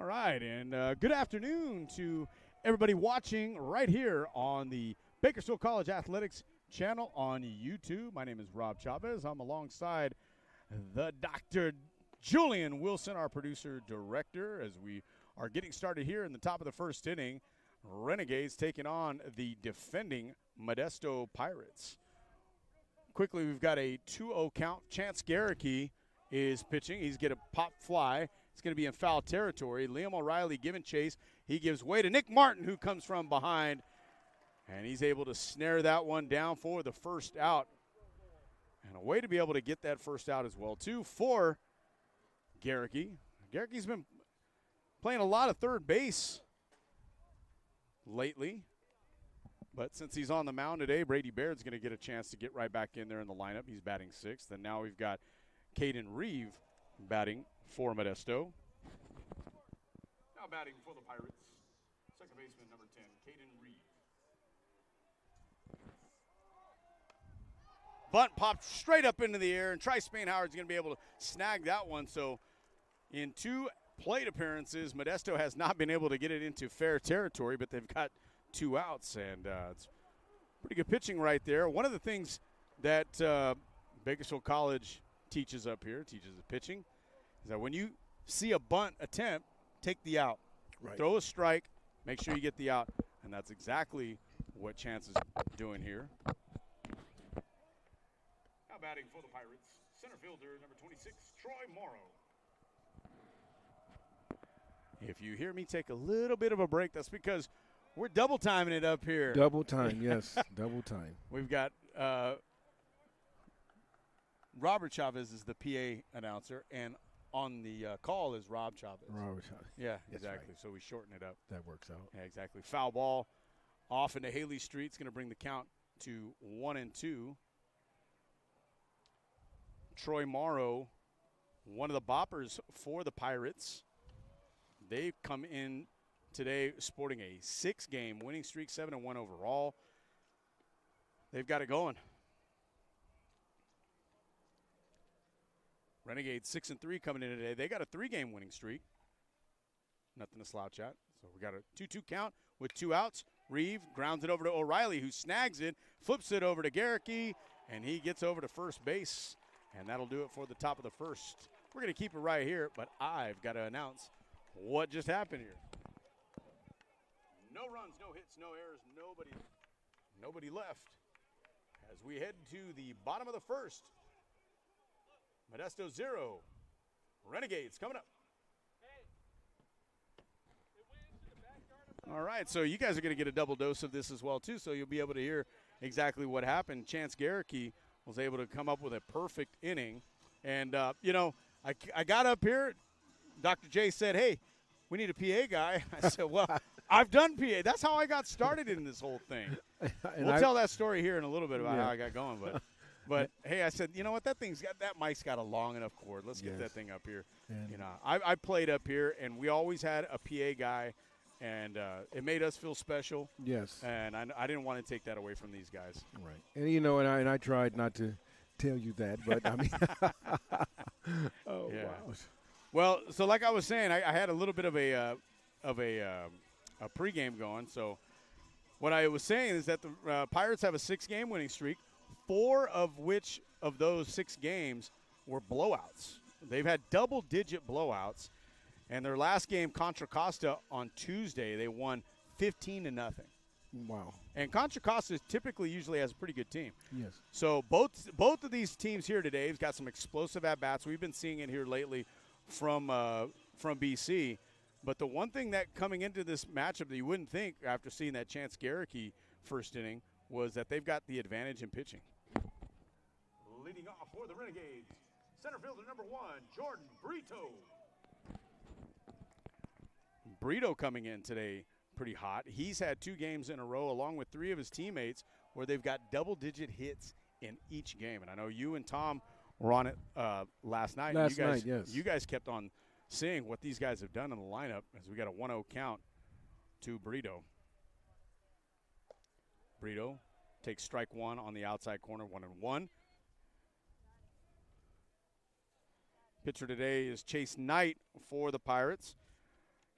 All right, and good afternoon to everybody watching right here on the Bakersfield College Athletics channel on YouTube. My name is Rob Chavez. I'm alongside the Dr. Julian Wilson, our producer-director, as we are getting started here in the top of the first inning. Renegades taking on the defending Modesto Pirates. Quickly, we've got a 2-0 count. Chance Garricky is pitching. He's going to pop fly. It's going to be in foul territory. Liam O'Reilly giving chase. He gives way to Nick Martin, who comes from behind, and he's able to snare that one down for the first out. And a way to be able to get that first out as well, too, for Garricky. Garricky's been playing a lot of third base lately. But since he's on the mound today, Brady Baird's going to get a chance to get right back in there in the lineup. He's batting sixth. And now we've got Caden Reeve batting for Modesto. Now batting for the Pirates, second baseman number 10, Caden Reeve. Bunt popped straight up into the air, and Trice Spain-Howard's going to be able to snag that one. So in two plate appearances, Modesto has not been able to get it into fair territory, but they've got 2 outs, and it's pretty good pitching right there. One of the things that Bakersfield College teaches up here, teaches the pitching, is that when you see a bunt attempt, take the out. Right. Throw a strike, make sure you get the out, and that's exactly what Chance is doing here. Now batting for the Pirates, center fielder number 26, Troy Morrow. If you hear me take a little bit of a break, that's because we're double timing it up here. Double time, yes, double time. We've got Robert Chavez is the PA announcer, and on the call is Rob Chavez. Robert Chavez. Yeah, That's exactly. right. So we shorten it up. That works out. Yeah, exactly. Foul ball off into Haley Street. It's going to bring the count to 1-2. Troy Morrow, one of the boppers for the Pirates. They've come in today sporting a 6-game winning streak, 7-1 overall. They've got it going. Renegades 6-3 coming in today. They got a 3-game winning streak. Nothing to slouch at. So we got a 2-2 count with 2 outs. Reeve grounds it over to O'Reilly, who snags it, flips it over to Garricky, and he gets over to first base. And that'll do it for the top of the first. We're going to keep it right here, but I've got to announce what just happened here. No runs, no hits, no errors, nobody left. As we head to the bottom of the first, Modesto 0, Renegades coming up. All right, so you guys are going to get a double dose of this as well, too, so you'll be able to hear exactly what happened. Chance Garricky was able to come up with a perfect inning. And, I got up here. Dr. J said, hey, we need a PA guy. I said, well, I've done PA. That's how I got started in this whole thing. We'll tell that story here in a little bit about how I got going. But hey, I said, you know what, that mic's got a long enough cord. Let's get that thing up here. And I played up here, and we always had a PA guy, and it made us feel special. Yes. And I didn't want to take that away from these guys. Right. And I tried not to tell you that, but I mean. Oh, yeah. Wow. Well, so like I was saying, I had a little bit of a pregame going. So what I was saying is that the Pirates have a 6-game winning streak, 4 of which of those 6 games were blowouts. They've had double-digit blowouts, and their last game, Contra Costa, on Tuesday, they won 15-0. Wow. And Contra Costa typically usually has a pretty good team. Yes. So both of these teams here today have got some explosive at-bats. We've been seeing it here lately from BC. But the one thing that coming into this matchup that you wouldn't think after seeing that Chance Garricky first inning was that they've got the advantage in pitching. Leading off for the Renegades, center fielder number 1, Jordan Brito. Brito coming in today pretty hot. He's had 2 games in a row along with 3 of his teammates where they've got double-digit hits in each game. And I know you and Tom were on it last night. Yes. You guys kept on seeing what these guys have done in the lineup as we got a 1-0 count to Brito. Brito takes strike 1 on the outside corner, 1-1. Pitcher today is Chase Knight for the Pirates.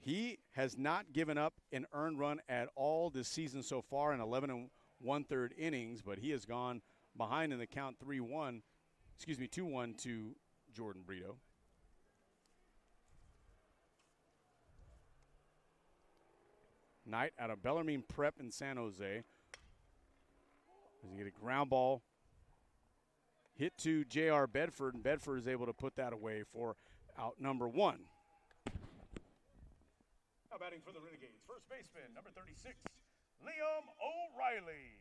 He has not given up an earned run at all this season so far in 11 1/3 innings, but he has gone behind in the count 2-1 to Jordan Brito. Knight out of Bellarmine Prep in San Jose. As he get a ground ball hit to J.R. Bedford, and Bedford is able to put that away for out number 1. Now batting for the Renegades, first baseman, number 36, Liam O'Reilly.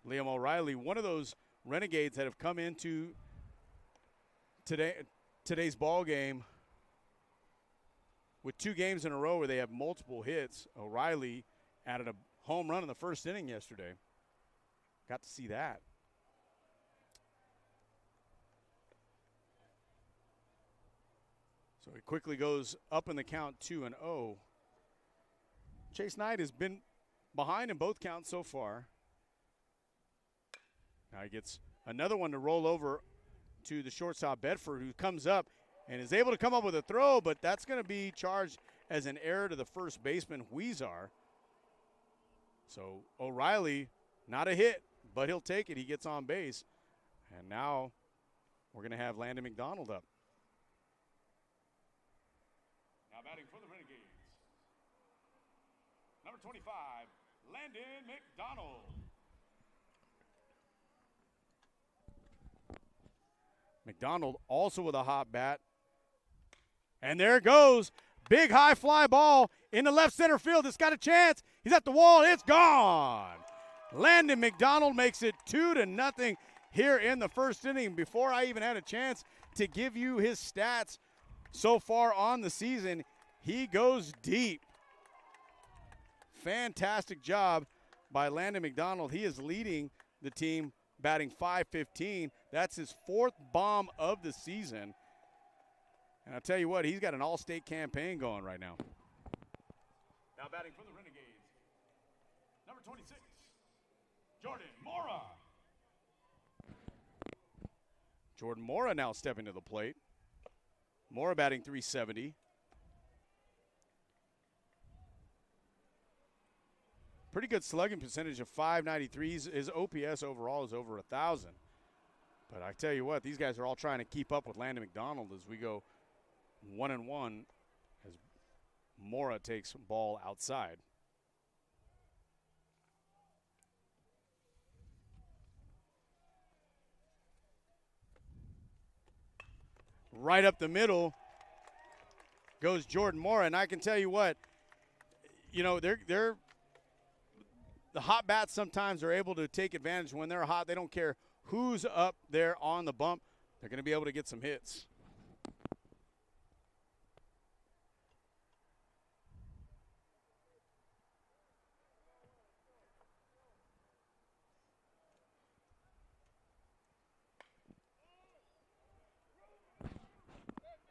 Liam O'Reilly, one of those Renegades that have come into today's ball game with 2 games in a row where they have multiple hits. O'Reilly added a home run in the first inning yesterday. Got to see that. So he quickly goes up in the count 2-0. Chase Knight has been behind in both counts so far. Now he gets another one to roll over to the shortstop Bedford, who comes up and is able to come up with a throw, but that's going to be charged as an error to the first baseman, Huizar. So O'Reilly, not a hit, but he'll take it. He gets on base. And now we're going to have Landon McDonald up. Now batting for the Renegades, number 25, Landon McDonald. McDonald also with a hot bat. And there it goes. Big high fly ball in the left center field. It's got a chance. He's at the wall. It's gone. Landon McDonald makes it 2-0 here in the first inning. Before I even had a chance to give you his stats so far on the season, he goes deep. Fantastic job by Landon McDonald. He is leading the team, batting .515. That's his 4th bomb of the season. And I'll tell you what, he's got an all-state campaign going right now. Now batting for the Renegades, number 26, Jordan Mora. Jordan Mora now stepping to the plate. Mora batting .370. Pretty good slugging percentage of .593. His OPS overall is over 1,000. But I tell you what, these guys are all trying to keep up with Landon McDonald as we go 1-1 as Mora takes ball outside. Right up the middle goes Jordan Mora, and I can tell you what, you know, they're the hot bats sometimes are able to take advantage. When they're hot, they don't care who's up there on the bump. They're going to be able to get some hits.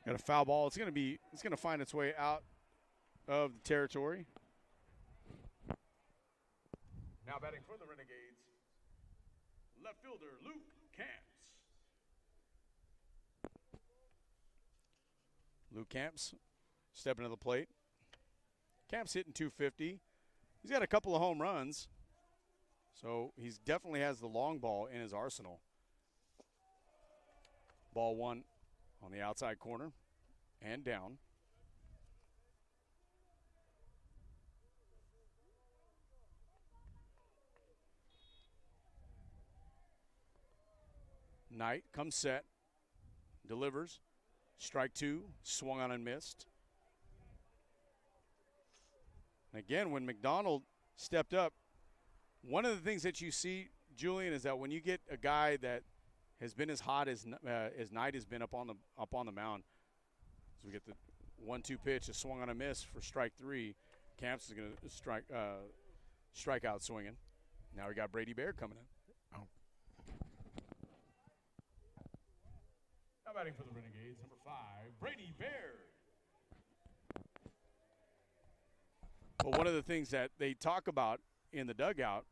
Got a foul ball. It's going to find its way out of the territory. Now batting for the Renegades, left fielder Luke Camps. Luke Camps stepping to the plate. Camps hitting .250. He's got a couple of home runs, so he definitely has the long ball in his arsenal. Ball 1 on the outside corner and down. Knight comes set, delivers, strike 2, swung on and missed. And again, when McDonald stepped up, one of the things that you see, Julian, is that when you get a guy that has been as hot as Knight has been up on the mound, so we get the 1-2 pitch, a swung on a miss for strike 3. Camps is going to strike out swinging. Now we got Brady Baird coming in. Batting for the Renegades, number 5, Brady Baird. Well, one of the things that they talk about in the dugout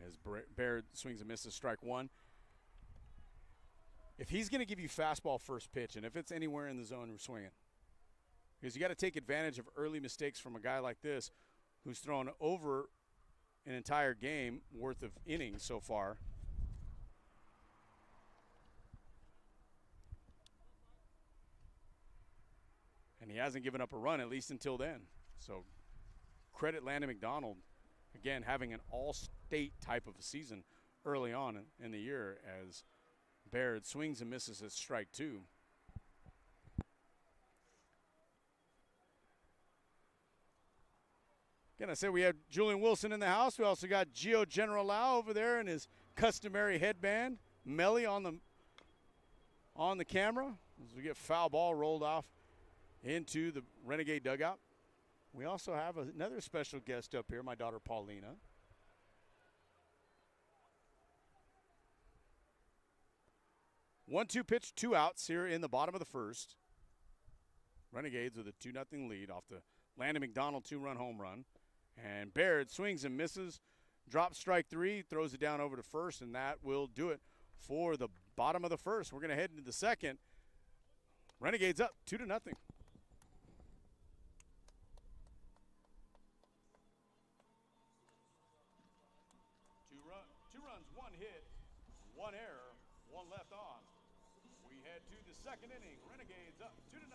as Baird swings and misses, strike one. If he's going to give you fastball first pitch, and if it's anywhere in the zone, we're swinging. Because you got to take advantage of early mistakes from a guy like this who's thrown over an entire game worth of innings so far. And he hasn't given up a run, at least until then. So credit Landon McDonald, again, having an all-state type of a season early on in the year as Baird swings and misses at strike two. Again, I said we have Julian Wilson in the house. We also got Gio Generalao over there in his customary headband. Melly on the camera as we get foul ball rolled off into the Renegade dugout. We also have another special guest up here, my daughter Paulina. One-two pitch, 2 outs here in the bottom of the first. Renegades with a 2-0 lead off the Landon McDonald 2-run home run. And Baird swings and misses, drops strike 3, throws it down over to first, and that will do it for the bottom of the first. We're going to head into the second. Renegades up 2-0. Two runs, 1 hit, 1 error, 1 left on. We head to the second inning. Renegades up 2-0.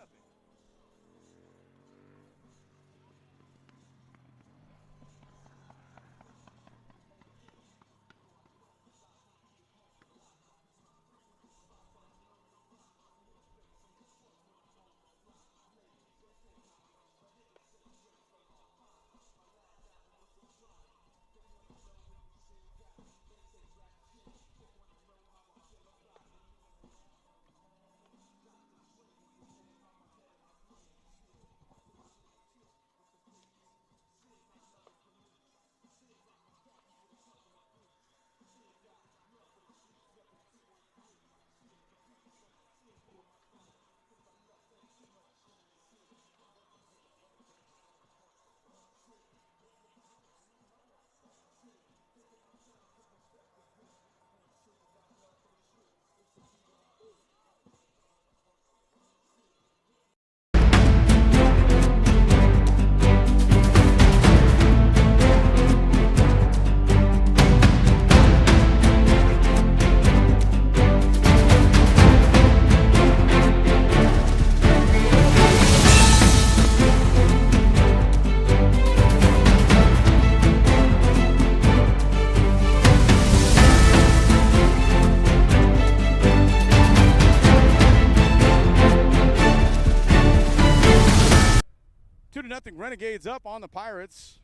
Renegades up on the Pirates.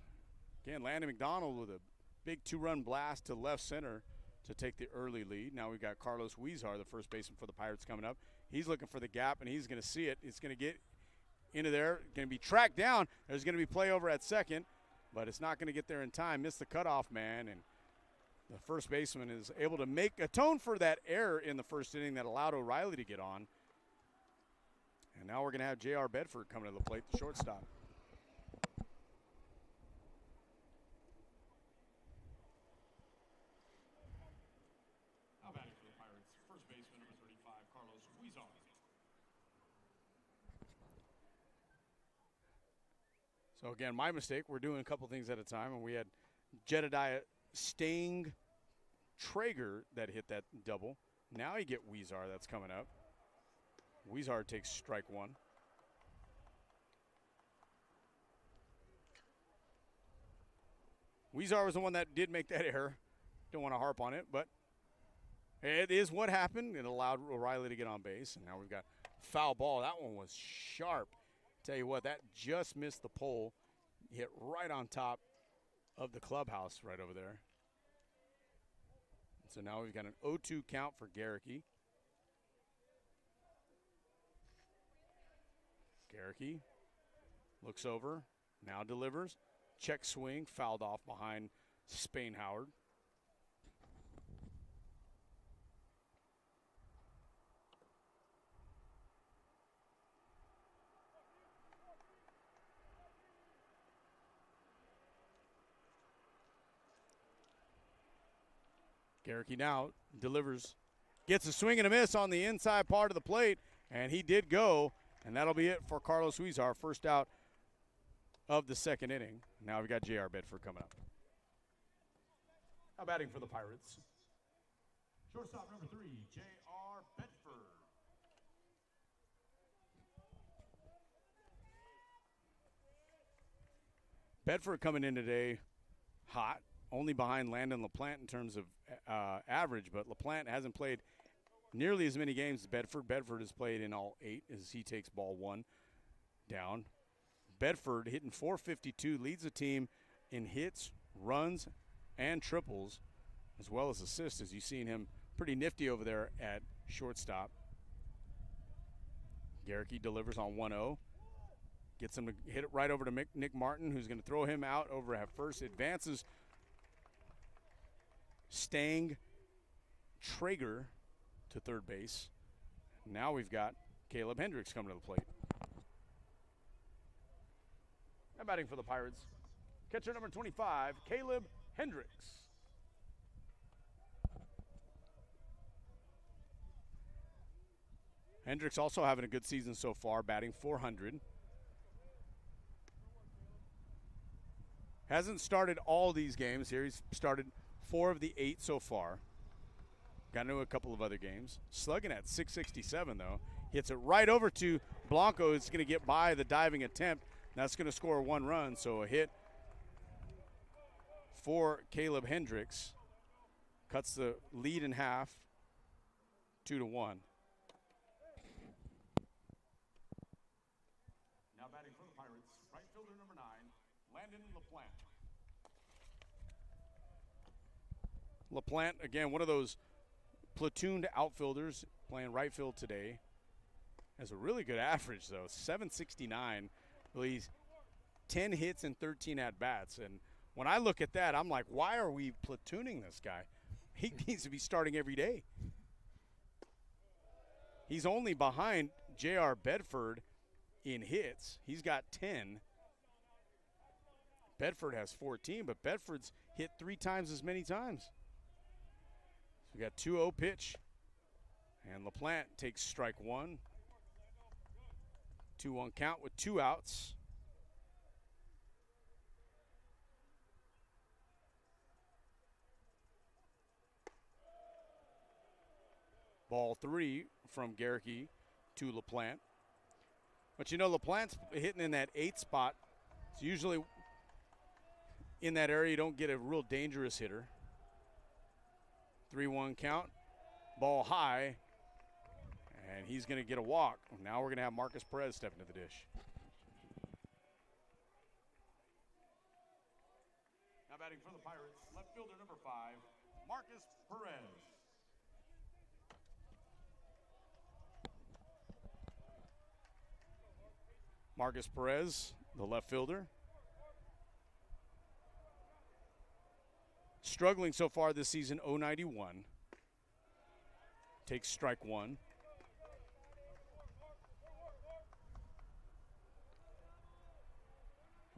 Again, Landon McDonald with a big 2-run blast to left center to take the early lead. Now we've got Carlos Huizar, the first baseman for the Pirates, coming up. He's looking for the gap, and he's going to see it. It's going to get into there, going to be tracked down. There's going to be play over at second, but it's not going to get there in time. Missed the cutoff man, and the first baseman is able to atone for that error in the first inning that allowed O'Reilly to get on. And now we're going to have J.R. Bedford coming to the plate, the shortstop. So, again, my mistake. We're doing a couple things at a time, and we had Jedediah Sting Traeger that hit that double. Now you get Huizar that's coming up. Huizar takes strike 1. Huizar was the one that did make that error. Don't want to harp on it, but it is what happened. It allowed O'Reilly to get on base, and now we've got foul ball. That one was sharp. Tell you what, that just missed the pole. Hit right on top of the clubhouse right over there. So now we've got an 0-2 count for Garricky. Garricky looks over, now delivers. Check swing, fouled off behind Spain Howard. Garricky now delivers, gets a swing and a miss on the inside part of the plate, and he did go, and that'll be it for Carlos Huizar, first out of the second inning. Now we've got J.R. Bedford coming up. Now batting for the Pirates, shortstop number 3, J.R. Bedford. Bedford coming in today hot, only behind Landon LaPlante in terms of average, but LaPlante hasn't played nearly as many games as Bedford. Bedford has played in all 8 as he takes ball 1 down. Bedford hitting .452, leads the team in hits, runs, and triples, as well as assists, as you've seen him pretty nifty over there at shortstop. Garricky delivers on 1-0. Gets him to hit it right over to Nick Martin, who's going to throw him out over at first. Advances Stang Traeger to third base. Now we've got Caleb Hendricks coming to the plate. Now batting for the Pirates, catcher number 25, Caleb Hendricks. Hendricks also having a good season so far, batting .400. Hasn't started all these games here. He's started 4 of the 8 so far. Got into a couple of other games. Slugging at .667, though. Hits it right over to Blanco. It's going to get by the diving attempt. That's going to score 1 run. So a hit for Caleb Hendricks. Cuts the lead in half, 2-1. Now batting for the Pirates, right fielder number 9, Landon LaPlante. LaPlante, again, one of those platooned outfielders playing right field today. Has a really good average, though, .769. Well, he's 10 hits and 13 at-bats. And when I look at that, I'm like, why are we platooning this guy? He needs to be starting every day. He's only behind J.R. Bedford in hits. He's got 10. Bedford has 14, but Bedford's hit 3 times as many times. So we got 2-0 pitch, and LaPlante takes strike 1. 2-1 count with 2 outs. Ball 3 from Garricky to LaPlante. But you know, LaPlante's hitting in that 8 spot. It's usually in that area you don't get a real dangerous hitter. 3-1 count, ball high, and he's going to get a walk. Now we're going to have Marcus Perez step into the dish. Now batting for the Pirates, left fielder number 5, Marcus Perez. Marcus Perez, the left fielder. Struggling so far this season, .091. Takes strike 1.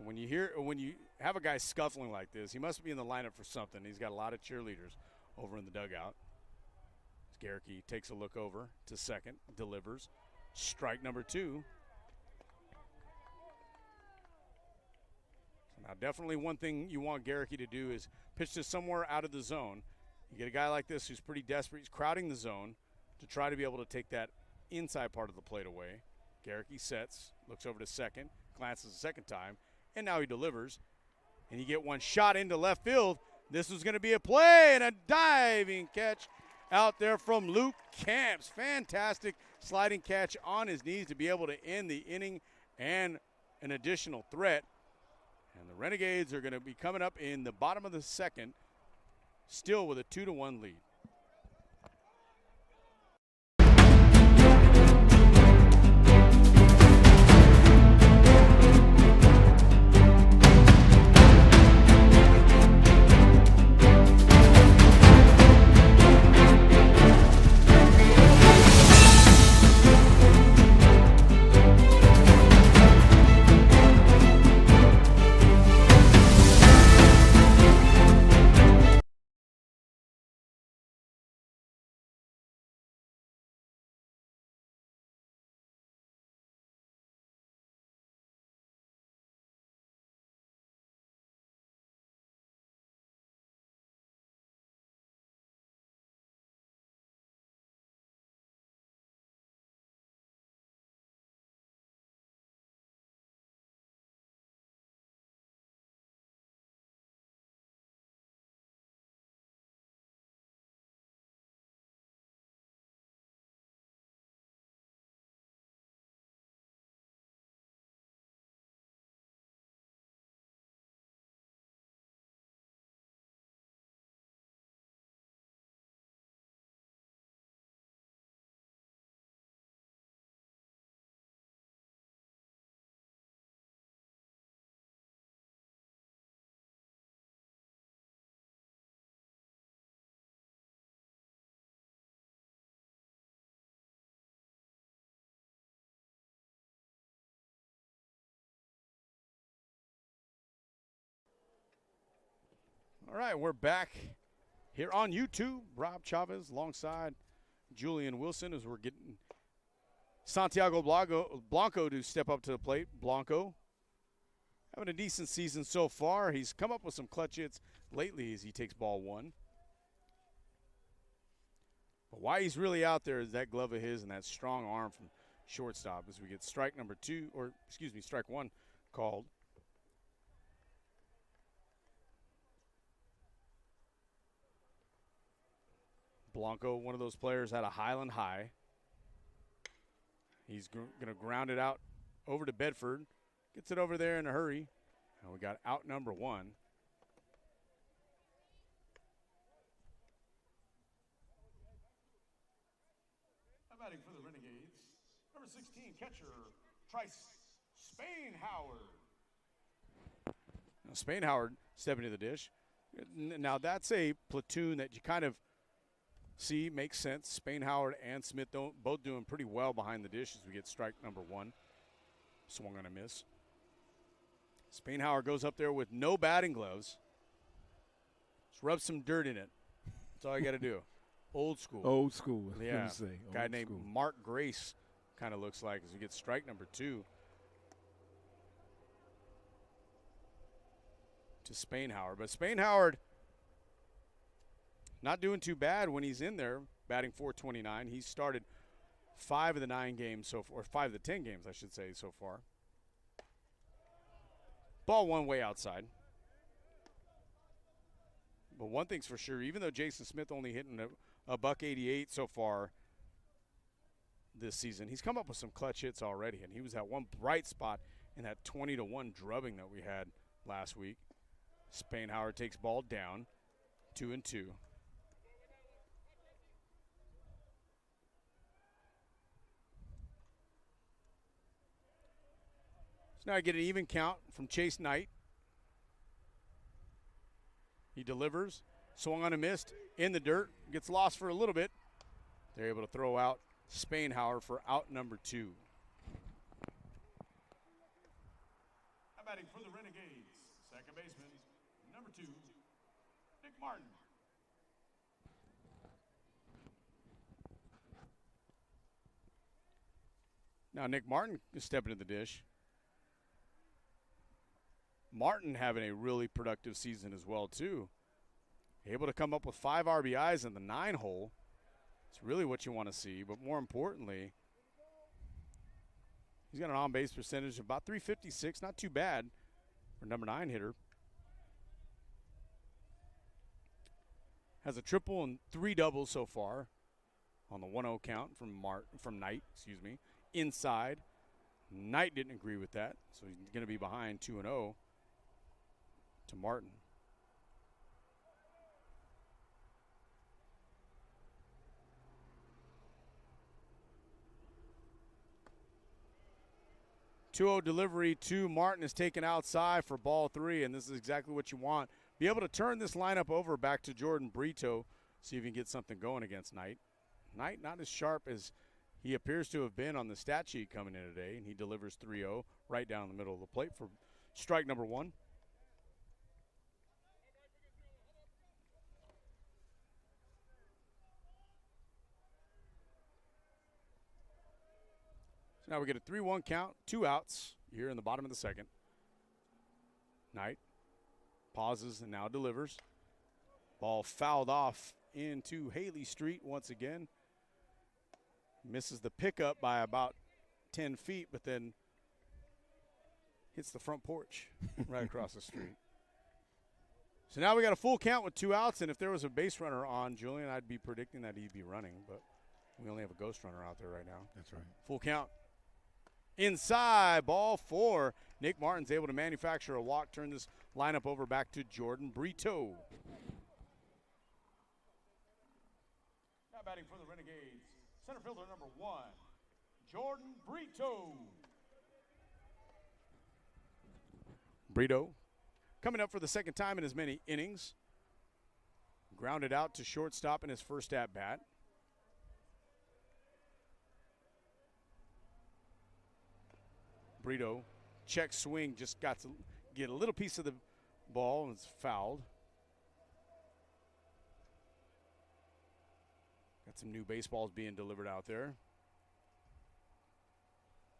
When you have a guy scuffling like this, he must be in the lineup for something. He's got a lot of cheerleaders over in the dugout. Garricky takes a look over to second, delivers. Strike number 2. Now, definitely one thing you want Garricky to do is pitch to somewhere out of the zone. You get a guy like this who's pretty desperate. He's crowding the zone to try to be able to take that inside part of the plate away. Garricky sets, looks over to second, glances a second time, and now he delivers. And you get one shot into left field. This is going to be a play and a diving catch out there from Luke Camps. Fantastic sliding catch on his knees to be able to end the inning and an additional threat. And the Renegades are going to be coming up in the bottom of the second, still with a 2-1 lead. All right, we're back here on YouTube. Rob Chavez alongside Julian Wilson as we're getting Santiago Blanco to step up to the plate. Blanco having a decent season so far. He's come up with some clutch hits lately as he takes ball one. But why he's really out there is that glove of his and that strong arm from shortstop as we get strike one called. Blanco, one of those players, had a Highland high. He's going to ground it out over to Bedford. Gets it over there in a hurry. And we got out number one. Batting for the Renegades, number 16, catcher, Trice Spain-Howard. Now, Spain-Howard stepping to the dish. Now, that's a platoon that you kind of see makes sense. Spain-Howard and Smith both doing pretty well behind the dish as we get strike number one. Swung on a miss. Spain-Howard goes up there with no batting gloves. Just rub some dirt in it. That's all you got to do. Old school. Old school. Yeah. Old guy named school. Mark Grace kind of looks like as we get strike number two to Spain-Howard. But Spain-Howard not doing too bad when he's in there, batting .429. He's started 5 of the 9 games so far, or 5 of the 10 games, I should say, so far. Ball one way outside. But one thing's for sure, even though Jason Smith only hitting a .188 so far this season, he's come up with some clutch hits already, and he was at one bright spot in that 20-1 drubbing that we had last week. Spain-Howard takes ball down, 2-2. So now I get an even count from Chase Knight. He delivers, swung on a missed, in the dirt, gets lost for a little bit. They're able to throw out Spain-Howard for out number two. I'm batting for the Renegades, second baseman, number 2, Nick Martin. Now Nick Martin is stepping to the dish. Martin having a really productive season as well, too. Able to come up with 5 RBIs in the 9-hole. It's really what you want to see. But more importantly, he's got an on-base percentage of about .356. Not too bad for number 9 hitter. Has a triple and 3 doubles so far on the 1-0 count from Knight, inside. Knight didn't agree with that, so he's going to be behind 2-0. To Martin. Delivery to Martin is taken outside for ball 3, and this is exactly what you want. Be able to turn this lineup over back to Jordan Brito, see if you can get something going against Knight. Knight not as sharp as he appears to have been on the stat sheet coming in today, and he delivers 3-0 right down the middle of the plate for strike number 1. Now we get a 3-1 count, 2 outs here in the bottom of the second. Knight pauses and now delivers. Ball fouled off into Haley Street once again. Misses the pickup by about 10 feet, but then hits the front porch right across the street. So now we got a full count with 2 outs, and if there was a base runner on Julian, I'd be predicting that he'd be running, but we only have a ghost runner out there right now. That's right. Full count. Inside, ball 4. Nick Martin's able to manufacture a walk, turn this lineup over back to Jordan Brito. Now batting for the Renegades, center fielder number 1, Jordan Brito. Brito coming up for the second time in as many innings. Grounded out to shortstop in his first at-bat. Brito, check swing, just got to get a little piece of the ball, and it's fouled. some new baseballs being delivered out there.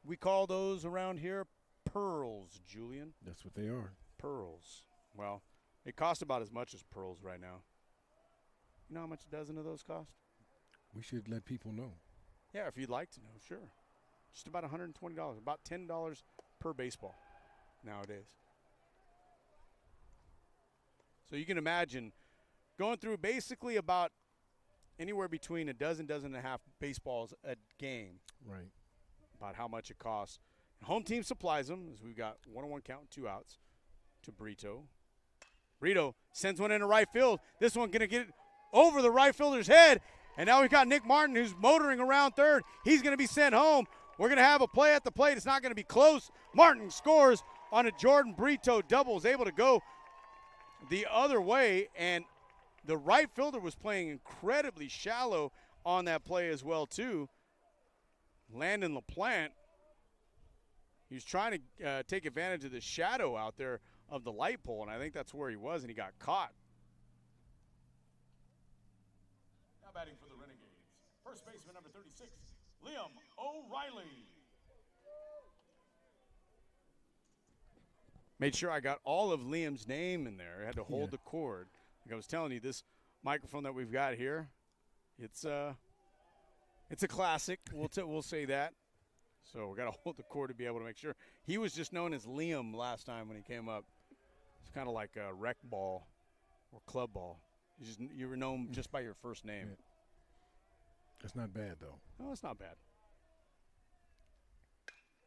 We call those around here pearls, Julian. That's what they are. Pearls. Well, it costs about as much as pearls right now. You know how much a dozen of those cost? We should let people know. Yeah, if you'd like to know, sure. Just about $120, about $10 per baseball nowadays. So you can imagine going through basically about anywhere between a dozen and a half baseballs a game. Right. About how much it costs. And home team supplies them, as we've got 1-1 count, 2 outs to Brito. Brito sends one into right field. This one going to get over the right fielder's head. And now we've got Nick Martin, who's motoring around third. He's going to be sent home. We're going to have a play at the plate. It's not going to be close. Martin scores on a Jordan Brito double. Is able to go the other way. And the right fielder was playing incredibly shallow on that play as well, too. Landon LaPlante, he was trying to take advantage of the shadow out there of the light pole, and I think that's where he was, and he got caught. Now batting for the Renegades, first baseman number 36, Liam O'Reilly. Made sure I got all of Liam's name in there. I had to hold the cord. Like I was telling you, this microphone that we've got here, it's a classic. We'll say that. So we got to hold the cord to be able to make sure. He was just known as Liam last time when he came up. It's kind of like a rec ball or club ball. You were known just by your first name. Yeah. That's not bad, though. No, it's not bad.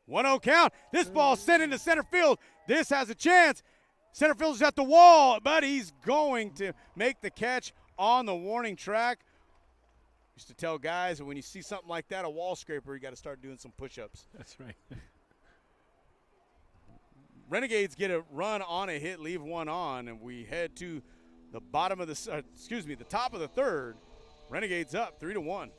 1-0 count. This ball sent into center field. This has a chance. Center field's at the wall, but he's going to make the catch on the warning track. Used to tell guys that when you see something like that, a wall scraper, you got to start doing some push-ups. That's right. Renegades get a run on a hit, leave one on, and we head to the bottom of the top of the third. Renegades up 3-1.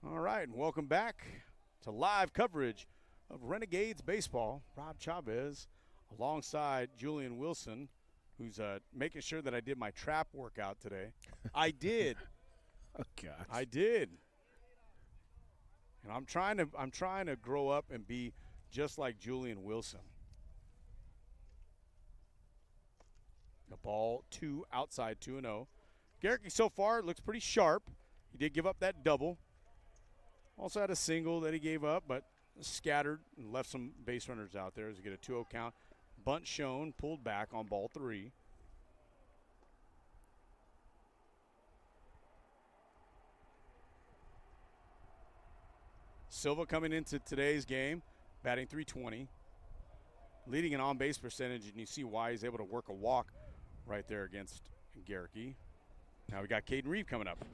All right, and welcome back to live coverage of Renegades baseball. Rob Chavez alongside Julian Wilson, who's making sure that I did my trap workout today. I did. Oh, gosh. I did. And I'm trying to grow up and be just like Julian Wilson. The ball outside 2-0. Garrick so far looks pretty sharp. He did give up that double. Also had a single that he gave up, but scattered and left some base runners out there as we get a 2-0 count. Bunt shown, pulled back on ball 3. Silva coming into today's game, batting .320, leading an on-base percentage, and you see why he's able to work a walk right there against Garrick. Now we got Caden Reeve coming up.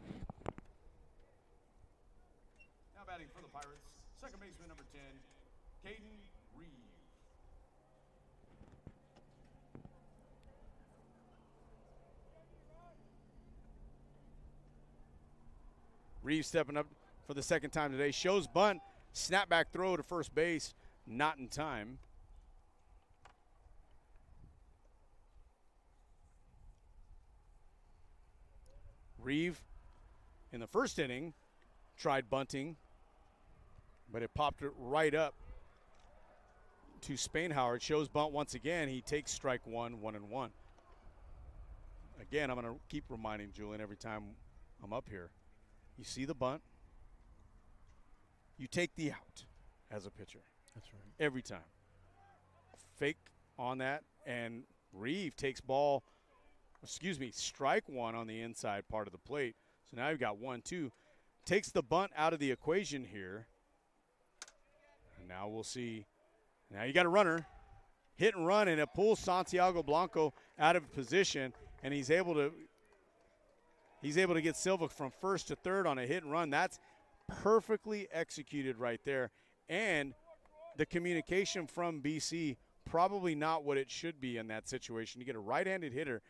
Now batting for the Pirates, second baseman number 10, Caden Reeve. Reeve stepping up for the second time today. Shows bunt, snapback throw to first base, not in time. Reeve in the first inning tried bunting, but it popped it right up to Spainhauer. It shows bunt once again. He takes strike one, 1-1. Again, I'm going to keep reminding Julian every time I'm up here. You see the bunt, you take the out as a pitcher. That's right. Every time. Fake on that, and Reeve takes strike one on the inside part of the plate. So now you've got 1-2. Takes the bunt out of the equation here. And now we'll see. Now you got a runner. Hit and run, and it pulls Santiago Blanco out of position, and he's able to get Silva from first to third on a hit and run. That's perfectly executed right there. And the communication from BC, probably not what it should be in that situation. You get a right-handed hitter,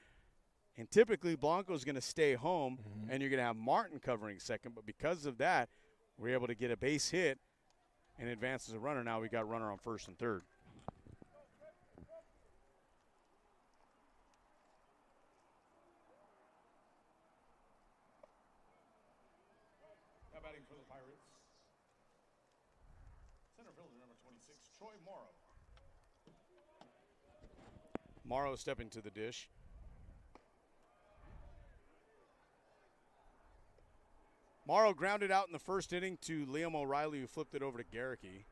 and typically Blanco's going to stay home, and you're going to have Martin covering second. But because of that, we're able to get a base hit and advance as a runner. Now we got runner on first and third. Now batting for the Pirates, center fielder number 26, Troy Morrow. Morrow stepping to the dish. Morrow grounded out in the first inning to Liam O'Reilly, who flipped it over to Garricky.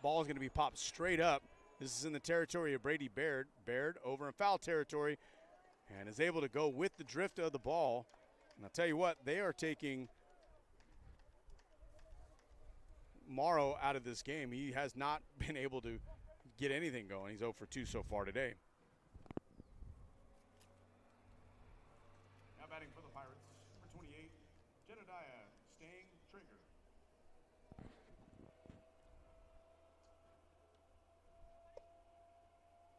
Ball is going to be popped straight up. This is in the territory of Brady Baird. Baird over in foul territory and is able to go with the drift of the ball. And I'll tell you what, they are taking Morrow out of this game. He has not been able to get anything going. He's 0 for 2 so far today. Now batting for the Pirates, number 28, Jedediah Stang Trigger.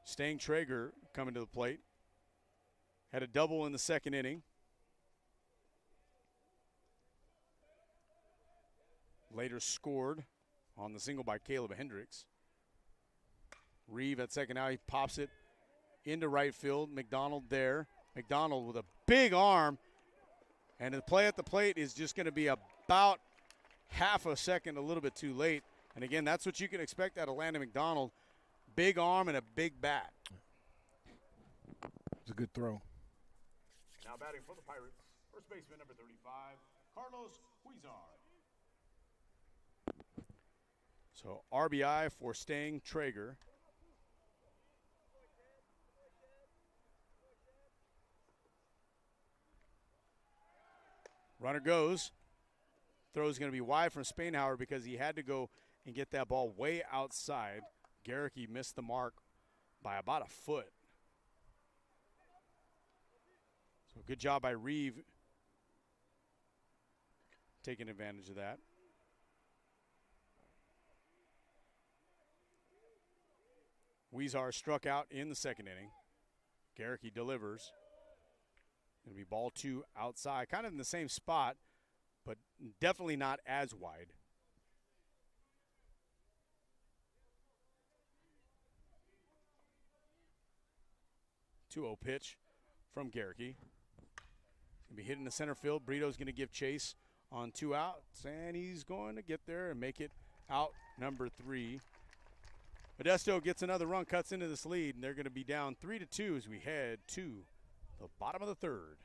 Stang Traeger coming to the plate. Had a double in the second inning. Later scored on the single by Caleb Hendricks. Reeve at second now. He pops it into right field. McDonald there. McDonald with a big arm. And the play at the plate is just going to be about half a second a little bit too late. And again, that's what you can expect out of Landon McDonald. Big arm and a big bat. It's a good throw. Now batting for the Pirates, first baseman number 35, Carlos Huizar. So RBI for Stang Traeger. Runner goes. Throw is going to be wide from Spainhauer because he had to go and get that ball way outside. Garricky missed the mark by about a foot. So good job by Reeve taking advantage of that. Huizar struck out in the second inning. Garricky delivers. Going to be ball two outside, kind of in the same spot, but definitely not as wide. 2-0 pitch from Garricky. Going to be hit in the center field. Brito's going to give chase on 2 outs, and he's going to get there and make it out number 3. Modesto gets another run, cuts into this lead, and they're going to be down 3-2 as we head to the bottom of the third.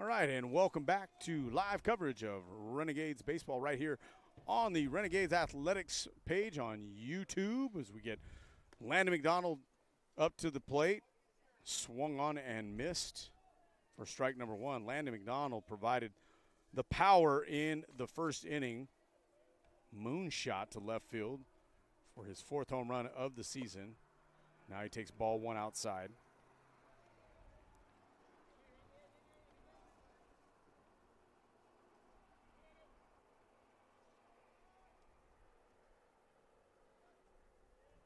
All right, and welcome back to live coverage of Renegades baseball right here on the Renegades Athletics page on YouTube as we get Landon McDonald up to the plate, swung on and missed for strike number one. Landon McDonald provided the power in the first inning. Moonshot to left field for his fourth home run of the season. Now he takes ball one outside.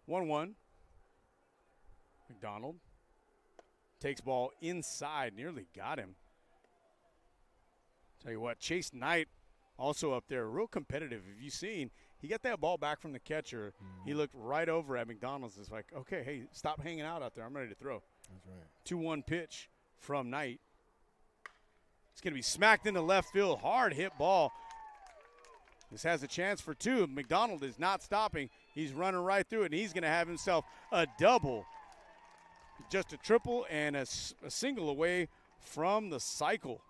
One. McDonald takes ball inside, nearly got him. Tell you what, Chase Knight also up there, real competitive. Have you seen, he got that ball back from the catcher. He looked right over at McDonald's. It's like, okay, hey, stop hanging out there. I'm ready to throw. That's right. 2-1 pitch from Knight. It's going to be smacked into left field. Hard hit ball. This has a chance for two. McDonald is not stopping. He's running right through it, and he's going to have himself a double. Just a triple and a single away from the cycle.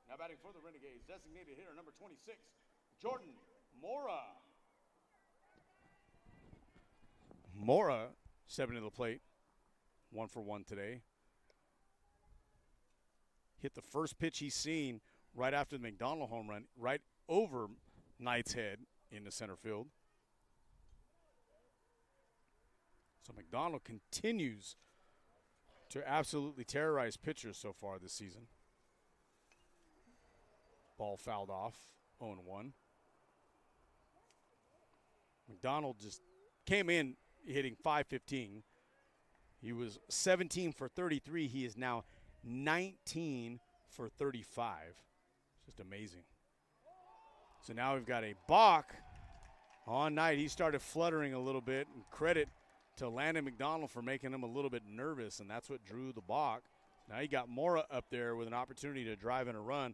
Now batting for the Renegades, designated hitter number 26, Jordan Mora. Mora stepping to the plate, 1 for 1 today. Hit the first pitch he's seen right after the McDonald home run, right over Knight's head into center field. So McDonald continues to absolutely terrorize pitchers so far this season. Ball fouled off, 0-1. McDonald just came in hitting .515. He was 17 for 33. He is now 19 for 35. Just amazing. So now we've got a balk on Knight. He started fluttering a little bit, and credit to Landon McDonald for making him a little bit nervous, and that's what drew the balk. Now you got Mora up there with an opportunity to drive in a run,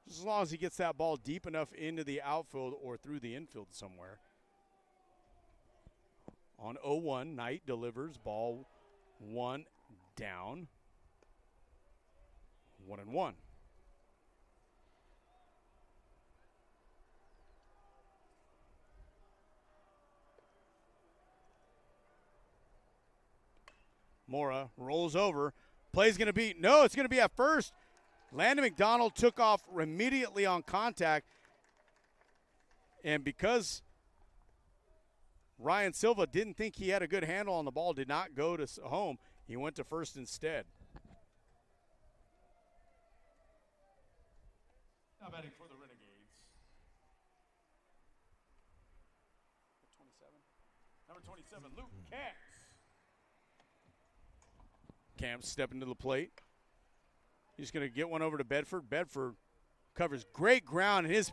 just as long as he gets that ball deep enough into the outfield or through the infield somewhere. On 0-1, Knight delivers ball one down. 1-1. Mora rolls over. Play's going to be, no, it's going to be at first. Landon McDonald took off immediately on contact. And because Ryan Silva didn't think he had a good handle on the ball, did not go to home, he went to first instead. Now batting for the Renegades. 27. Number 27, Luke Camps. Camps stepping to the plate. He's going to get one over to Bedford. Bedford covers great ground, and his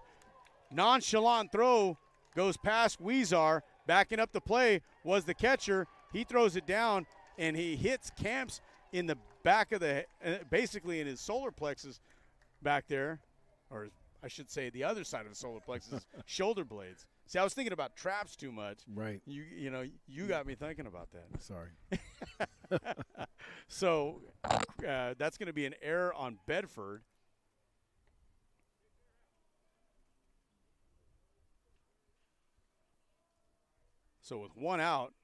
nonchalant throw goes past Weezar. Backing up the play was the catcher. He throws it down, and he hits Camps in the back of the, basically in his solar plexus back there. Or I should say the other side of the solar plexus, shoulder blades. See, I was thinking about traps too much. Right. You know, you got me thinking about that. Sorry. So that's going to be an error on Bedford. So with one out,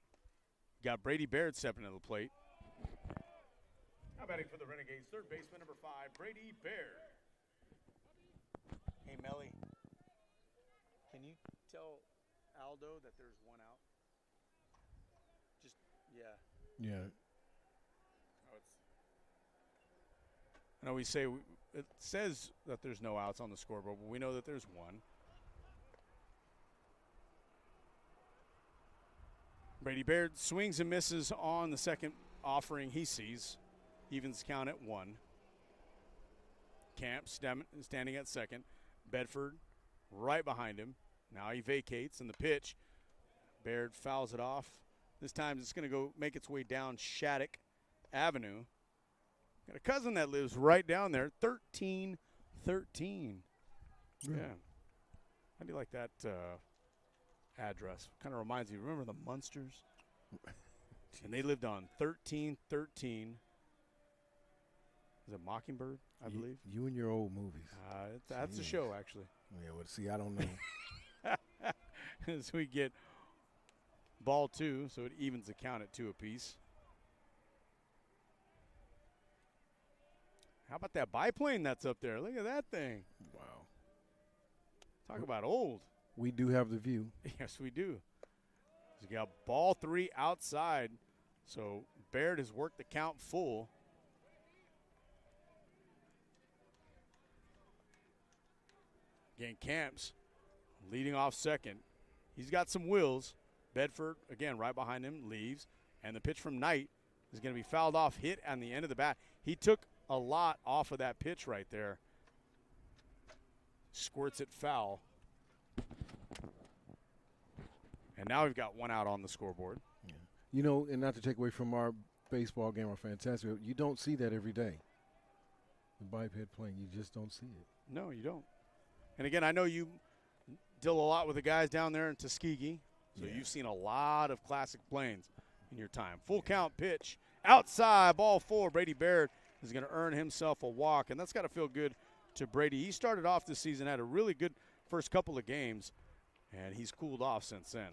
got Brady Baird stepping to the plate. Now batting for the Renegades, third baseman number 5, Brady Baird. Hey, Melly, can you tell Aldo that there's one out? Just, yeah. Yeah. I know we say, it says that there's no outs on the scoreboard, but we know that there's one. Brady Baird swings and misses on the second offering he sees. Evens count at 1. Camp standing at second. Bedford right behind him. Now he vacates in the pitch. Baird fouls it off. This time it's going to go make its way down Shattuck Avenue. Got a cousin that lives right down there, 1313. Yeah. How do you like that address? Kind of reminds you, remember the Munsters? And they lived on 1313. Is it Mockingbird, I believe? You and your old movies. That's a show, actually. Yeah, well, see, I don't know. As we get ball 2, so it evens the count at 2 apiece. How about that biplane that's up there? Look at that thing. Wow. Talk about old. We do have the view. Yes, we do. We got ball 3 outside, so Baird has worked the count full. Again, Camps leading off second. He's got some wheels. Bedford, again, right behind him, leaves. And the pitch from Knight is going to be fouled off, hit on the end of the bat. He took a lot off of that pitch right there. Squirts it foul. And now we've got 1 out on the scoreboard. Yeah. You know, and not to take away from our baseball game or fantastic, you don't see that every day. The biped plane, you just don't see it. No, you don't. And again, I know you deal a lot with the guys down there in Tuskegee, so you've seen a lot of classic planes in your time. Full count pitch, outside, ball 4. Brady Baird is going to earn himself a walk, and that's got to feel good to Brady. He started off this season, had a really good first couple of games, and he's cooled off since then.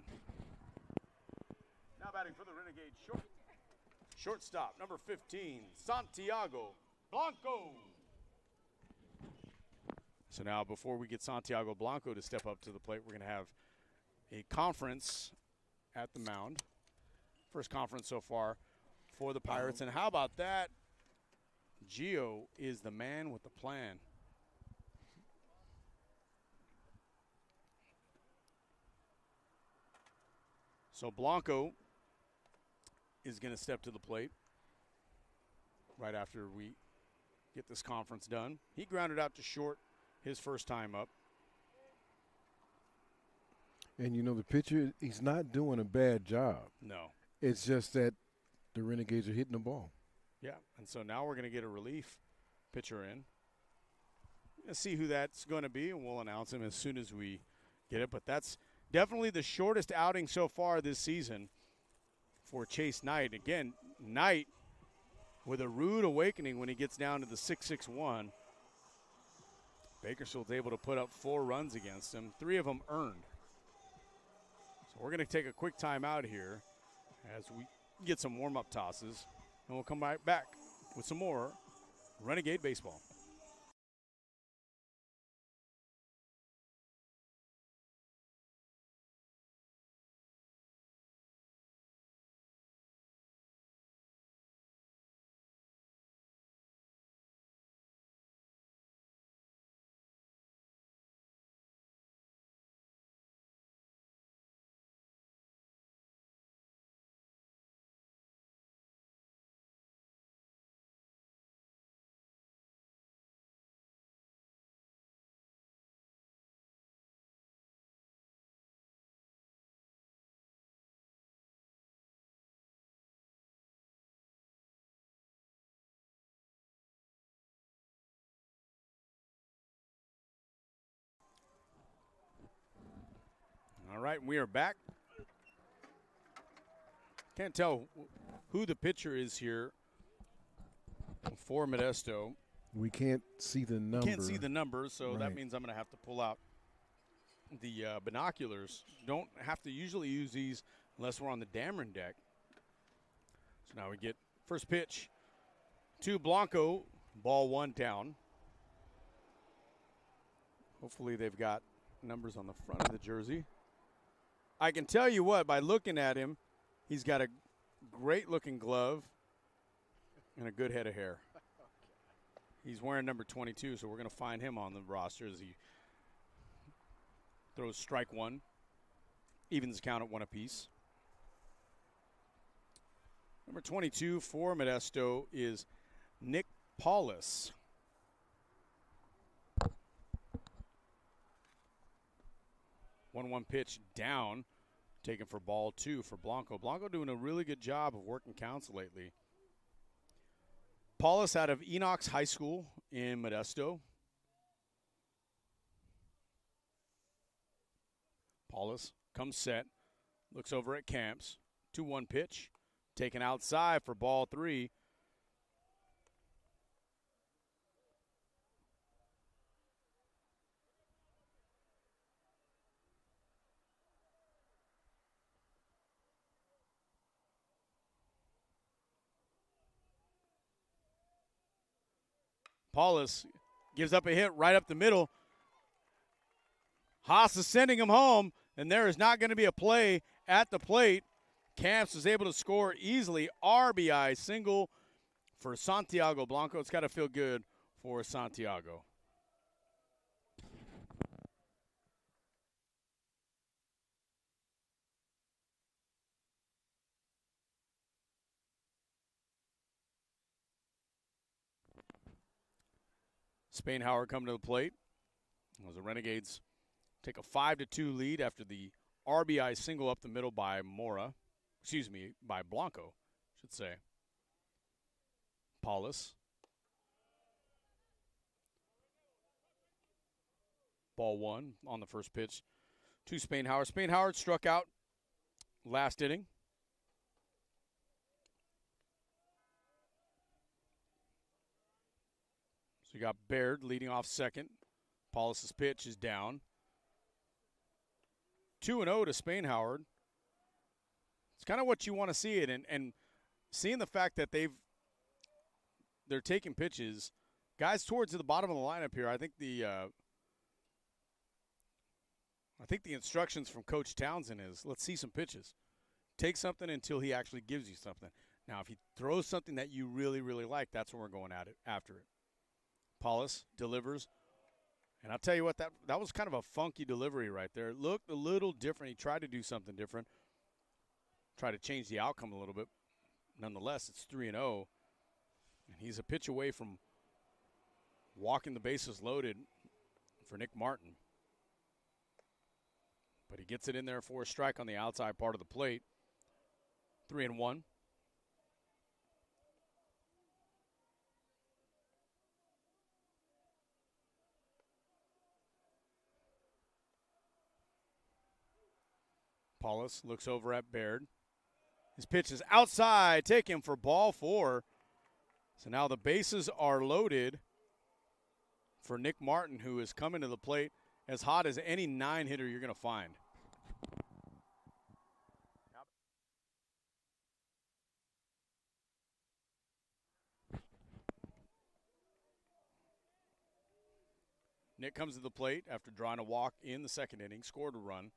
Now batting for the Renegade shortstop, number 15, Santiago Blanco. So now before we get Santiago Blanco to step up to the plate, we're going to have a conference at the mound. First conference so far for the Pirates. And how about that? Gio is the man with the plan. So Blanco is going to step to the plate right after we get this conference done. He grounded out to short his first time up. And, you know, the pitcher, he's not doing a bad job. No. It's just that the Renegades are hitting the ball. Yeah, and so now we're going to get a relief pitcher in. Let's see who that's going to be, and we'll announce him as soon as we get it. But that's definitely the shortest outing so far this season for Chase Knight. Again, Knight with a rude awakening when he gets down to the 6-6-1. Bakersfield's able to put up 4 runs against him, 3 of them earned. So we're going to take a quick timeout here as we get some warm-up tosses, and we'll come right back with some more Renegade Baseball. All right, we are back. Can't tell who the pitcher is here for Modesto. We can't see the number. Can't see the number, so right. That means I'm going to have to pull out the binoculars. Don't have to usually use these unless we're on the Dameron deck. So now we get first pitch to Blanco, ball 1 down. Hopefully they've got numbers on the front of the jersey. I can tell you what, by looking at him, he's got a great-looking glove and a good head of hair. He's wearing number 22, so we're going to find him on the roster as he throws strike 1. Evens count at 1 apiece. Number 22 for Modesto is Nick Paulus. One pitch down, taken for ball 2 for Blanco. Blanco doing a really good job of working counts lately. Paulus out of Enoch's High School in Modesto. Paulus comes set, looks over at Camps. 2-1 pitch taken outside for ball 3. Paulus gives up a hit right up the middle. Haas is sending him home, and there is not going to be a play at the plate. Camps is able to score easily. RBI single for Santiago Blanco. It's got to feel good for Santiago. Spainhauer coming to the plate as the Renegades take a 5-2 lead after the RBI single up the middle by by Blanco, I should say. Paulus. Ball 1 on the first pitch to Spainhauer. Spainhauer struck out last inning. So you got Baird leading off second. Paulus's pitch is down. 2-0 to Spainhauer. It's kind of what you want to see it, and seeing the fact that they're taking pitches, guys towards the bottom of the lineup here. I think the instructions from Coach Townsend is let's see some pitches. Take something until he actually gives you something. Now, if he throws something that you really, really like, that's when we're going at it after it. Paulus delivers. And I'll tell you what, that was kind of a funky delivery right there. It looked a little different. He tried to do something different, try to change the outcome a little bit. Nonetheless, it's 3-0. And he's a pitch away from walking the bases loaded for Nick Martin. But he gets it in there for a strike on the outside part of the plate. 3-1. Paulus looks over at Baird. His pitch is outside, take him for ball 4. So now the bases are loaded for Nick Martin, who is coming to the plate as hot as any 9-hitter you're going to find. Nick comes to the plate after drawing a walk in the second inning, scored a run.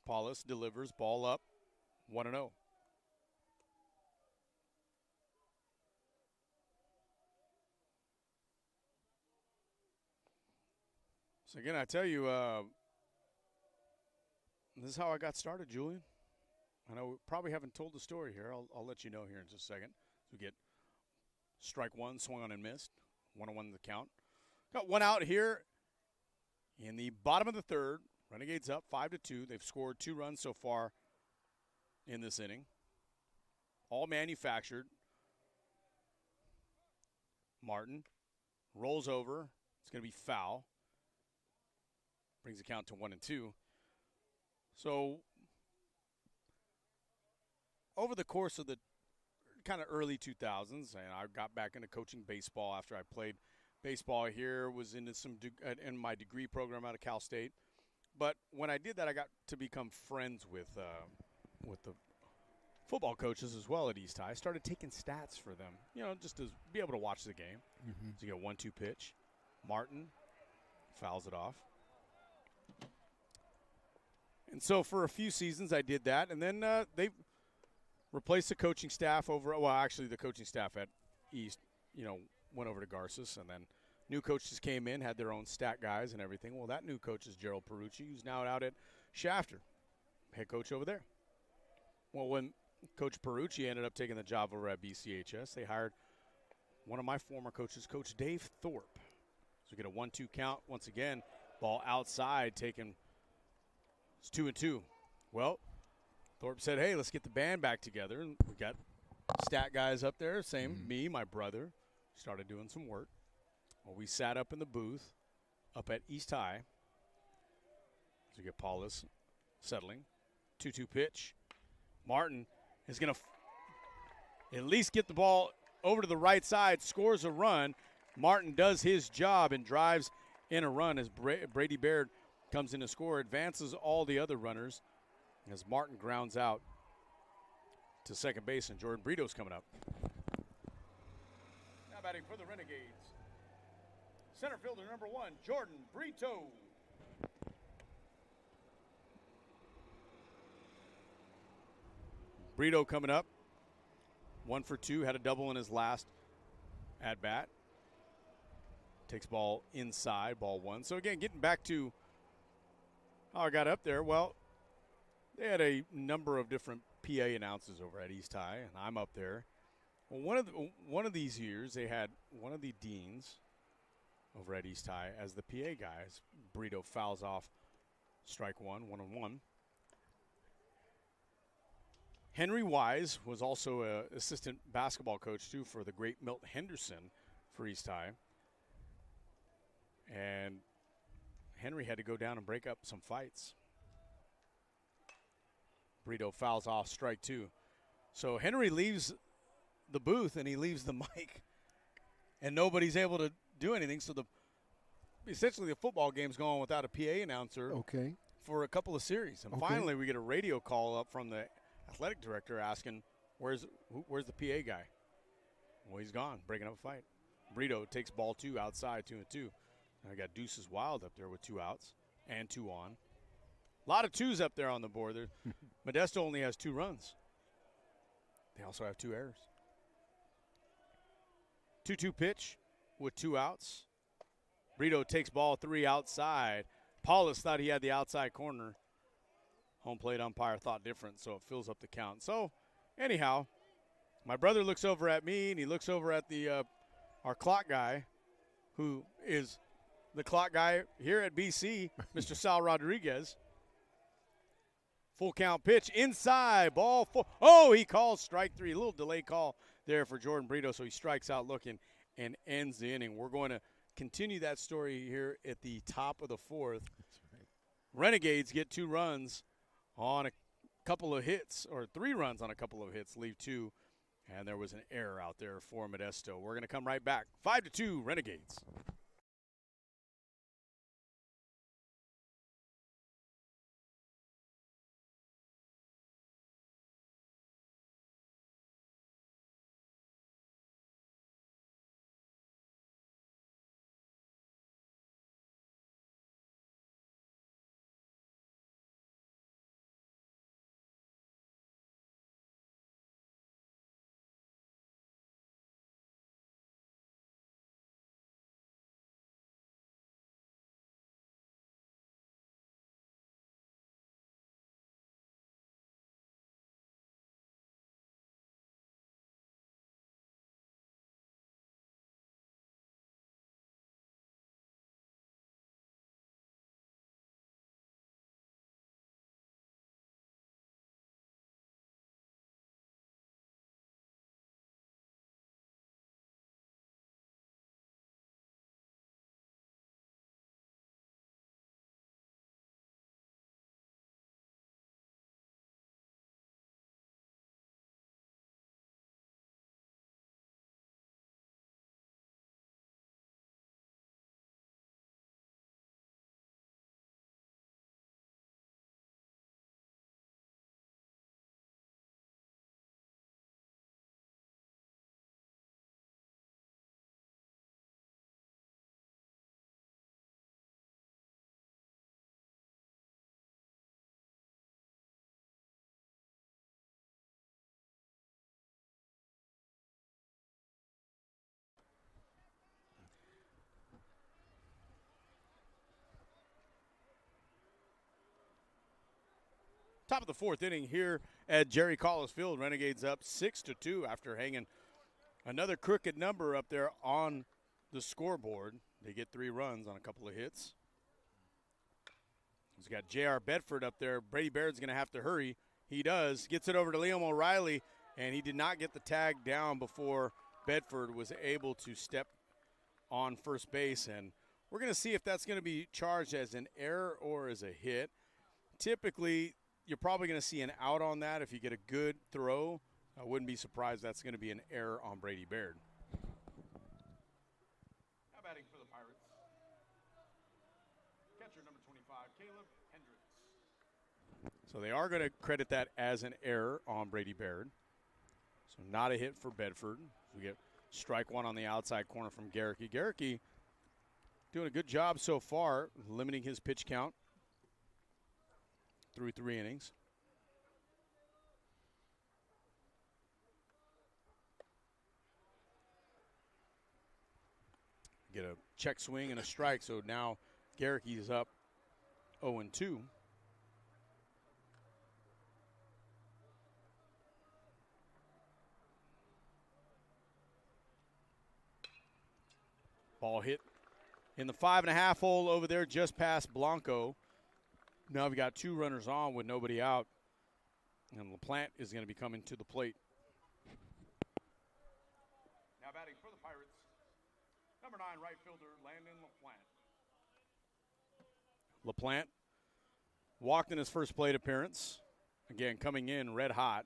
Paulus delivers, ball up, 1-0. So again, I tell you, this is how I got started, Julian. I know we probably haven't told the story here. I'll let you know here in just a second. So we get strike 1, swung on and missed. 1-1 the count. Got one out here in the bottom of the third. Renegades up 5-2. They've scored 2 runs so far in this inning. All manufactured. Martin rolls over. It's going to be foul. Brings the count to 1-2. So over the course of the kind of early 2000s, and I got back into coaching baseball after I played baseball here, was into in my degree program out of Cal State. But when I did that, I got to become friends with the football coaches as well at East High. I started taking stats for them, just to be able to watch the game. Mm-hmm. So you get 1-2 pitch. Martin fouls it off. And so for a few seasons I did that, and then they replaced the coaching staff the coaching staff at East, went over to Garces, and then new coaches came in, had their own stat guys and everything. Well, that new coach is Gerald Perucci, who's now out at Shafter, head coach over there. Well, when Coach Perucci ended up taking the job over at BCHS, they hired one of my former coaches, Coach Dave Thorpe. So we get a 1-2 count. Once again, ball outside, taken. It's 2-2. Well, Thorpe said, hey, let's get the band back together. And we got stat guys up there, me, my brother, started doing some work. Well, we sat up in the booth up at East High. So we get Paulus settling. 2-2 pitch. Martin is going to at least get the ball over to the right side, scores a run. Martin does his job and drives in a run as Brady Baird comes in to score, advances all the other runners as Martin grounds out to second base, and Jordan Brito's coming up. Now batting for the Renegades, center fielder number 1, Jordan Brito. Brito coming up, 1 for 2, had a double in his last at bat. Takes ball inside, ball 1. So again, getting back to how I got up there, well, they had a number of different PA announcers over at East High, and I'm up there. Well, one of these years, they had one of the deans over at East High as the PA guy. As Brito fouls off strike 1, 1-1. Henry Wise was also an assistant basketball coach, too, for the great Milt Henderson for East High. And Henry had to go down and break up some fights. Brito fouls off strike 2. So Henry leaves the booth and he leaves the mic, and nobody's able to do anything. So essentially the football game's going without a PA announcer for a couple of series. And finally we get a radio call up from the athletic director asking, where's the PA guy? Well, he's gone, breaking up a fight. Brito takes ball 2 outside, 2-2. I got Deuces Wild up there with 2 outs and 2 on. A lot of 2s up there on the board. Modesto only has 2 runs. They also have 2 errors. 2-2 pitch with 2 outs. Brito takes ball 3 outside. Paulus thought he had the outside corner. Home plate umpire thought different, so it fills up the count. So, anyhow, my brother looks over at me, and he looks over at the our clock guy, who is the clock guy here at BC, Mr. Sal Rodriguez. Full count pitch inside, ball 4. Oh, he calls strike 3. A little delay call there for Jordan Brito, so he strikes out looking and ends the inning. We're going to continue that story here at the top of the 4th. That's right. Renegades get 2 runs on a couple of hits, or 3 runs on a couple of hits, leave 2, and there was an error out there for Modesto. We're going to come right back. 5-2 Renegades. Top of the 4th inning here at Jerry Collis Field. Renegades up 6-2 after hanging another crooked number up there on the scoreboard. They get 3 runs on a couple of hits. He's got J.R. Bedford up there. Brady Baird's going to have to hurry. He does. Gets it over to Liam O'Reilly, and he did not get the tag down before Bedford was able to step on first base. And we're going to see if that's going to be charged as an error or as a hit. Typically, you're probably going to see an out on that if you get a good throw. I wouldn't be surprised that's going to be an error on Brady Baird. Now batting for the Pirates, catcher number 25, Caleb Hendricks. So they are going to credit that as an error on Brady Baird. So not a hit for Bedford. We get strike one on the outside corner from Garricky. Garricky doing a good job so far, limiting his pitch count through 3 innings. Get a check swing and a strike, so now Garricky is up 0-2. Ball hit in the 5.5 hole over there just past Blanco. Now we've got 2 runners on with nobody out. And LaPlante is going to be coming to the plate. Now batting for the Pirates, number 9 right fielder, Landon LaPlante. LaPlante walked in his first plate appearance. Again, coming in red hot.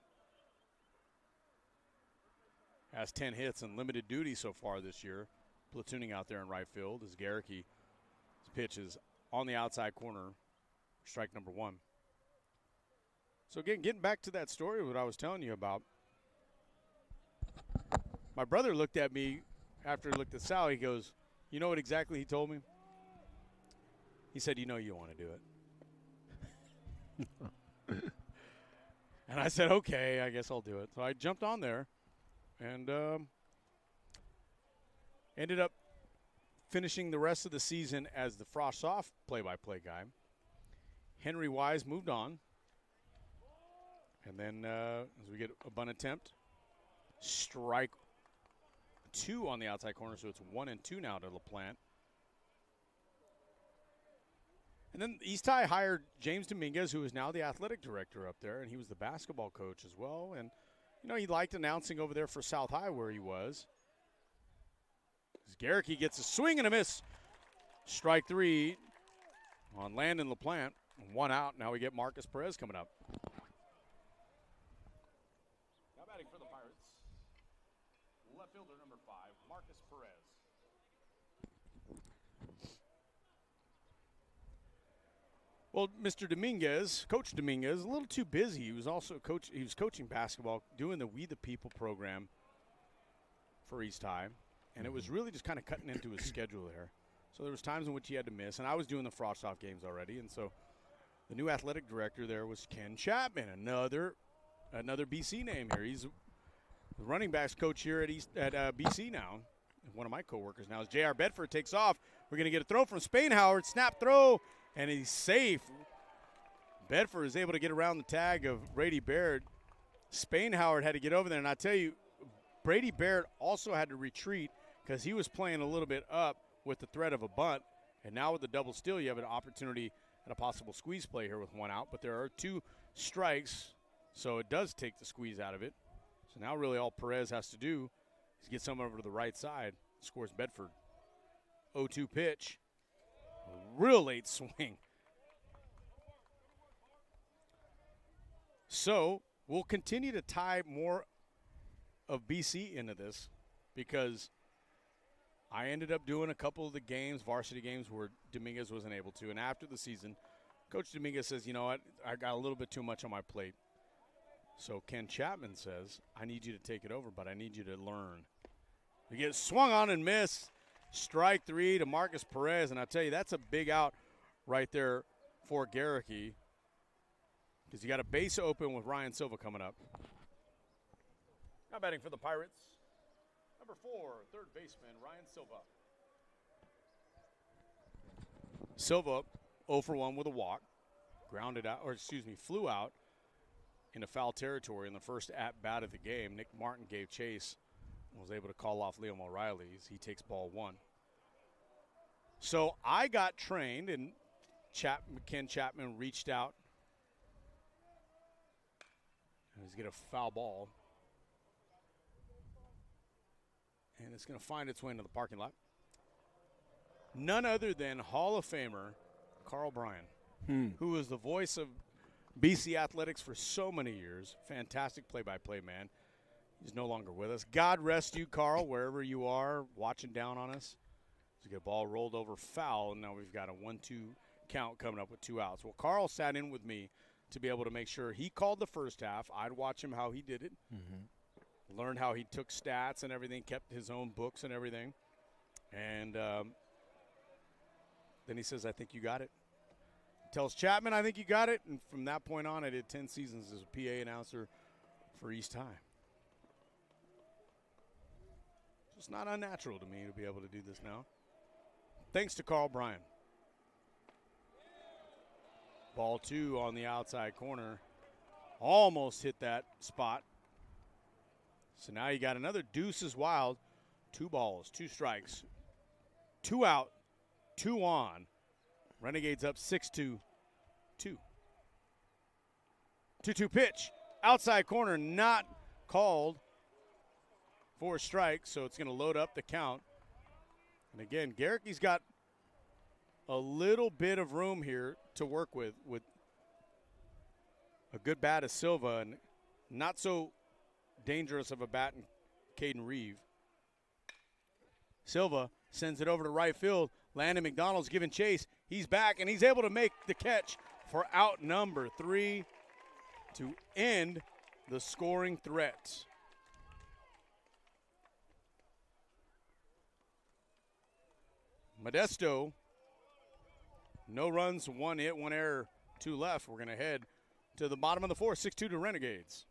Has 10 hits and limited duty so far this year. Platooning out there in right field as Garricky pitch is on the outside corner, strike number 1. So again, getting back to that story, what I was telling you about. My brother looked at me after he looked at Sal. He goes, you know what exactly he told me? He said, you know you want to do it. And I said, okay, I guess I'll do it. So I jumped on there and ended up finishing the rest of the season as the Frost-Soft play-by-play guy. Henry Wise moved on. And then as we get a bunt attempt, strike 2 on the outside corner, so it's 1-2 now to LaPlante. And then East High hired James Dominguez, who is now the athletic director up there, and he was the basketball coach as well. And, you know, he liked announcing over there for South High where he was. As Garricky gets a swing and a miss. Strike 3 on Landon LaPlante. 1 out. Now we get Marcus Perez coming up. Now batting for the Pirates, left fielder number 5, Marcus Perez. Well, Mr. Dominguez, Coach Dominguez, a little too busy. He was also coaching basketball, doing the We the People program for East High, and it was really just kind of cutting into his schedule there. So there was times in which he had to miss, and I was doing the Frost-Soft games already, and so the new athletic director there was Ken Chapman, another BC name here. He's the running backs coach here at BC now. One of my coworkers now is J.R. Bedford takes off. We're going to get a throw from Spainhoward, snap throw, and he's safe. Bedford is able to get around the tag of Brady Baird. Spainhoward had to get over there, and I tell you, Brady Baird also had to retreat because he was playing a little bit up with the threat of a bunt, and now with the double steal, you have an opportunity at a possible squeeze play here with 1 out, but there are 2 strikes, so it does take the squeeze out of it. So now really all Perez has to do is get someone over to the right side, scores Bedford. 0-2 pitch, real late swing. So we'll continue to tie more of BC into this because I ended up doing a couple of the games, varsity games, where Dominguez wasn't able to. And after the season, Coach Dominguez says, you know what, I got a little bit too much on my plate. So Ken Chapman says, I need you to take it over, but I need you to learn. We get swung on and missed. Strike 3 to Marcus Perez. And I tell you, that's a big out right there for Garricky because you got a base open with Ryan Silva coming up. Now batting for the Pirates, number 4, third baseman, Ryan Silva. Silva 0 for 1 with a walk. Flew out into foul territory in the first at-bat of the game. Nick Martin gave chase and was able to call off Liam O'Reilly as he takes ball 1. So I got trained, and Ken Chapman reached out. He's going to foul ball. And it's going to find its way into the parking lot. None other than Hall of Famer Carl Bryan, who was the voice of BC Athletics for so many years. Fantastic play-by-play man. He's no longer with us. God rest you, Carl, wherever you are, watching down on us. It's a good ball rolled over foul, and now we've got a 1-2 count coming up with 2 outs. Well, Carl sat in with me to be able to make sure he called the first half. I'd watch him how he did it, learned how he took stats and everything, kept his own books and everything. And then he says, I think you got it. Tells Chapman, I think you got it. And from that point on, I did 10 seasons as a PA announcer for East High. It's not unnatural to me to be able to do this now. Thanks to Carl Bryan. Ball 2 on the outside corner. Almost hit that spot. So now you got another deuces wild. 2 balls, 2 strikes. 2 out, 2 on. Renegades up 6-2. 2-2 pitch. Outside corner not called for a strike, so it's going to load up the count. And again, Gehrke's got a little bit of room here to work with a good bat of Silva and not so dangerous of a bat in Caden Reeve. Silva sends it over to right field. Landon McDonald's giving chase. He's back, and he's able to make the catch for out number 3 to end the scoring threat. Modesto, no runs, 1 hit, 1 error, 2 left. We're going to head to the bottom of the 4th, 6-2 to Renegades.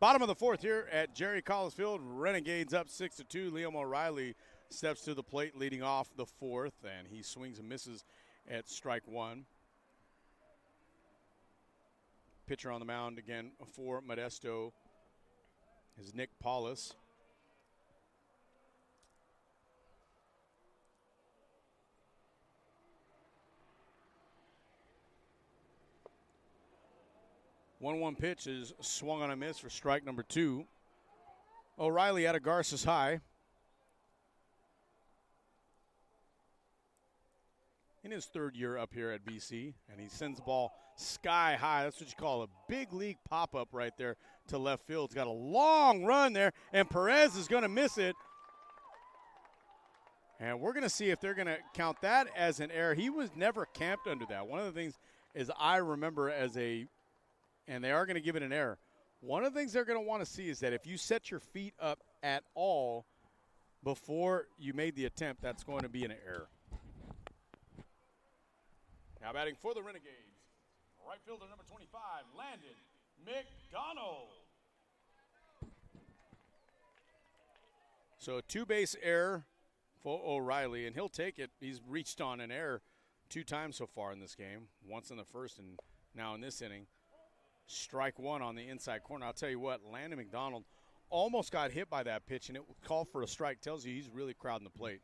Bottom of the 4th here at Jerry Collins Field. Renegades up 6-2. Liam O'Reilly steps to the plate leading off the 4th, and he swings and misses at strike 1. Pitcher on the mound again for Modesto is Nick Paulus. One pitch is swung on a miss for strike number 2. O'Reilly at a Garces high. In his 3rd year up here at BC, and he sends the ball sky high. That's what you call a big league pop-up right there to left field. It's got a long run there, and Perez is going to miss it. And we're going to see if they're going to count that as an error. He was never camped under that. One of the things is I remember and they are going to give it an error. One of the things they're going to want to see is that if you set your feet up at all before you made the attempt, that's going to be an error. Now batting for the Renegades, right fielder number 25, Landon McDonald. So a 2-base error for O'Reilly, and he'll take it. He's reached on an error 2 times so far in this game, once in the 1st and now in this inning. Strike 1 on the inside corner. I'll tell you what, Landon McDonald almost got hit by that pitch, and it called for a strike. Tells you he's really crowding the plate.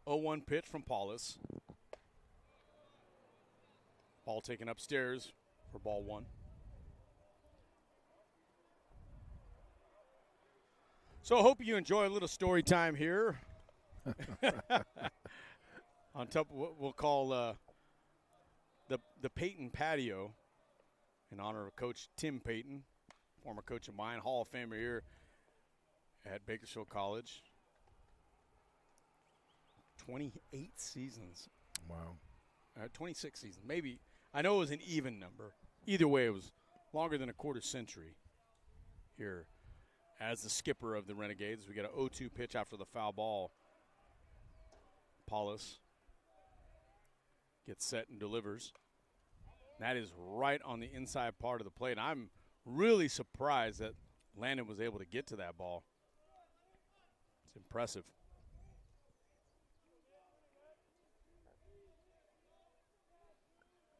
0-1 pitch from Paulus. Ball taken upstairs for ball one. So I hope you enjoy a little story time here. On top of what we'll call the Peyton patio in honor of Coach Tim Peyton, former coach of mine, Hall of Famer here at Bakersfield College. 28 seasons. Wow. 26 seasons. Maybe. I know it was an even number. Either way, it was longer than a quarter century here as the skipper of the Renegades. We got an 0-2 pitch after the foul ball. Paulus gets set and delivers. That is right on the inside part of the plate. I'm really surprised that Landon was able to get to that ball. It's impressive.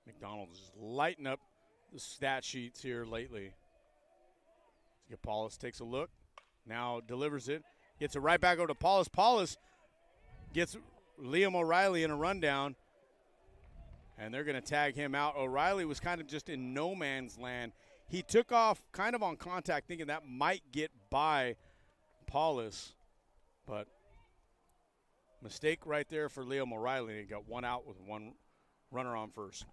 McDonald's just lighting up the stat sheets here lately. Paulus takes a look, now delivers it, gets it right back over to Paulus. Paulus gets Liam O'Reilly in a rundown, and they're going to tag him out. O'Reilly was kind of just in no man's land. He took off kind of on contact, thinking that might get by Paulus, but mistake right there for Liam O'Reilly. He got one out with one runner on first.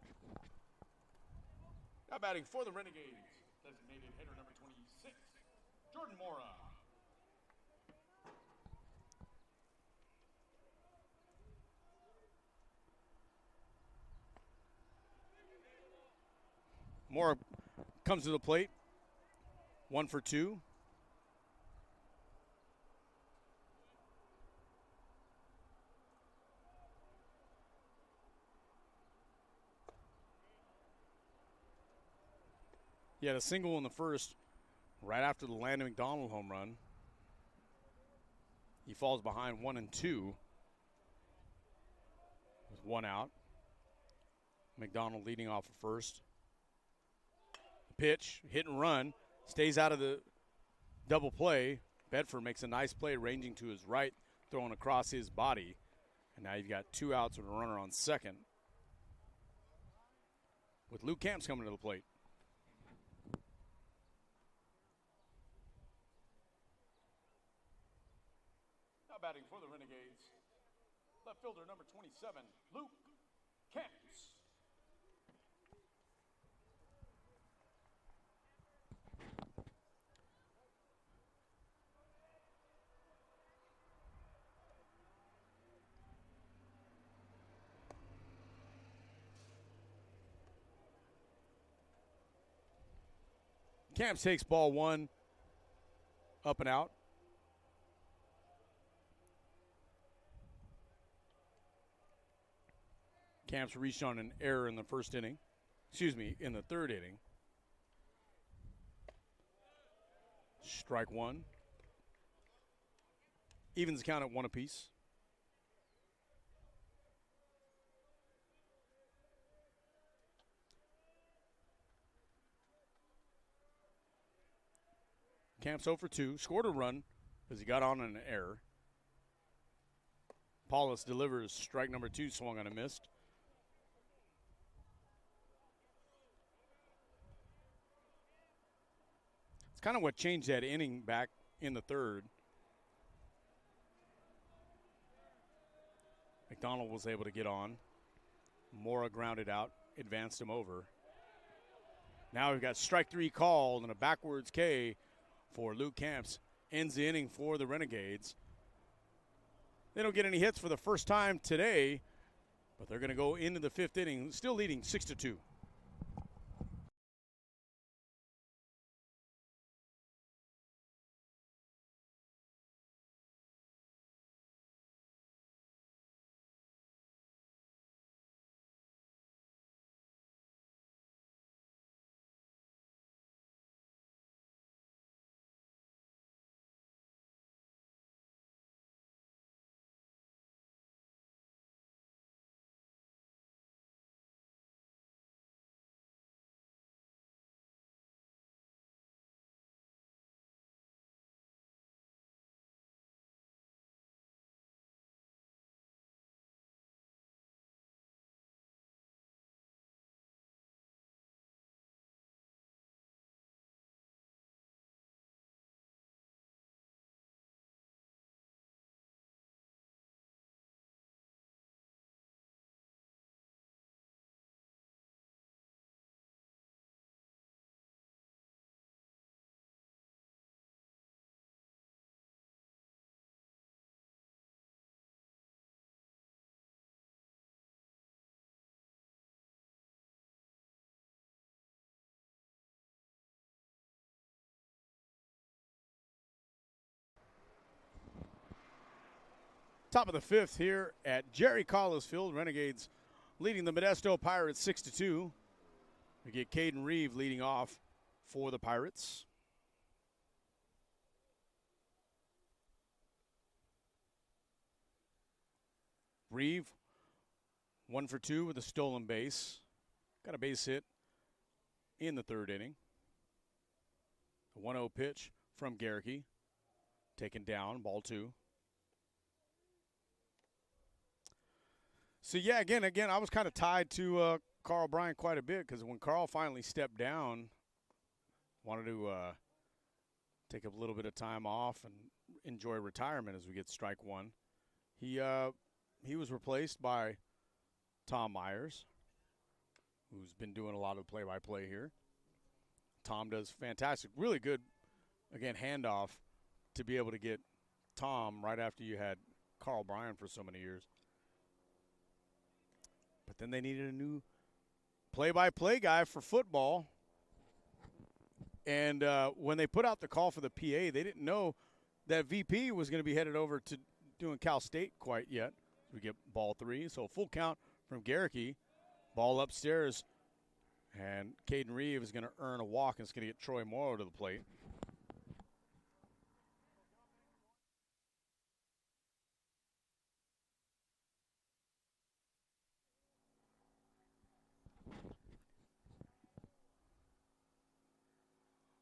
Now batting for the Renegades, designated hitter number 26, Jordan Mora. Mora comes to the plate, 1 for 2. He had a single in the first right after the Landon McDonald home run. He falls behind 1 and 2 with 1 out. McDonald leading off at first. The pitch, hit and run, stays out of the double play. Bedford makes a nice play ranging to his right, throwing across his body. And now you've got 2 outs with a runner on second, with Luke Camps coming to the plate. Batting for the Renegades, left fielder number 27, Luke Camps. Camps takes ball 1, up and out. Camps reached on an error in the first inning. In the third inning. Strike 1. Evens count at 1 apiece. Camps 0 for 2. Scored a run because he got on an error. Paulus delivers strike number 2, swung on a missed. It's kind of what changed that inning back in the third. McDonald was able to get on. Mora grounded out, advanced him over. Now we've got strike 3 called and a backwards K for Luke Camps. Ends the inning for the Renegades. They don't get any hits for the first time today, but they're going to go into the 5th inning, still leading 6-2. Top of the fifth here at Jerry Collis Field. Renegades leading the Modesto Pirates 6-2. We get Caden Reeve leading off for the Pirates. Reeve, 1 for 2 with a stolen base. Got a base hit in the third inning. A 1-0 pitch from Garricky. Taken down, ball 2. So, yeah, again, I was kind of tied to Carl Bryant quite a bit because when Carl finally stepped down, wanted to take a little bit of time off and enjoy retirement as we get strike one. He was replaced by Tom Myers, who's been doing a lot of play-by-play here. Tom does fantastic, really good, again, handoff to be able to get Tom right after you had Carl Bryant for so many years. But then they needed a new play-by-play guy for football. And when they put out the call for the PA, they didn't know that VP was going to be headed over to doing Cal State quite yet. We get ball 3. So full count from Garricky. Ball upstairs. And Caden Reeve is going to earn a walk, and it's going to get Troy Morrow to the plate.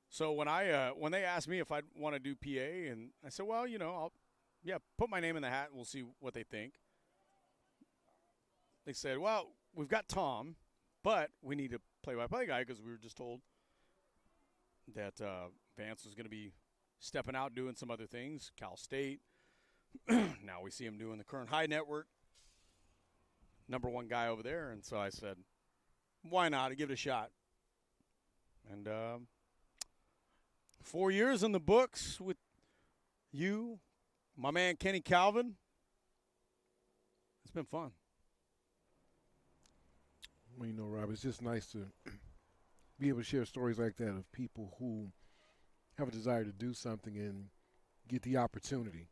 So when they asked me if I'd want to do PA, and I said, well, I'll put my name in the hat and we'll see what they think. They said, well, we've got Tom, but we need a play-by-play guy because we were just told that Vance was going to be stepping out doing some other things, Cal State. Now we see him doing the Current High Network, number one guy over there. And so I said, why not? I'll give it a shot. And 4 years in the books with you, my man Kenny Calvin. It's been fun. Well, Rob, it's just nice to be able to share stories like that of people who have a desire to do something and get the opportunity,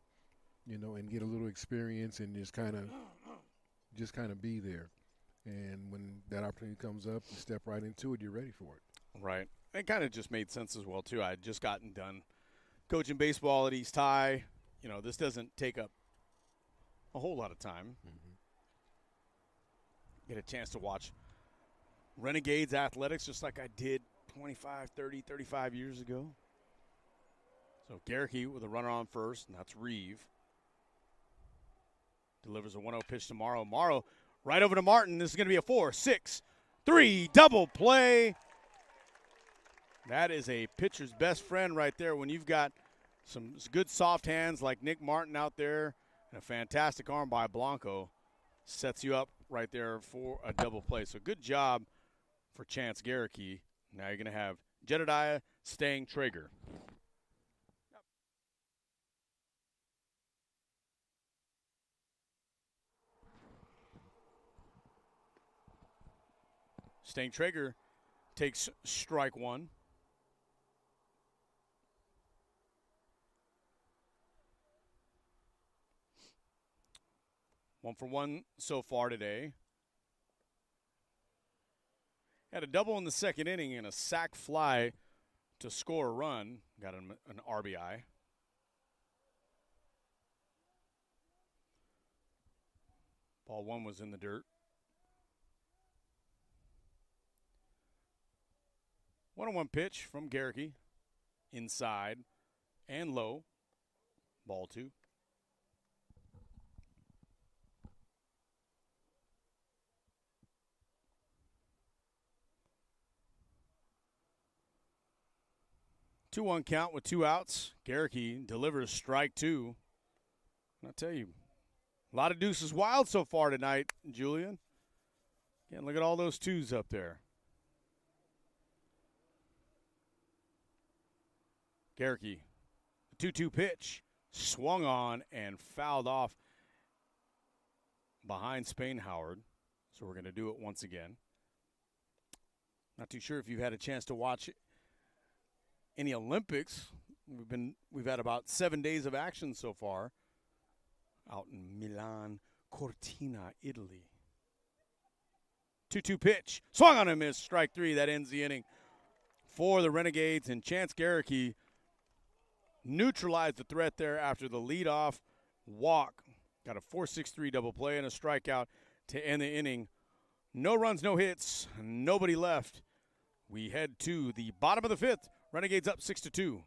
and get a little experience and just kind of be there. And when that opportunity comes up, you step right into it, you're ready for it. Right. It kind of just made sense as well, too. I had just gotten done coaching baseball at East High. This doesn't take up a whole lot of time. Mm-hmm. Get a chance to watch Renegades athletics just like I did 25, 30, 35 years ago. So Garricky with a runner on first, and that's Reeve. Delivers a 1-0 pitch to Morrow. Morrow right over to Martin. This is going to be a 4-6-3 double play. That is a pitcher's best friend right there when you've got some good soft hands like Nick Martin out there and a fantastic arm by Blanco. Sets you up right there for a double play. So good job for Chance Garricky. Now you're going to have Jedediah Stang Traeger. Stang Traeger takes strike one. One for one so far today. Had a double in the second inning and a sac fly to score a run. Got an RBI. Ball 1 was in the dirt. 1-1 pitch from Garricky. Inside and low. Ball 2. Two-one count with 2 outs. Garricky delivers strike 2. And I'll tell you, a lot of deuces wild so far tonight, Julian. Again, look at all those 2s up there. Garricky, 2-2 pitch, swung on and fouled off behind Spain Howard. So we're going to do it once again. Not too sure if you've had a chance to watch any Olympics. We've had about 7 days of action so far. out in Milan, Cortina, Italy. 2-2 pitch. Swung on and missed. Strike three. That ends the inning for the Renegades. And Chance Garricky neutralized the threat there after the leadoff walk. Got a 4-6-3 double play and a strikeout to end the inning. No runs, no hits, nobody left. We head to the bottom of the fifth. Renegades up 6-2.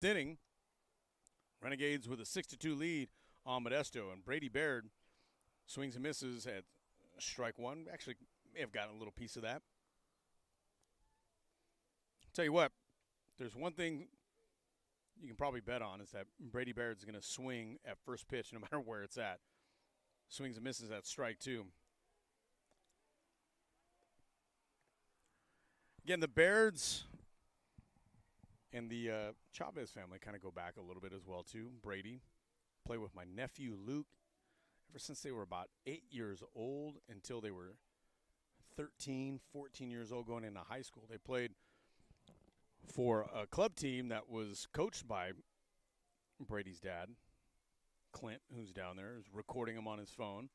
Inning, Renegades with a 6-2 lead on Modesto, and Brady Baird swings and misses at strike one. Actually, may have gotten a little piece of that. Tell you what, there's one thing you can probably bet on is that Brady Baird's going to swing at first pitch no matter where it's at. Swings and misses at strike two. Again, the Bairds and the Chavez family kind of go back a little bit as well, too. Brady played with my nephew, Luke, ever since they were about 8 years old until they were 13, 14 years old going into high school. They played for a club team that was coached by Brady's dad, Clint, who's down there, is recording him on his phone.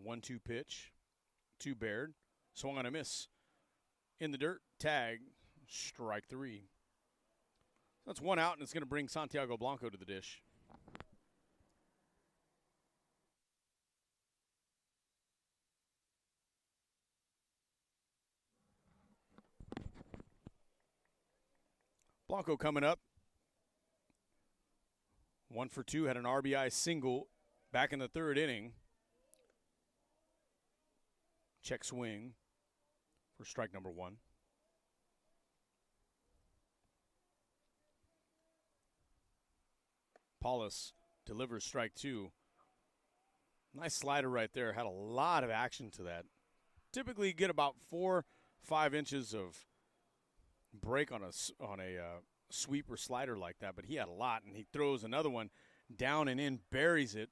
1-2 pitch to Baird. Swung on a miss. In the dirt, tag, strike three. That's one out, and it's going to bring Santiago Blanco to the dish. Blanco coming up. 1 for 2, had an RBI single back in the third inning. Check swing for strike number one. Paulus delivers strike two. Nice slider right there. Had a lot of action to that. Typically you get about 4-5 inches of break on a sweep or slider like that, but he had a lot, and he throws another one down and in, buries it.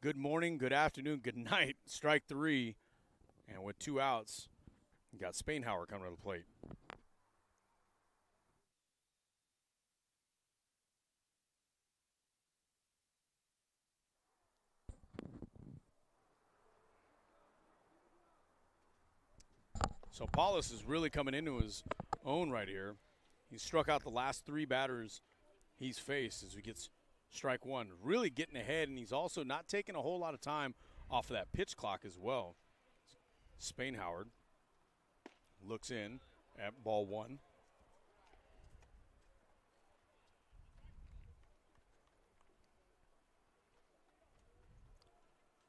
Good morning, good afternoon, good night. Strike three, and with 2 outs, you got Spainhauer coming to the plate. So Paulus is really coming into his own right here. He struck out the last 3 batters he's faced as he gets strike one. Really getting ahead, and he's also not taking a whole lot of time off of that pitch clock as well. Spainhauer looks in at ball one.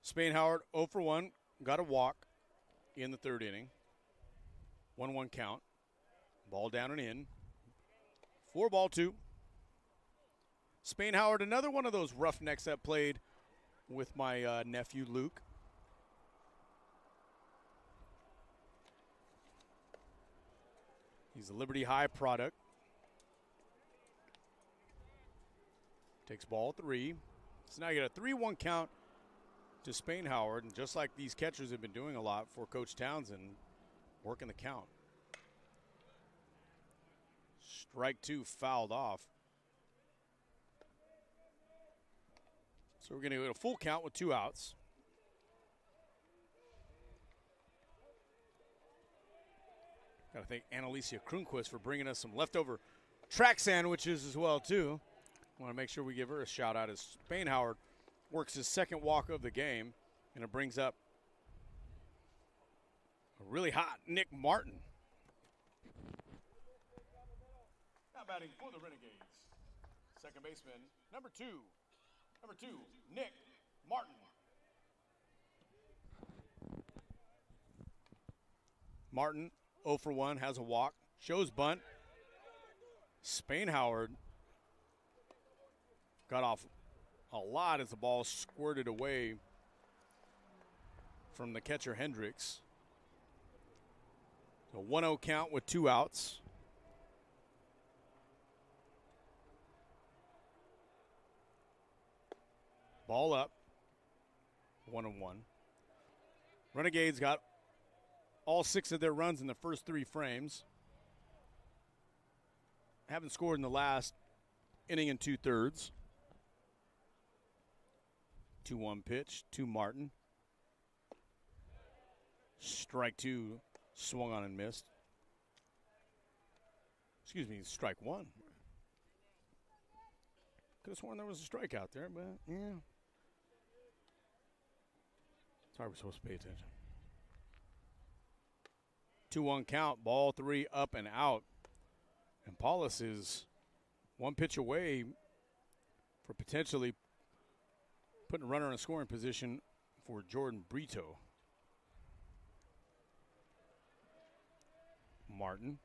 Spainhauer 0 for 1, got a walk in the third inning. 1-1 count. Ball down and in. 4-2. Spainhauer, another one of those roughnecks that played with my nephew Luke. He's a Liberty High product. Takes ball 3. So now you get a 3-1 count to Spainhauer, and just like these catchers have been doing a lot for Coach Townsend, working the count. Strike two fouled off. So we're going to get a full count with 2 outs. Got to thank Annalicia Kronquist for bringing us some leftover track sandwiches as well, too. Want to make sure we give her a shout out as Spain Howard works his second walk of the game, and it brings up a really hot Nick Martin. Now batting for the Renegades, second baseman, number two, Nick Martin. Martin, 0 for 1, has a walk, shows bunt. Spain Howard got off a lot as the ball squirted away from the catcher Hendricks. So 1-0 count with 2 outs. Ball up, 1-1. Renegades got all 6 of their runs in the first 3 frames. Haven't scored in the last inning and 2/3. 2-1 pitch to Martin. Strike 2, swung on and missed. Excuse me, strike 1. Could have sworn there was a strikeout there, but yeah. Sorry, we're supposed to pay attention. 2-1 count, ball 3 up and out. And Paulus is 1 pitch away for potentially putting a runner in a scoring position for Jordan Brito. Martin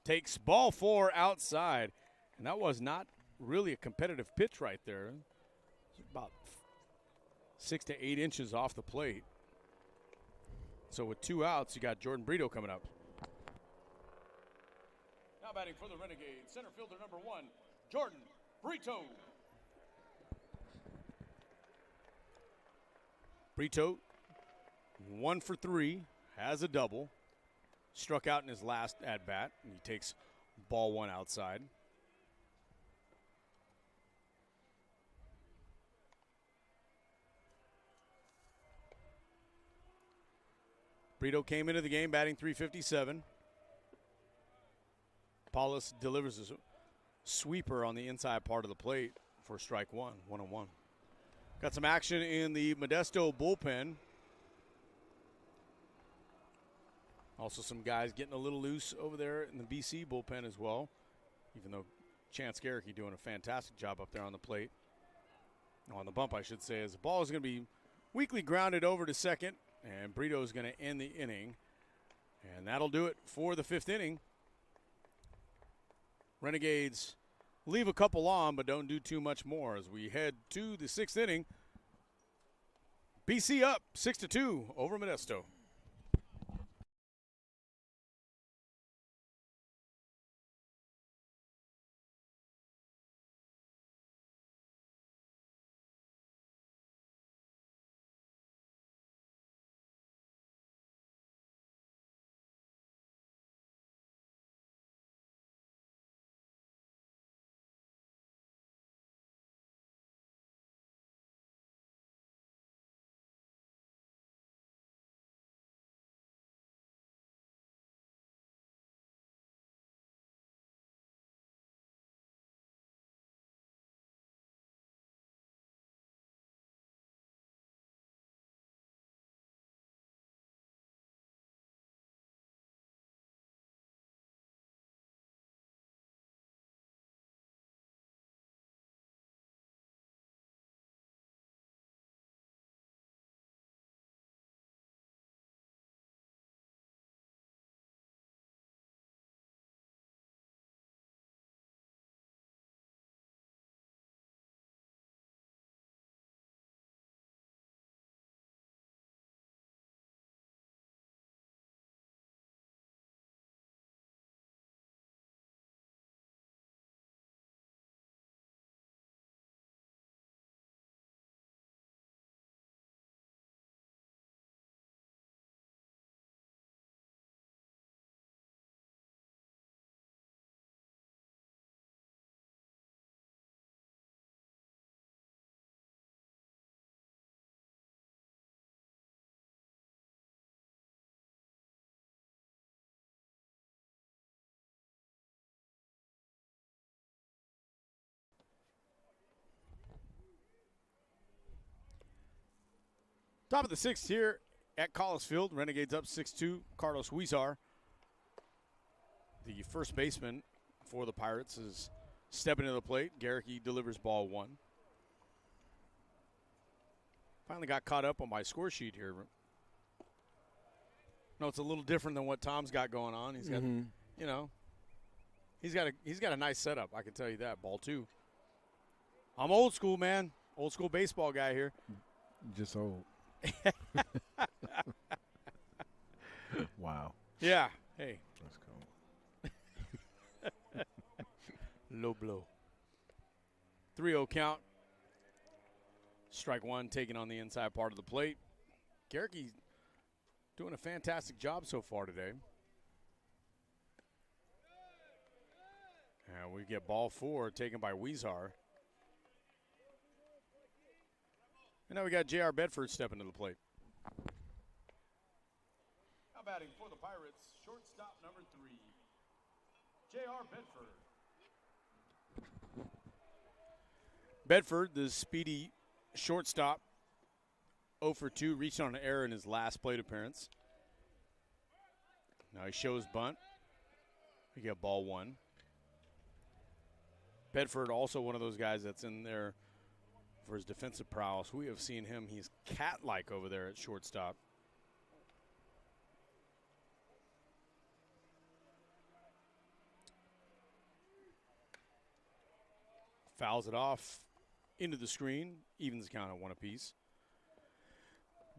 takes ball 4 outside, and that was not really a competitive pitch right there. About 6 to 8 inches off the plate. So with 2 outs, you got Jordan Brito coming up. Now batting for the Renegades, center fielder number 1, Jordan Brito. Brito, 1 for 3, has a double. Struck out in his last at-bat, and he takes ball 1 outside. Brito came into the game batting .357. Paulus delivers a sweeper on the inside part of the plate for strike 1, 1-1. Got some action in the Modesto bullpen. Also some guys getting a little loose over there in the BC bullpen as well, even though Chance Garricky doing a fantastic job up there on the plate. On the bump, I should say, as the ball is going to be weakly grounded over to second, and Brito is going to end the inning. And that'll do it for the 5th inning. Renegades leave a couple on, but don't do too much more as we head to the 6th inning. BC up 6-2 over Modesto. Top of the sixth here at Collinsfield. Renegades up 6-2. Carlos Huizar, the first baseman for the Pirates, is stepping to the plate. Garricky delivers ball 1. Finally got caught up on my score sheet here. No, it's a little different than what Tom's got going on. He's got, you know, he's got a nice setup. I can tell you that. Ball 2. I'm old school, man. Old school baseball guy here. Just old. Wow. Yeah. Hey. Let's go. Low blow. 3-0 count. Strike 1 taken on the inside part of the plate. Garricky doing a fantastic job so far today. And we get ball 4 taken by Huizar. And now we got J.R. Bedford stepping to the plate. Now batting for the Pirates, shortstop number 3, J.R. Bedford. Bedford, the speedy shortstop, 0 for 2, reached on an error in his last plate appearance. Now he shows bunt. We get ball 1. Bedford also one of those guys that's in there for his defensive prowess. We have seen him. He's cat-like over there at shortstop. Fouls it off into the screen. Evens count at 1 apiece.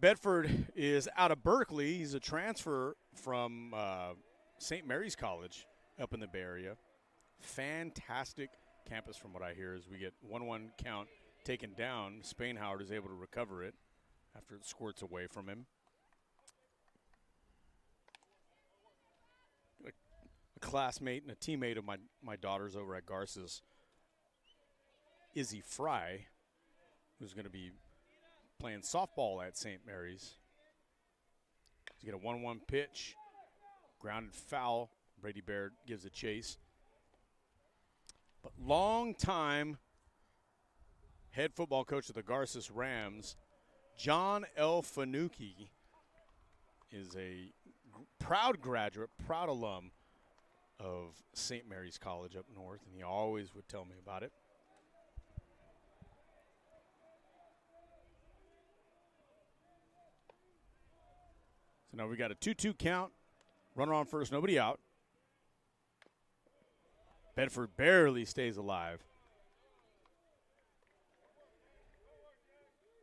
Bedford is out of Berkeley. He's a transfer from St. Mary's College up in the Bay Area. Fantastic campus from what I hear, as we get 1-1 count taken down. Spainhauer is able to recover it after it squirts away from him. A classmate and a teammate of my daughter's over at Garces, Izzy Fry, who's going to be playing softball at St. Mary's. He's got a 1-1 pitch, grounded foul. Brady Baird gives a chase. But long time head football coach of the Garces Rams, John L. Fanucchi, is a proud graduate, proud alum of St. Mary's College up north, and he always would tell me about it. So now we got a 2-2 count. Runner on first, nobody out. Bedford barely stays alive.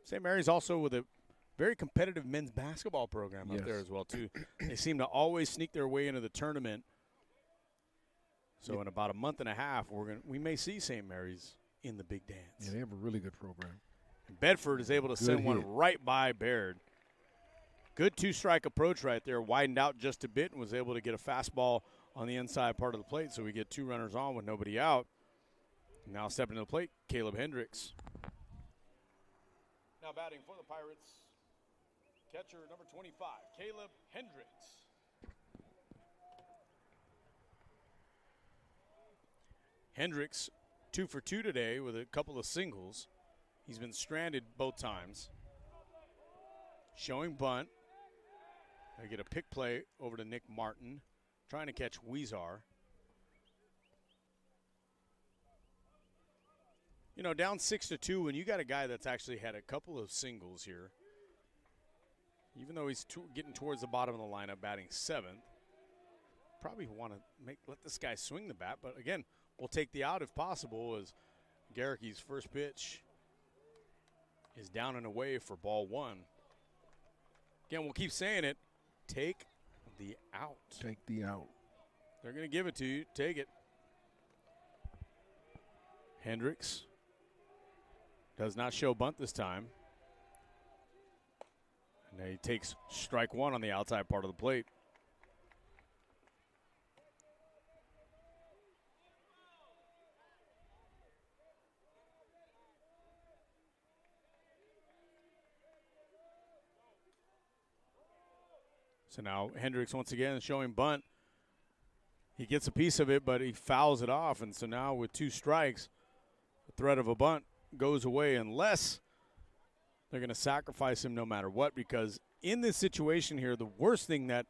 St. Mary's also with a very competitive men's basketball program up there as well, too. They seem to always sneak their way into the tournament. So in about a month and a half, we may see St. Mary's in the big dance. Yeah, they have a really good program. And Bedford is able to send one right by Baird. Good 2-strike approach right there. Widened out just a bit and was able to get a fastball on the inside part of the plate. So we get 2 runners on with nobody out. Now stepping to the plate, Caleb Hendricks. Now batting for the Pirates, catcher number 25, Caleb Hendricks. Hendricks 2 for 2 today with a couple of singles. He's been stranded both times. Showing bunt. They get a pick play over to Nick Martin, trying to catch Huizar. You know, down 6-2, when you got a guy that's actually had a couple of singles here, even though he's getting towards the bottom of the lineup, batting 7th, probably want to let this guy swing the bat. But again, we'll take the out if possible, as Garricky's first pitch is down and away for ball 1. Again, we'll keep saying it. Take the out. Take the out. They're going to give it to you. Take it. Hendricks does not show bunt this time. And he takes strike 1 on the outside part of the plate. So now Hendricks once again showing bunt. He gets a piece of it, but he fouls it off. And so now with 2 strikes, the threat of a bunt goes away unless They're going to sacrifice him no matter what, because in this situation here, the worst thing that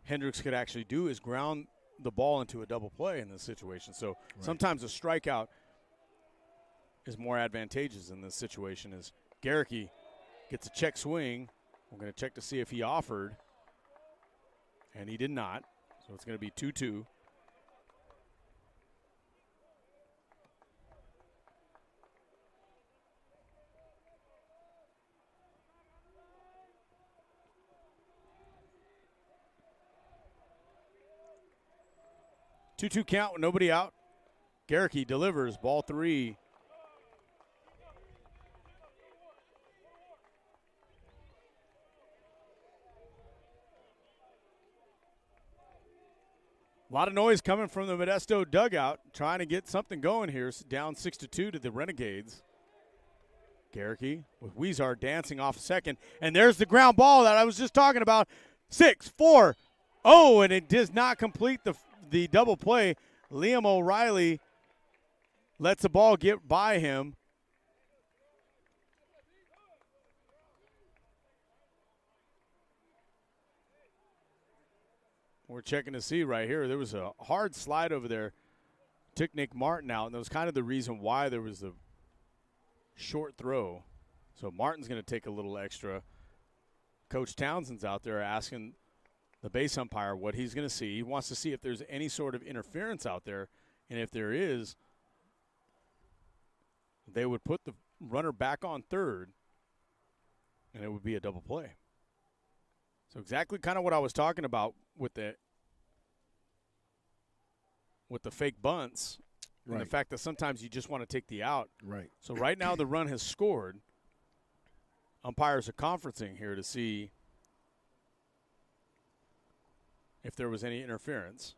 Hendricks could actually do is ground the ball into a double play in this situation. So sometimes a strikeout is more advantageous in this situation. As Garricky gets a check swing, we're going to check to see if he offered, and he did not. So it's going to be 2-2. Two-two count with nobody out. Garricky delivers ball 3. A lot of noise coming from the Modesto dugout, trying to get something going here. Down 6-2 to the Renegades. Garricky with Weezar dancing off second. And there's the ground ball that I was just talking about. 6-4. Oh, and it does not complete the double play. Liam O'Reilly lets the ball get by him. We're checking to see right here. There was a hard slide over there. Took Nick Martin out, and that was kind of the reason why there was the short throw. So Martin's going to take a little extra. Coach Townsend's out there asking the base umpire what he's going to see. He wants to see if there's any sort of interference out there, and if there is, they would put the runner back on third, and it would be a double play. So exactly kind of what I was talking about with the fake bunts, and the fact that sometimes you just want to take the out. Right. So right now the run has scored. Umpires are conferencing here to see if there was any interference.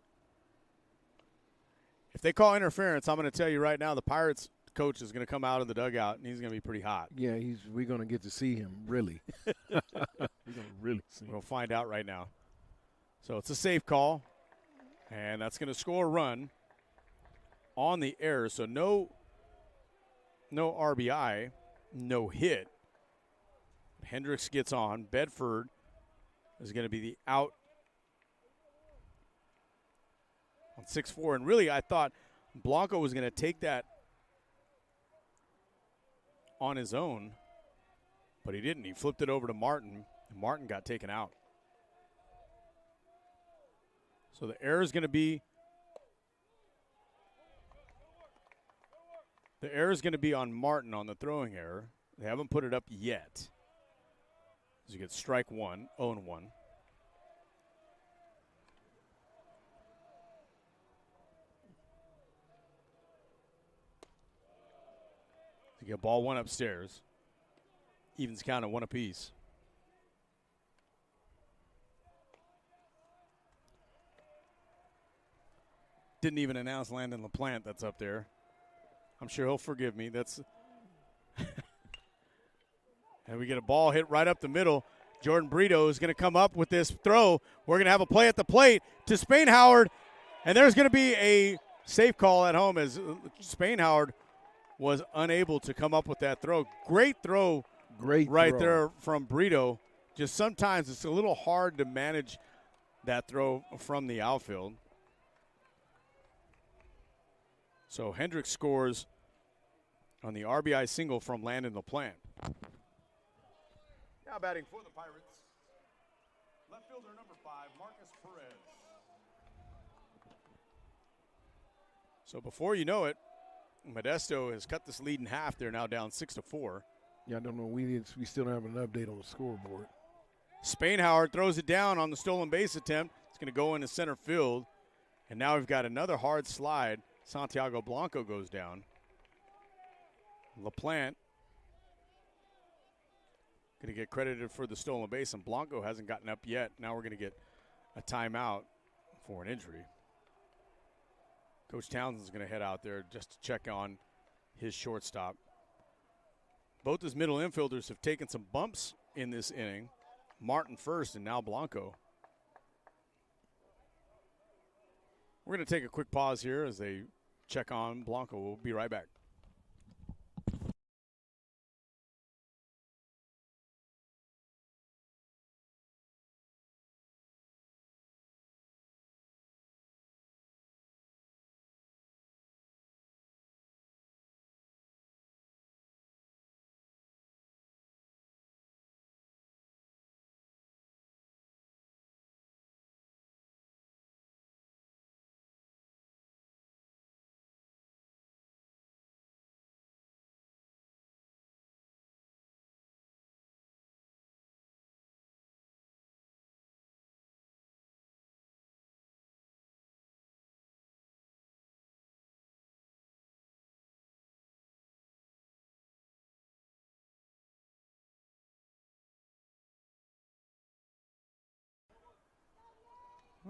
If they call interference, I'm going to tell you right now, the Pirates coach is going to come out of the dugout, and he's going to be pretty hot. Yeah, we're going to get to see him, really. We're going to really see him. We'll find out right now. So it's a safe call, and that's going to score a run on the error. So no RBI, no hit. Hendricks gets on. Bedford is going to be the out on 6-4. And really, I thought Blanco was going to take that on his own, but he didn't. He flipped it over to Martin, and Martin got taken out. So the error is going to be on Martin on the throwing error. They haven't put it up yet. So you get strike 1, 0-1. You get ball 1 upstairs. Evens count at 1 apiece. Didn't even announce Landon LaPlante that's up there. I'm sure he'll forgive me. That's and we get a ball hit right up the middle. Jordan Brito is going to come up with this throw. We're going to have a play at the plate to Spain Howard, and there's going to be a safe call at home as Spain Howard was unable to come up with that throw. Great throw there from Brito. Just sometimes it's a little hard to manage that throw from the outfield. So Hendricks scores on the RBI single from Landon LaPlante. Now batting for the Pirates, left fielder number 5, Marcus Perez. So before you know it, Modesto has cut this lead in half. They're now down 6-4. Yeah, I don't know. We still don't have an update on the scoreboard. Spain Howard throws it down on the stolen base attempt. It's going to go into center field. And now we've got another hard slide. Santiago Blanco goes down. LaPlante going to get credited for the stolen base, and Blanco hasn't gotten up yet. Now we're going to get a timeout for an injury. Coach Townsend's going to head out there just to check on his shortstop. Both his middle infielders have taken some bumps in this inning. Martin first and now Blanco. We're going to take a quick pause here as they check on Blanco. We'll be right back.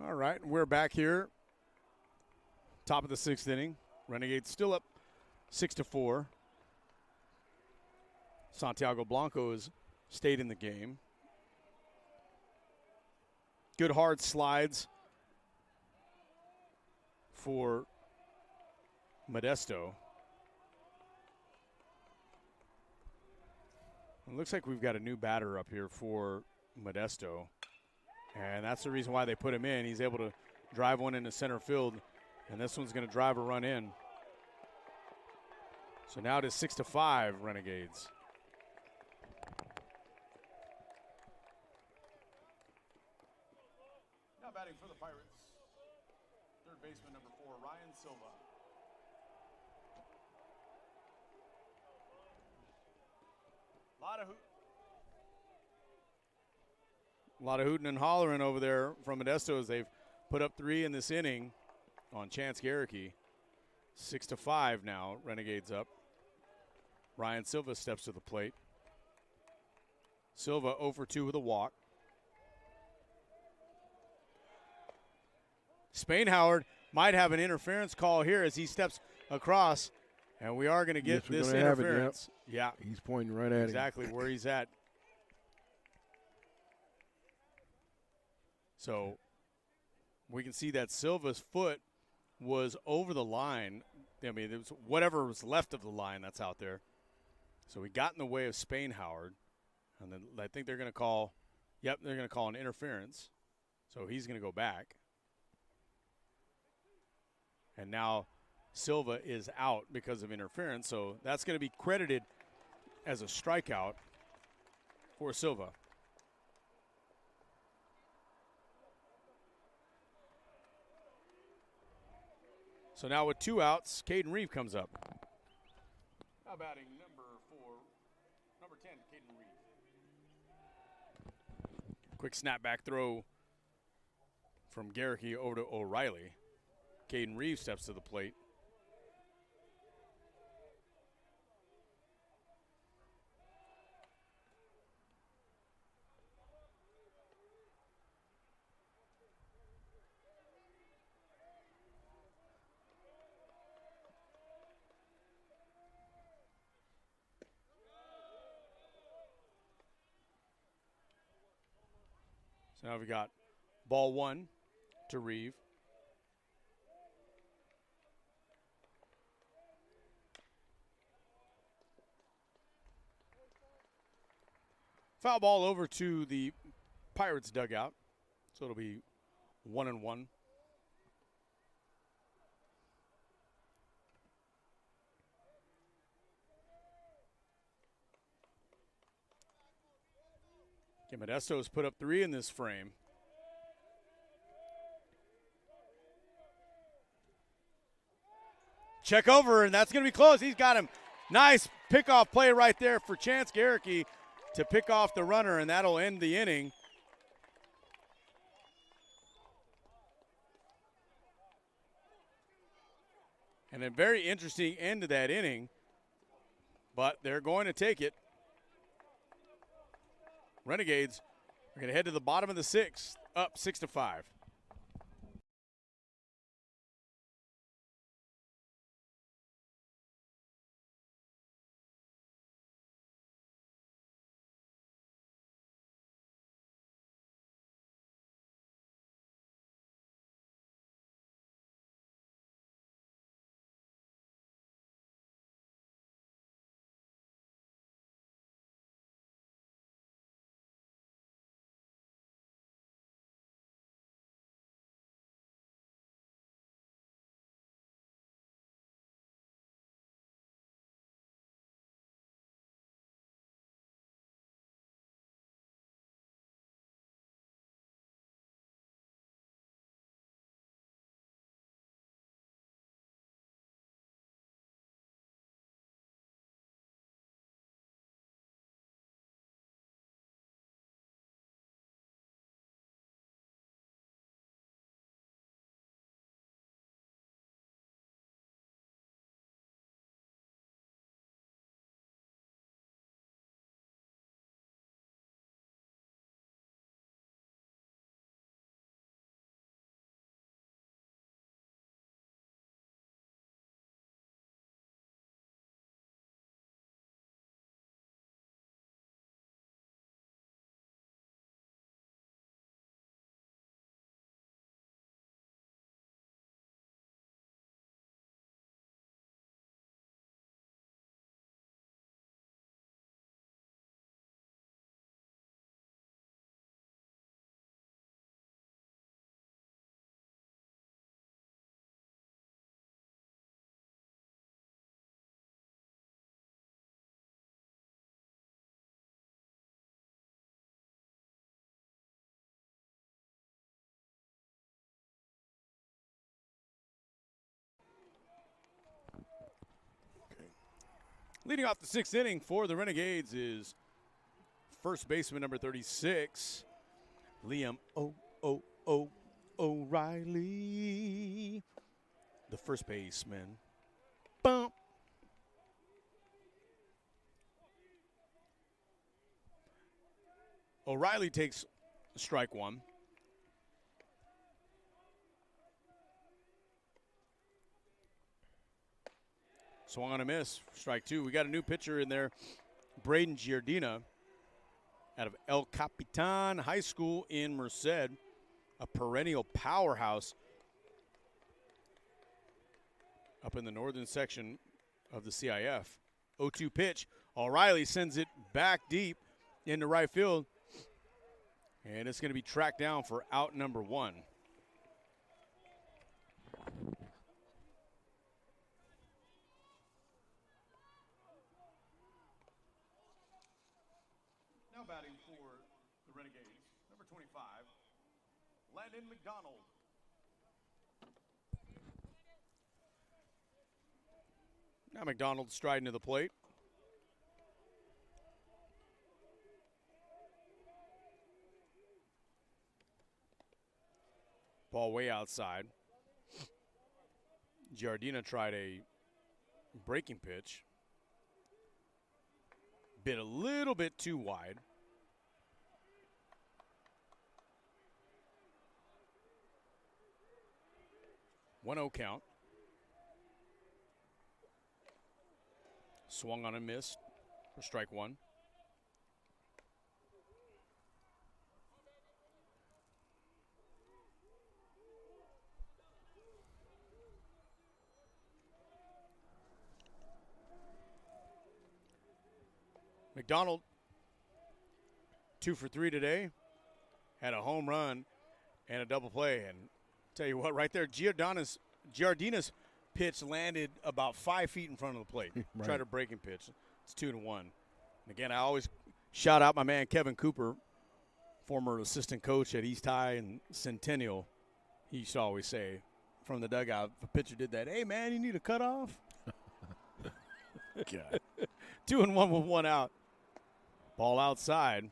All right, we're back here. Top of the 6th inning. Renegades still up 6-4. Santiago Blanco has stayed in the game. Good hard slides for Modesto. It looks like we've got a new batter up here for Modesto. And that's the reason why they put him in. He's able to drive one into center field. And this one's going to drive a run in. So now it is 6-5 Renegades. Now batting for the Pirates, third baseman number 4, Ryan Silva. A lot of hooting and hollering over there from Modesto as they've put up 3 in this inning on Chance Garricky. 6-5 now, Renegades up. Ryan Silva steps to the plate. Silva 0 for 2 with a walk. Spain Howard might have an interference call here as he steps across, and we are going to get this interference. Yeah, he's pointing right at exactly where he's at. So we can see that Silva's foot was over the line. I mean, it was whatever was left of the line that's out there. So he got in the way of Spain Howard, and then I think they're going to call. Yep, they're going to call an interference. So he's going to go back. And now Silva is out because of interference. So that's going to be credited as a strikeout for Silva. So now with 2 outs, Caden Reeve comes up. Now batting number 10, Caden Reeve. Quick snapback throw from Garricky over to O'Reilly. Caden Reeve steps to the plate. So now we got ball 1 to Reeve. Foul ball over to the Pirates dugout. So it'll be 1-1. Okay, Modesto has put up 3 in this frame. Check over, and that's going to be close. He's got him. Nice pickoff play right there for Chance Garricky to pick off the runner, and that'll end the inning. And a very interesting end to that inning, but they're going to take it. Renegades are going to head to the bottom of the 6th, up 6-5. Leading off the sixth inning for the Renegades is first baseman number 36, Liam O'Reilly, the first baseman. Bump. O'Reilly takes strike one. Swung on a miss, strike two. We got a new pitcher in there, Braden Giardina, out of El Capitan High School in Merced, a perennial powerhouse up in the northern section of the CIF. 0-2 pitch. O'Reilly sends it back deep into right field, and it's going to be tracked down for out number one. Now batting for the Renegades, number 25, Landon McDonald. Now McDonald striding to the plate. Ball way outside. Giardina tried a breaking pitch. Bit a little bit too wide. 1-0 count. Swung on and missed for strike one. McDonald, 2 for 3 today. Had a home run and a double play. And tell you what, right there, Giardina's pitch landed about 5 feet in front of the plate. Right. Tried a breaking pitch. It's 2-1. And again, I always shout out my man Kevin Cooper, former assistant coach at East High and Centennial. He used to always say from the dugout, if a pitcher did that, hey, man, you need a cutoff? God. 2-1 with one out. Ball outside.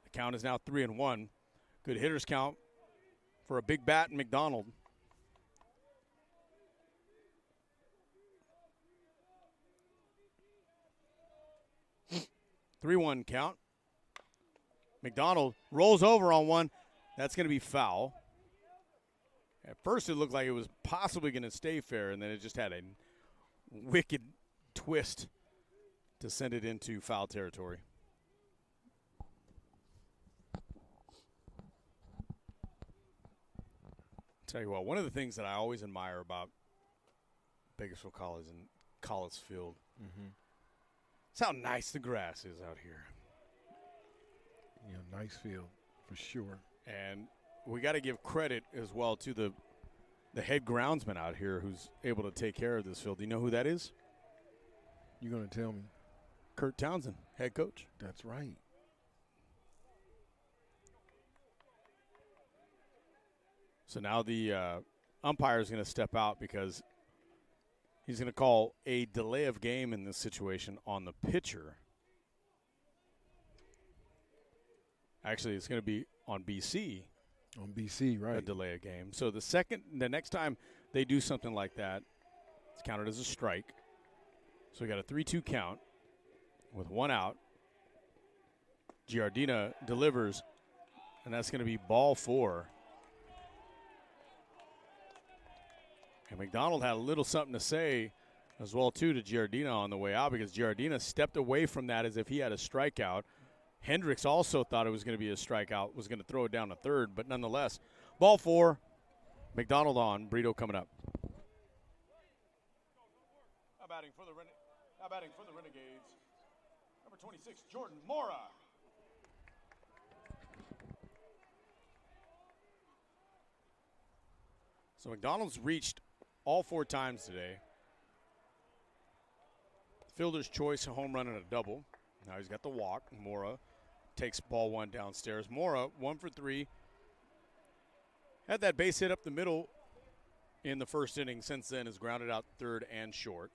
The count is now 3-1. Good hitters count for a big bat in McDonald. 3-1 count. McDonald rolls over on one. That's going to be foul. At first it looked like it was possibly going to stay fair, and then it just had a wicked twist to send it into foul territory. Tell you what, one of the things that I always admire about Bakersfield College and Collinsfield is how nice the grass is out here. Yeah, nice field for sure. And we got to give credit as well to the head groundsman out here who's able to take care of this field. Do you know who that is? You're going to tell me? Kurt Townsend, head coach. That's right. So now the umpire is going to step out because he's going to call a delay of game in this situation on the pitcher. Actually, it's going to be on BC. On BC, right. A delay of game. So the next time they do something like that, it's counted as a strike. So we got a 3-2 count with one out. Giardina delivers, and that's going to be ball 4. And McDonald had a little something to say as well, too, to Giardina on the way out because Giardina stepped away from that as if he had a strikeout. Hendricks also thought it was going to be a strikeout, was going to throw it down to third, but nonetheless, ball 4, McDonald on, Brito coming up. Now batting for the Renegades, number 26, Jordan Mora. So McDonald's reached all 4 times today. Fielder's choice, a home run and a double. Now he's got the walk. Mora takes ball 1 downstairs. Mora, 1 for 3. Had that base hit up the middle in the first inning. Since then has grounded out third and short.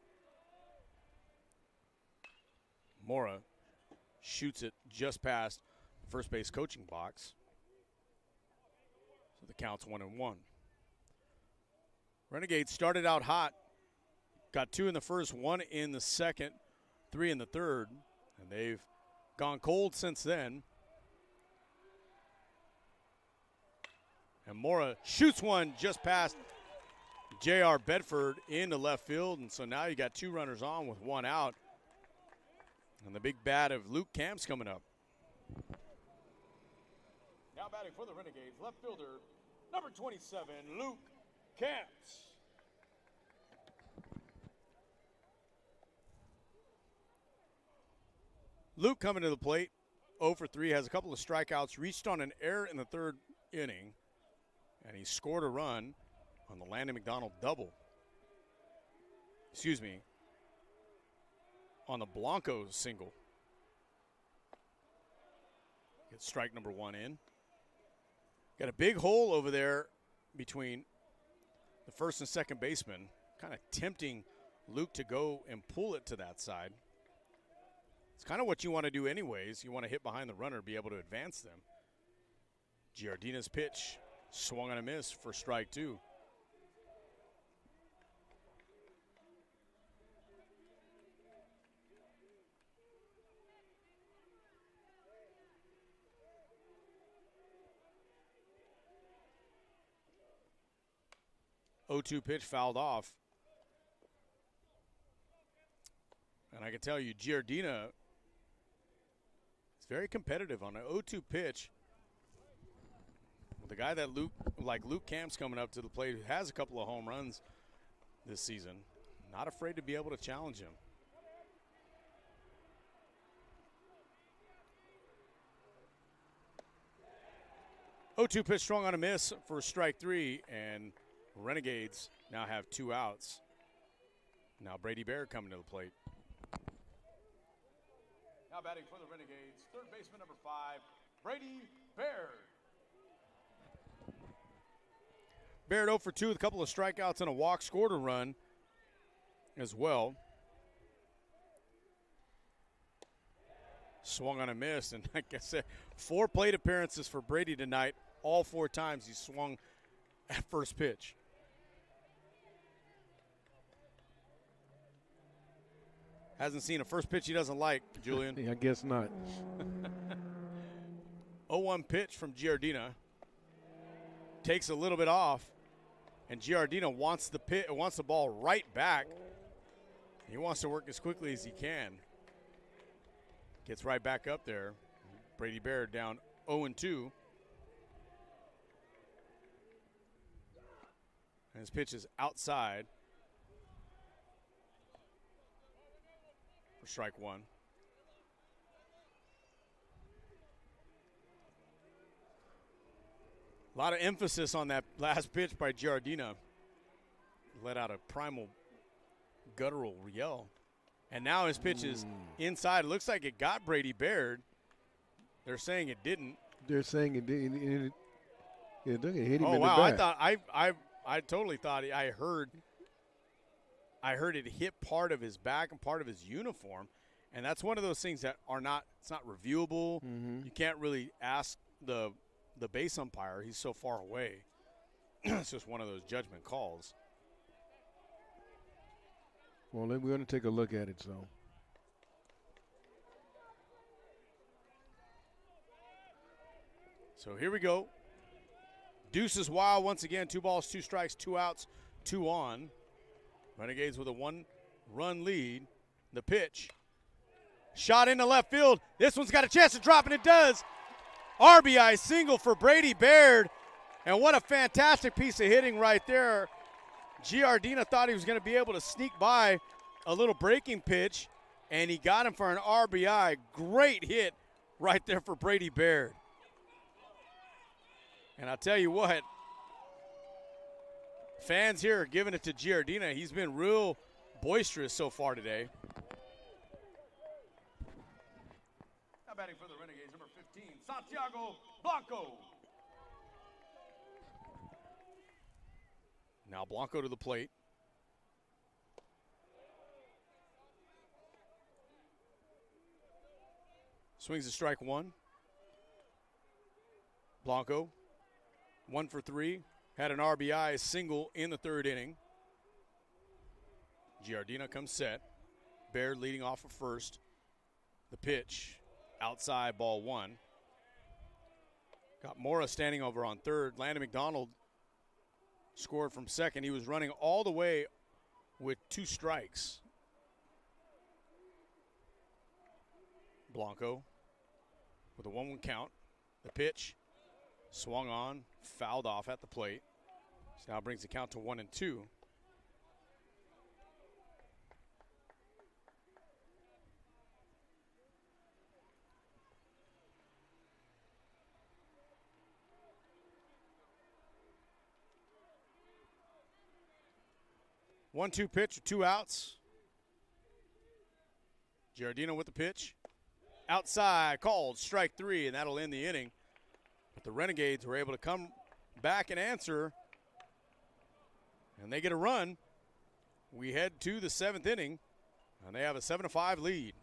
Mora shoots it just past the first base coaching box. So the count's 1-1. Renegades started out hot. Got 2 in the first, 1 in the second, 3 in the third. And they've gone cold since then. And Mora shoots one just past J.R. Bedford into left field. And so now you got 2 runners on with 1 out. And the big bat of Luke Camp's coming up. Now batting for the Renegades, left fielder, number 27, Luke Camps. Luke coming to the plate, 0 for 3, has a couple of strikeouts, reached on an error in the third inning, and he scored a run on the Landon McDonald double. Excuse me, on the Blanco single. Gets strike number 1 in. Got a big hole over there between the first and second baseman, kind of tempting Luke to go and pull it to that side. It's kind of what you want to do anyways. You want to hit behind the runner, be able to advance them. Giardina's pitch swung on a miss for strike 2. O2 pitch fouled off. And I can tell you, Giardina is very competitive on an 0-2 pitch. With a guy that Luke Camp's coming up to the plate, who has a couple of home runs this season, not afraid to be able to challenge him. O2 pitch strong on a miss for strike 3, and Renegades now have 2 outs. Now Brady Baird coming to the plate. Now batting for the Renegades, third baseman number 5, Brady Baird. Baird 0 for 2 with a couple of strikeouts and a walk, scored a run as well. Swung on a miss, and like I said, 4 plate appearances for Brady tonight. All 4 times he swung at first pitch. Hasn't seen a first pitch he doesn't like, Julian. Yeah, I guess not. 0-1 pitch from Giardina. Takes a little bit off, and Giardina wants the ball right back. He wants to work as quickly as he can. Gets right back up there. Brady Baird down 0-2. And his pitch is outside for strike 1. A lot of emphasis on that last pitch by Giardina. Let out a primal guttural yell. And now his pitch is inside. It looks like it got Brady Baird. They're saying it didn't. They're saying it didn't. It hit him in the wow! I totally thought I heard it hit part of his back and part of his uniform, and that's one of those things that it's not reviewable. You can't really ask the base umpire. He's so far away. It's just one of those judgment calls. Well, we're going to take a look at it, so. So here we go. Deuce is wild once again. 2 balls, 2 strikes, 2 outs, 2 on. Renegades with a 1-run lead. The pitch. Shot into left field. This one's got a chance to drop, and it does. RBI single for Brady Baird. And what a fantastic piece of hitting right there. Giardina thought he was going to be able to sneak by a little breaking pitch, and he got him for an RBI. Great hit right there for Brady Baird. And I'll tell you what, fans here are giving it to Giardina. He's been real boisterous so far today. Now batting for the Renegades, number 15, Santiago Blanco. Now Blanco to the plate. Swings a strike one. Blanco, 1 for 3. Had an RBI single in the third inning. Giardina comes set. Baird leading off of first. The pitch, outside, ball 1. Got Mora standing over on third. Landon McDonald scored from second. He was running all the way with 2 strikes. Blanco with a 1-1 count. The pitch swung on, fouled off at the plate. So now brings the count to 1-2. One-two pitch with 2 outs. Giardino with the pitch. Outside, called, strike 3, and that'll end the inning. But the Renegades were able to come back and answer, and they get a run. We head to the 7th inning, and they have a 7-5 lead.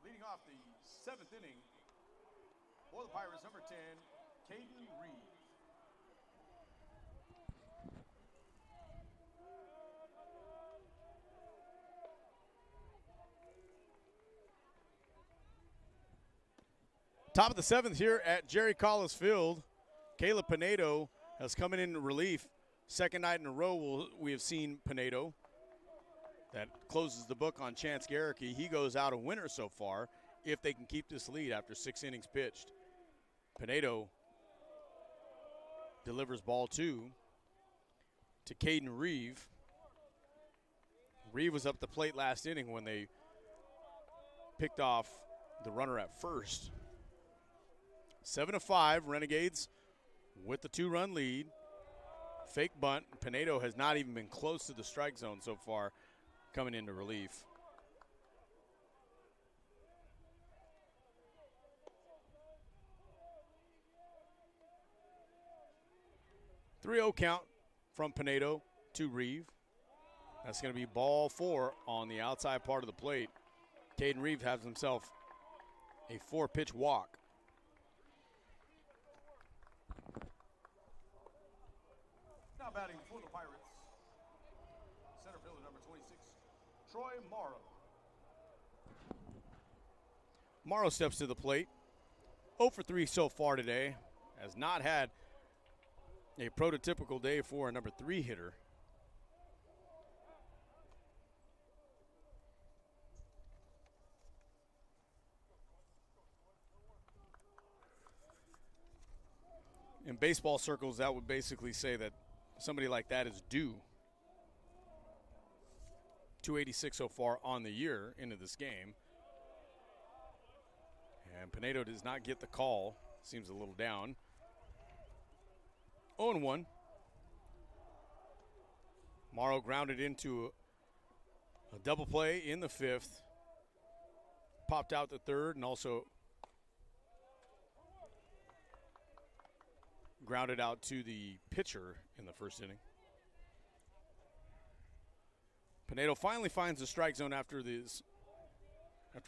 Leading off the 7th inning for the Pirates, number 10, Caden Reed. Top of the 7th here at Jerry Collis Field. Caleb Pinedo has come in relief. Second night in a row we have seen Pinedo. That closes the book on Chance Garricky. He goes out a winner so far if they can keep this lead after 6 innings pitched. Pinedo delivers ball 2 to Caden Reeve. Reeve was up the plate last inning when they picked off the runner at first. 7-5, Renegades with the 2-run lead. Fake bunt. Pinedo has not even been close to the strike zone so far coming into relief. Three-0 count from Pinedo to Reeve. That's going to be ball 4 on the outside part of the plate. Caden Reeve has himself a 4-pitch walk. Now batting for the Pirates, center fielder number 26, Troy Morrow. Morrow steps to the plate. 0 for 3 so far today. Has not had A prototypical day for a number 3 hitter. In baseball circles, that would basically say that somebody like that is due. 286 so far on the year into this game. And Pinedo does not get the call. Seems a little down. 0-1. Morrow grounded into a double play in the 5th. Popped out the 3rd and also grounded out to the pitcher in the 1st inning. Pinedo finally finds the strike zone after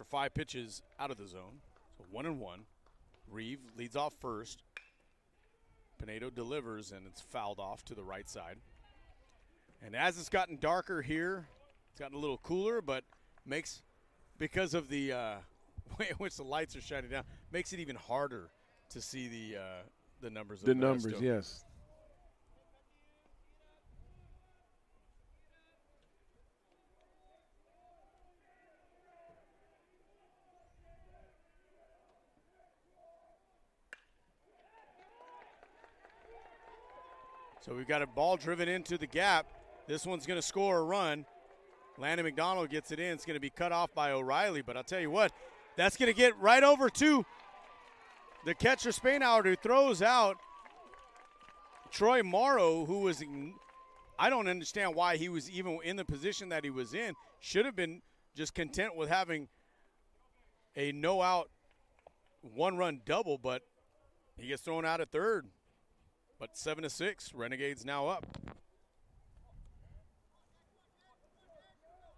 5 pitches out of the zone. So 1-1. Reeve leads off first. Pinedo delivers, and it's fouled off to the right side. And as it's gotten darker here, it's gotten a little cooler, but because of the way in which the lights are shining down, makes it even harder to see the numbers. The numbers, yes. So we've got a ball driven into the gap. This one's going to score a run. Landon McDonald gets it in. It's going to be cut off by O'Reilly, but I'll tell you what, that's going to get right over to the catcher Spainhour, who throws out Troy Morrow, who was, I don't understand why he was even in the position that he was in. Should have been just content with having a no-out one-run double, but he gets thrown out at 3rd. But 7-6, Renegades now up.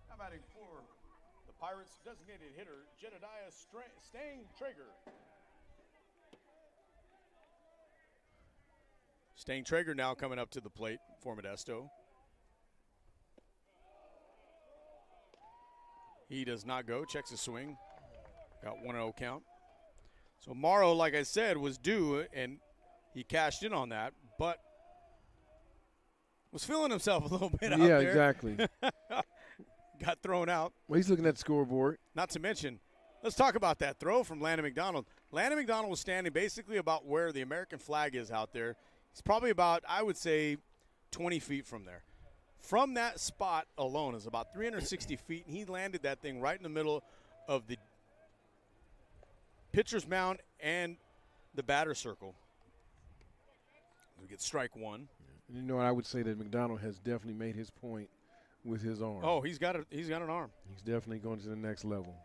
How about it for the Pirates' designated hitter, Jedediah Stang-Traeger. Stang-Traeger now coming up to the plate for Modesto. He does not go, checks his swing. Got 1-0 count. So Morrow, like I said, was due, and he cashed in on that, but was feeling himself a little bit out there. Yeah, exactly. Got thrown out. Well, he's looking at the scoreboard. Not to mention, let's talk about that throw from Landon McDonald. Landon McDonald was standing basically about where the American flag is out there. He's probably about, I would say, 20 feet from there. From that spot alone is about 360 feet, and he landed that thing right in the middle of the pitcher's mound and the batter circle. We get strike 1. You know, I would say that McDonald has definitely made his point with his arm. Oh, he's got an arm. He's definitely going to the next level.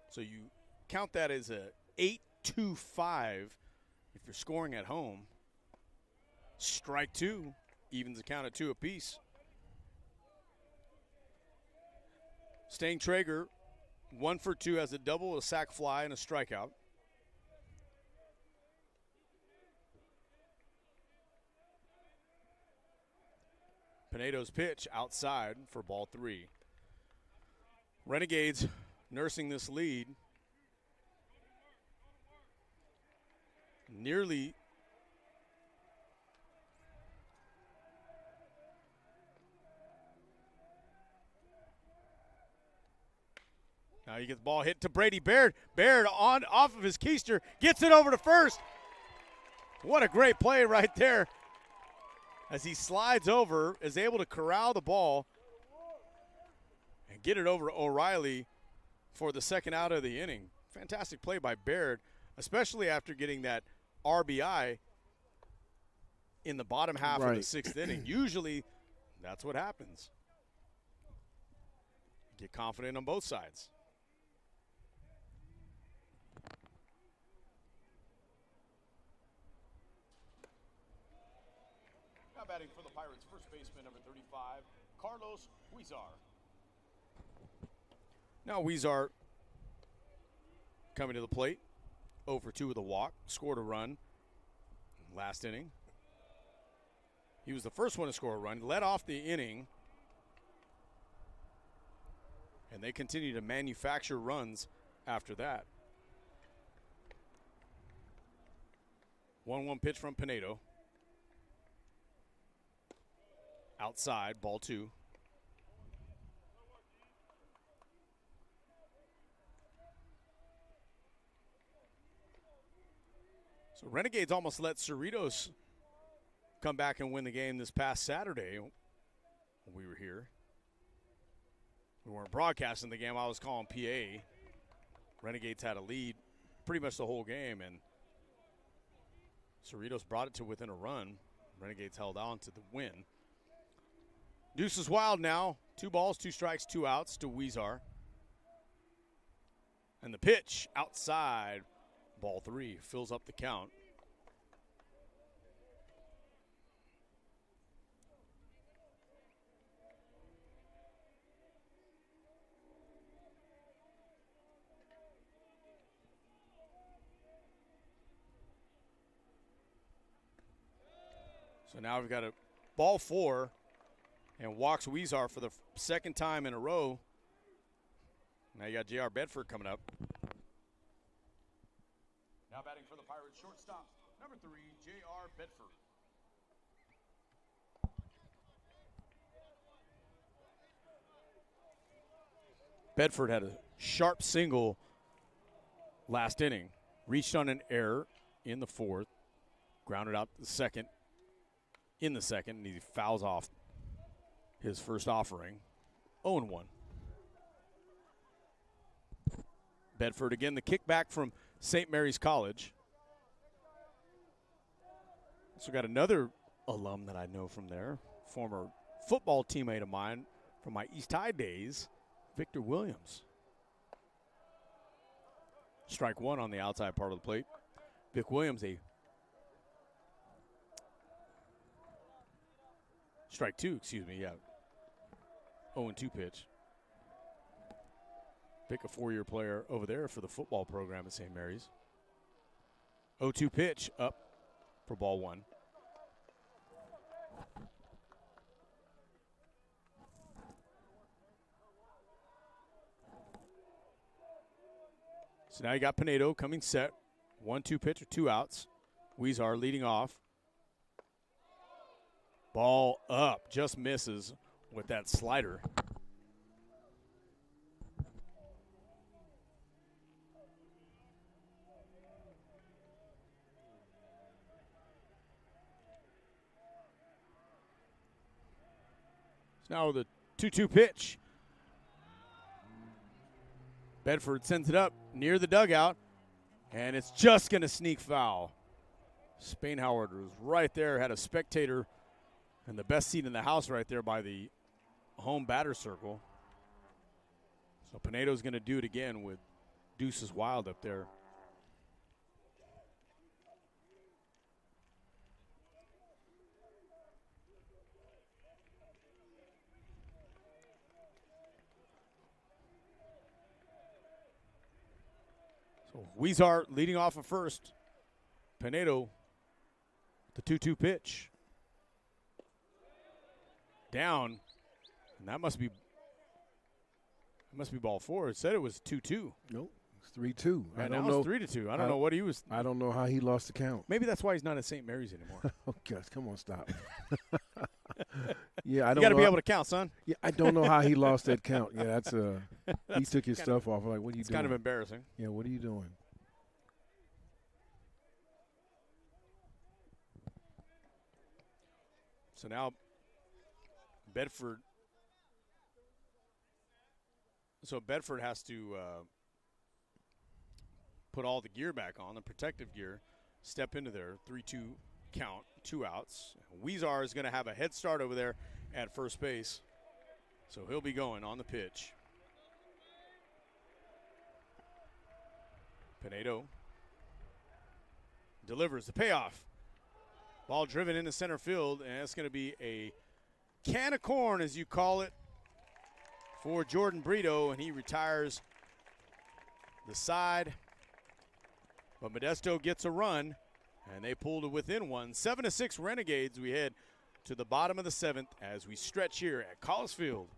So you count that as a 8-2-5 if you're scoring at home. Strike 2 evens the count at 2 apiece. Stang-Traeger 1 for 2 has a double, a sac fly, and a strikeout. Pinedo's pitch outside for ball 3. Renegades nursing this lead. Nearly now he gets the ball hit to Brady Baird. Baird off of his keister, gets it over to first. What a great play right there. As he slides over, is able to corral the ball and get it over to O'Reilly for the second out of the inning. Fantastic play by Baird, especially after getting that RBI in the bottom half of the 6th inning. Usually, that's what happens. Get confident on both sides. Now batting for the Pirates, first baseman, number 35, Carlos Huizar. Now Huizar coming to the plate, 0 for 2 with a walk, scored a run last inning. He was the first one to score a run, led off the inning, and they continue to manufacture runs after that. 1-1 pitch from Pinedo. Outside, ball 2. So Renegades almost let Cerritos come back and win the game this past Saturday when we were here. We weren't broadcasting the game. I was calling PA. Renegades had a lead pretty much the whole game, and Cerritos brought it to within a run. Renegades held on to the win. Deuce is wild now. 2 balls, 2 strikes, 2 outs to Weezar. And the pitch outside, ball 3, fills up the count. So now we've got a ball 4 and walks Weezar for the second time in a row. Now you got J.R. Bedford coming up. Now batting for the Pirates, shortstop, number 3, J.R. Bedford. Bedford had a sharp single last inning. Reached on an error in the 4th. Grounded out the second. In the second, and he fouls off his first offering. 0-1. Bedford again, the kickback from St. Mary's College. Also got another alum that I know from there, former football teammate of mine from my East High days, Victor Williams. Strike 1 on the outside part of the plate. Vic Williams, Strike 2, excuse me, yeah. 0-2 pitch. Pick a 4-year player over there for the football program at St. Mary's. 0-2 pitch up for ball 1. So now you got Pinedo coming set. 1-2 pitch with 2 outs. Weezar leading off. Ball up, just misses with that slider. So now the 2-2 pitch. Bedford sends it up near the dugout, and it's just going to sneak foul. Spain Howard was right there, had a spectator and the best seat in the house right there by the home batter circle. So Pinedo's going to do it again with Deuces Wild up there. So Weezar leading off at first. Pinedo, the 2-2 pitch. Down, and that must be ball 4. It said it was 2-2. Nope, it's 3-2. I don't know. It's 3-2. I don't know what he was. I don't know how he lost the count. Maybe that's why he's not at St. Mary's anymore. Oh gosh, come on, stop. Yeah, I don't. You got to be able to count, son. Yeah, I don't know how he lost that count. Yeah, that's he took his stuff off. Like, what are you doing? It's kind of embarrassing. Yeah, what are you doing? So now Bedford. So Bedford has to put all the gear back on, the protective gear, step into their 3-2 count, 2 outs. Weezar is going to have a head start over there at first base. So he'll be going on the pitch. Pinedo delivers the payoff. Ball driven into center field, and it's going to be a can of corn, as you call it, for Jordan Brito, and he retires the side. But Modesto gets a run, and they pulled it within one. 7-6 Renegades. We head to the bottom of the 7th as we stretch here at College Field.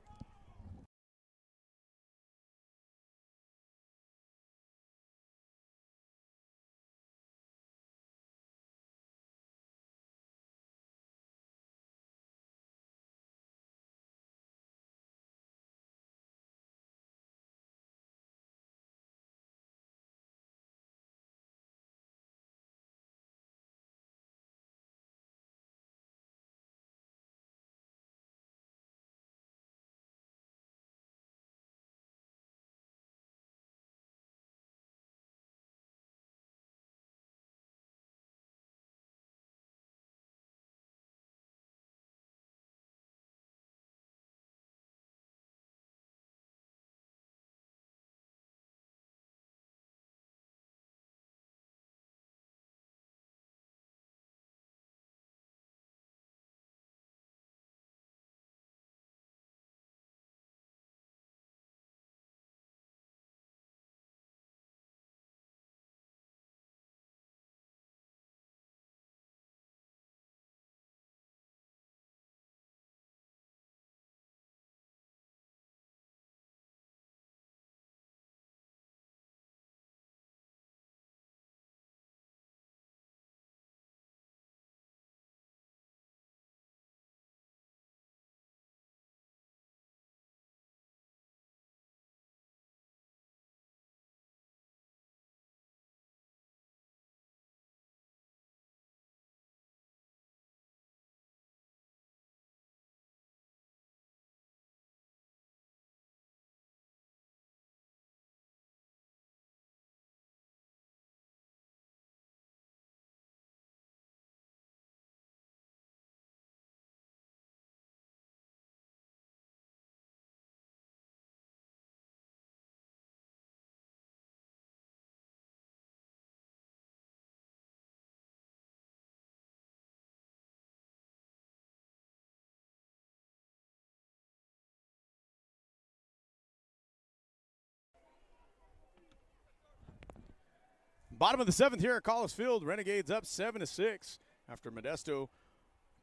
Bottom of the 7th here at Bakersfield. Renegades up 7-6 after Modesto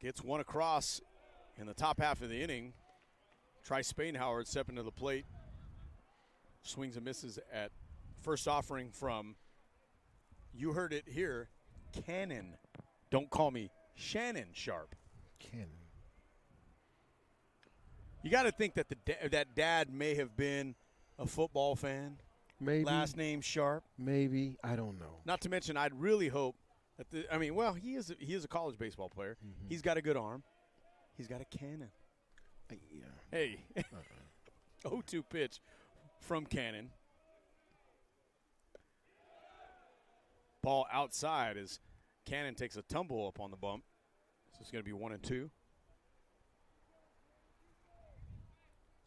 gets one across in the top half of the inning. Trice Spainhoward stepping to the plate. Swings and misses at first offering from, you heard it here, Cannon. Don't call me Shannon Sharp. Cannon. You got to think that that dad may have been a football fan. Maybe. Last name Sharp. Maybe. I don't know. Not to mention, I'd really hope that he is a college baseball player. Mm-hmm. He's got a good arm. He's got a cannon. Yeah. Hey. 0-2 pitch from Cannon. Ball outside as Cannon takes a tumble up on the bump. So it's going to be 1-2.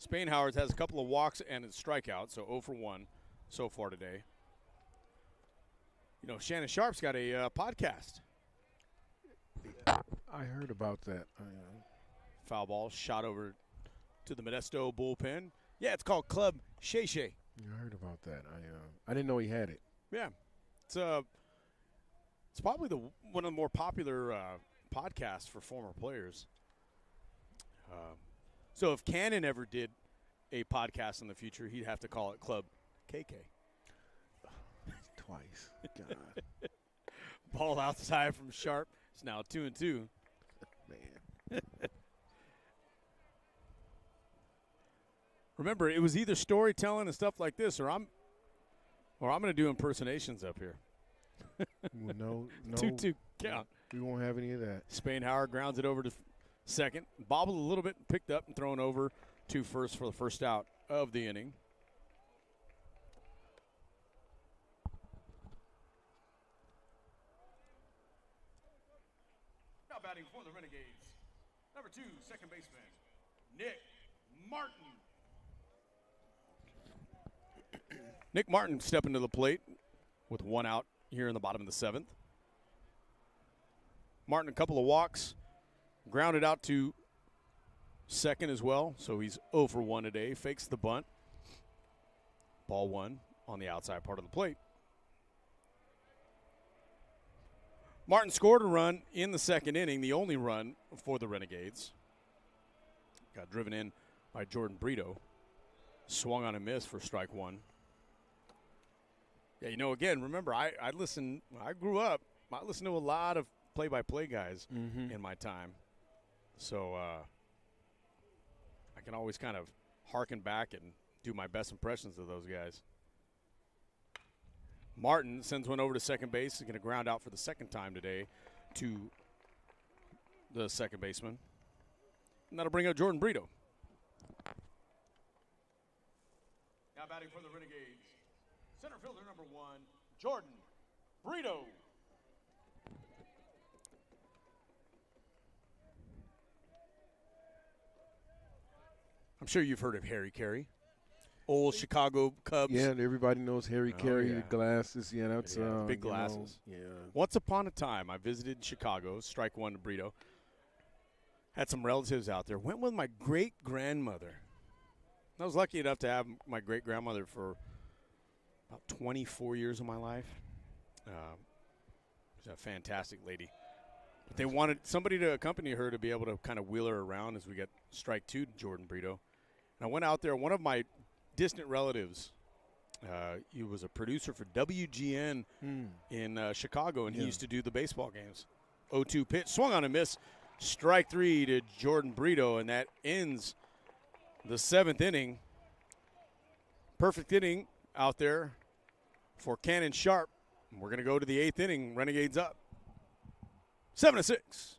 Spainhoward has a couple of walks and a strikeout, so 0 for 1 so far today. You know, Shannon Sharp's got a podcast. I heard about that. Foul ball shot over to the Modesto bullpen. Yeah, it's called Club Shay Shay. I heard about that. I didn't know he had it. Yeah, it's probably one of the more popular podcasts for former players. So if Cannon ever did a podcast in the future, he'd have to call it Club KK. Twice. God. Ball outside from Sharp. It's now 2-2. Man. Remember, it was either storytelling and stuff like this, or I'm going to do impersonations up here. Well, no. 2-2 count. We won't have any of that. Spainhoward grounds it over to second, bobbled a little bit, picked up and thrown over to first for the first out of the inning. Now batting for the Renegades, number 2, second baseman, Nick Martin. Nick Martin stepping to the plate with one out here in the bottom of the 7th. Martin, a couple of walks. Grounded out to second as well, so he's 0 for 1 today. Fakes the bunt. Ball 1 on the outside part of the plate. Martin scored a run in the second inning, the only run for the Renegades. Got driven in by Jordan Brito. Swung on a miss for strike 1. Yeah, again, remember, I grew up, I listened to a lot of play-by-play guys in my time. So I can always kind of harken back and do my best impressions of those guys. Martin sends one over to second base. He's going to ground out for the second time today to the second baseman. And that'll bring up Jordan Brito. Now batting for the Renegades, center fielder number 1, Jordan Brito. I'm sure you've heard of Harry Carey, old Chicago Cubs. Yeah, everybody knows Harry Carey, the glasses. Yeah, that's big glasses. Yeah. Once upon a time, I visited Chicago, strike 1 to Brito. Had some relatives out there. Went with my great-grandmother. I was lucky enough to have my great-grandmother for about 24 years of my life. She's a fantastic lady. But they wanted somebody to accompany her to be able to kind of wheel her around as we get strike 2 to Jordan Brito. And I went out there. One of my distant relatives, he was a producer for WGN in Chicago, and he used to do the baseball games. 0-2 pitch, swung on a miss, strike 3 to Jordan Brito, and that ends the 7th inning. Perfect inning out there for Cannon Sharp. We're going to go to the 8th inning. Renegades up 7-6.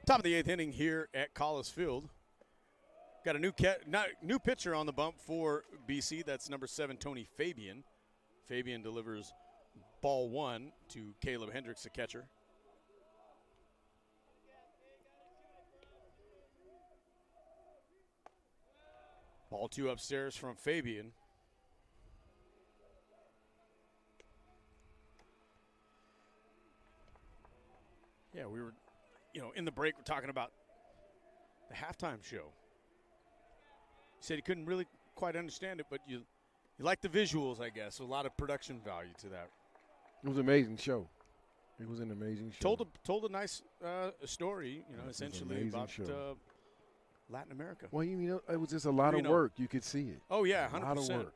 Top of the 8th inning here at College Field. Got a new pitcher on the bump for BC. That's number 7, Tony Fabian. Fabian delivers ball 1 to Caleb Hendricks, the catcher. Ball 2 upstairs from Fabian. Yeah, we were, in the break, we're talking about the halftime show. He said he couldn't really quite understand it, but you like the visuals, I guess. A lot of production value to that. It was an amazing show. It was an amazing show. Told a nice story, essentially about Latin America. Well, it was just a lot of work. You could see it. Oh, yeah, 100%. A lot of work.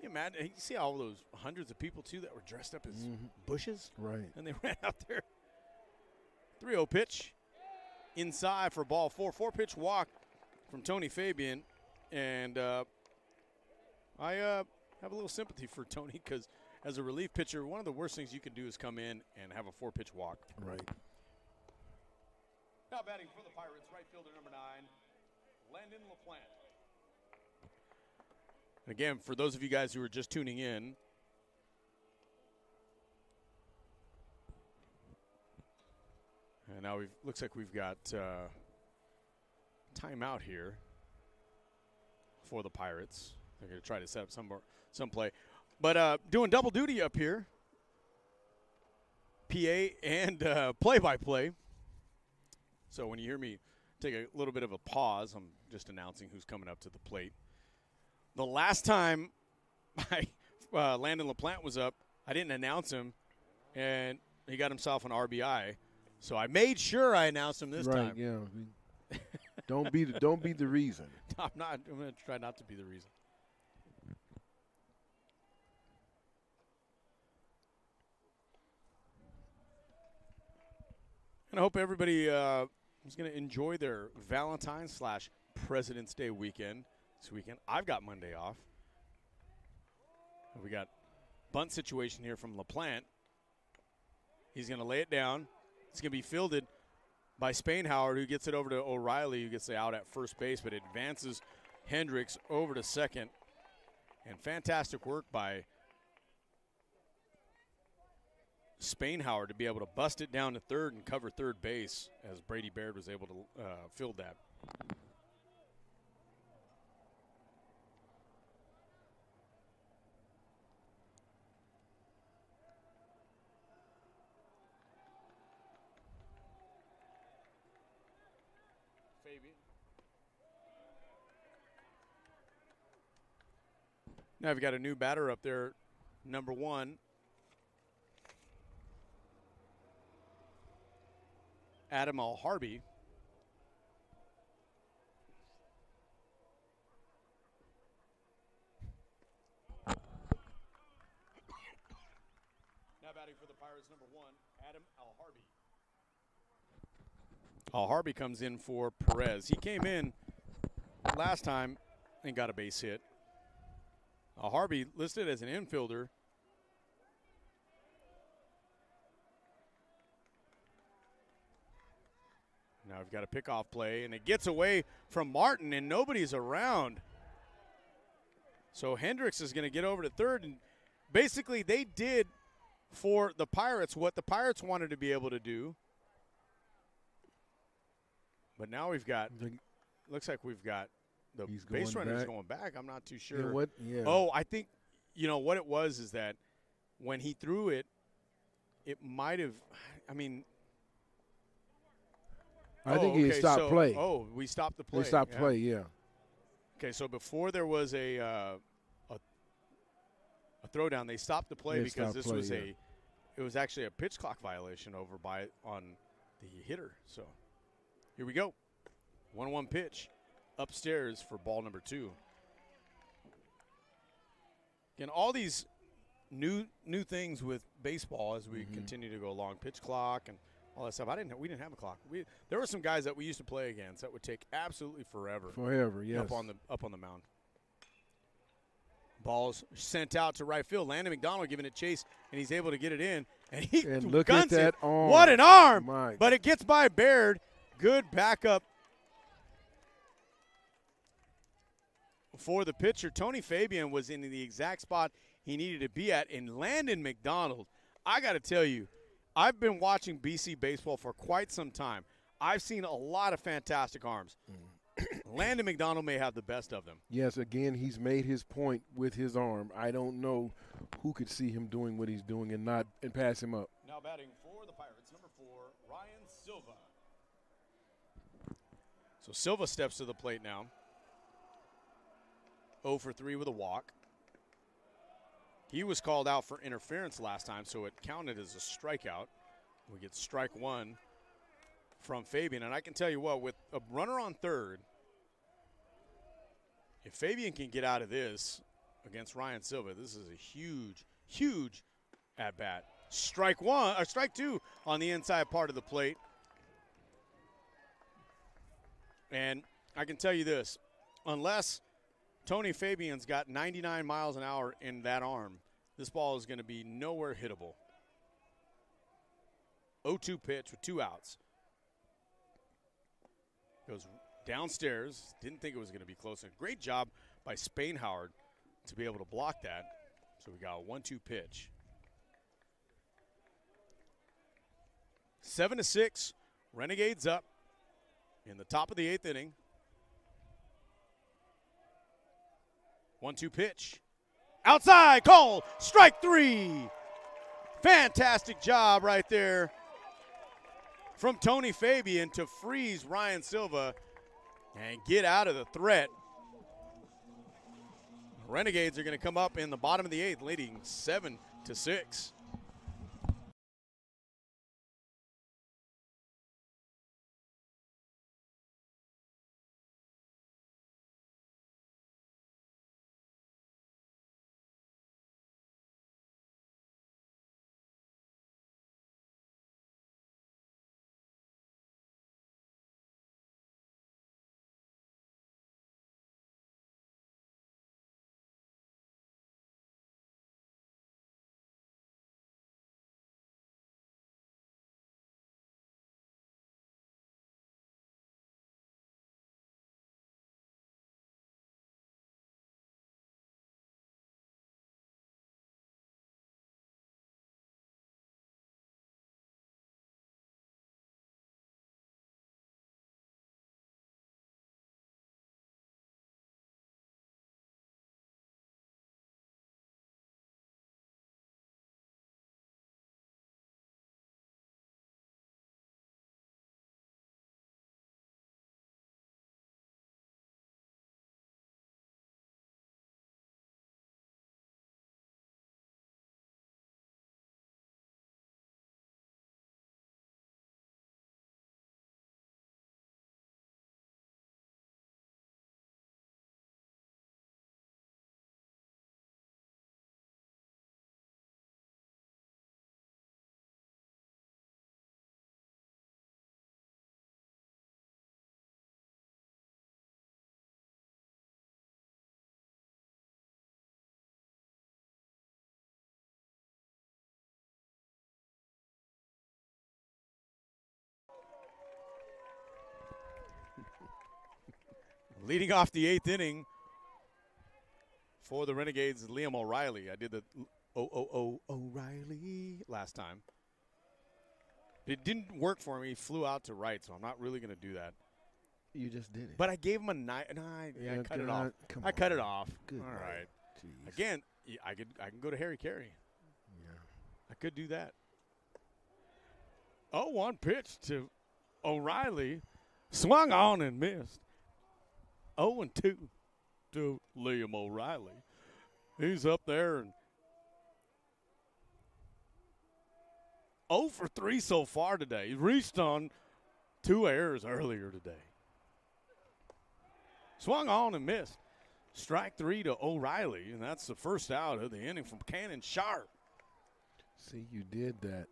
Yeah, man, you see all those hundreds of people, too, that were dressed up as bushes? Right. And they ran out there. 3-0 pitch inside for ball 4. 4-pitch walk from Tony Fabian. And I have a little sympathy for Tony because as a relief pitcher, one of the worst things you can do is come in and have a 4-pitch walk. Right. Now batting for the Pirates, right fielder number 9, Landon LaPlante. Again, for those of you guys who are just tuning in, and now looks like we've got timeout here for the Pirates. They're going to try to set up some play. But doing double duty up here, PA and play-by-play. So when you hear me take a little bit of a pause, I'm just announcing who's coming up to the plate. The last time Landon LaPlante was up, I didn't announce him, and he got himself an RBI. So I made sure I announced him this time. Right, yeah. Don't be the reason. I'm not. I'm going to try not to be the reason. And I hope everybody is going to enjoy their Valentine's/President's Day weekend this weekend. I've got Monday off. We got bunt situation here from LaPlante. He's going to lay it down. It's going to be fielded by Spainhauer, who gets it over to O'Reilly, who gets it out at first base, but advances Hendricks over to second. And fantastic work by Spainhauer to be able to bust it down to third and cover third base as Brady Baird was able to field that. Now we've got a new batter up there, number 1. Adam Al-Harbi. Now batting for the Pirates, number 1, Adam Al-Harbi. Al-Harbi comes in for Perez. He came in last time and got a base hit. Harvey listed as an infielder. Now we've got a pickoff play, and it gets away from Martin, and nobody's around. So Hendricks is going to get over to third, and basically they did for the Pirates what the Pirates wanted to be able to do. But now we've got, looks like we've got the base runner's going back. I'm not too sure. Oh, I think, what it was is that when he threw it, it might have, I think he stopped play. Oh, we stopped the play. They stopped play, yeah. Okay, so before there was a throwdown, they stopped the play because this was it was actually a pitch clock violation on the hitter. So here we go. 1-1 pitch upstairs for ball number 2. Again, all these new things with baseball as we continue to go along, pitch clock and all that stuff. We didn't have a clock. There were some guys that we used to play against that would take absolutely forever. Yes. Up on the mound. Ball's sent out to right field. Landon McDonald giving it chase, and he's able to get it in. And he look guns at that it. arm. What an arm! My. But it gets by Baird, Good backup for the pitcher. Tony Fabian was in the exact spot he needed to be at. And Landon McDonald, I got to tell you, I've been watching BC baseball for quite some time. I've seen a lot of fantastic arms. Landon McDonald may have the best of them. Yes, again, he's made his point with his arm. I don't know who could see him doing what he's doing and pass him up. Now batting for the Pirates, number 4, Ryan Silva. So Silva steps to the plate now. 0 for 3 with a walk. He was called out for interference last time, so it counted as a strikeout. We get strike 1 from Fabian. And I can tell you what, with a runner on third, if Fabian can get out of this against Ryan Silva, this is a huge, huge at-bat. Strike 2 on the inside part of the plate. And I can tell you this, unless Tony Fabian's got 99 miles an hour in that arm, this ball is going to be nowhere hittable. 0-2 pitch with 2 outs. Goes downstairs. Didn't think it was going to be close. Great job by Spain Howard to be able to block that. So we got a 1-2 pitch. 7-6. Renegades up in the top of the 8th inning. 1-2 pitch. Outside, call, strike 3. Fantastic job right there from Tony Fabian to freeze Ryan Silva and get out of the threat. Renegades are going to come up in the bottom of the 8th, leading 7-6. Leading off the 8th inning for the Renegades, Liam O'Reilly. I did the O'Reilly last time. It didn't work for me. He flew out to right, so I'm not really going to do that. You just did it. But I gave him a I cut it off. I cut it off. Good. All right. Jeez. Again, I can go to Harry Carey. Yeah. I could do that. 0-1 pitch to O'Reilly. Swung on and missed. 0-2 to Liam O'Reilly. He's up there and 0 for 3 so far today. He reached on 2 errors earlier today. Swung on and missed. Strike 3 to O'Reilly, and that's the first out of the inning from Cannon Sharp. See, you did that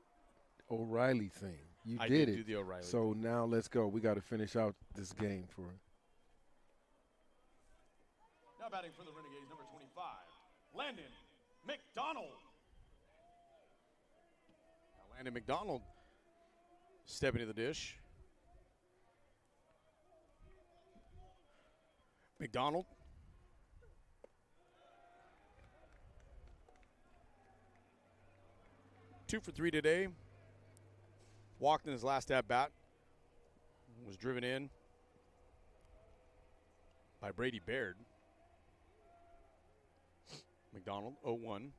O'Reilly thing. I did did it. do the O'Reilly So now let's go. We got to finish out this game for it. Now batting for the Renegades, number 25, Landon McDonald. Now Landon McDonald stepping to the dish. McDonald. Two for three today. Walked in his last at-bat. Was driven in by Brady Baird. McDonald, 0-1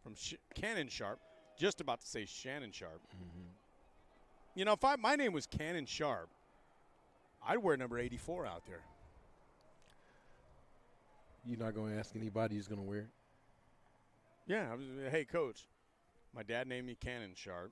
from Cannon Sharp. Just about to say Shannon Sharp. Mm-hmm. You know, if my name was Cannon Sharp, I'd wear number 84 out there. You're not going to ask anybody who's going to wear it? Yeah, hey, Coach, my dad named me Cannon Sharp.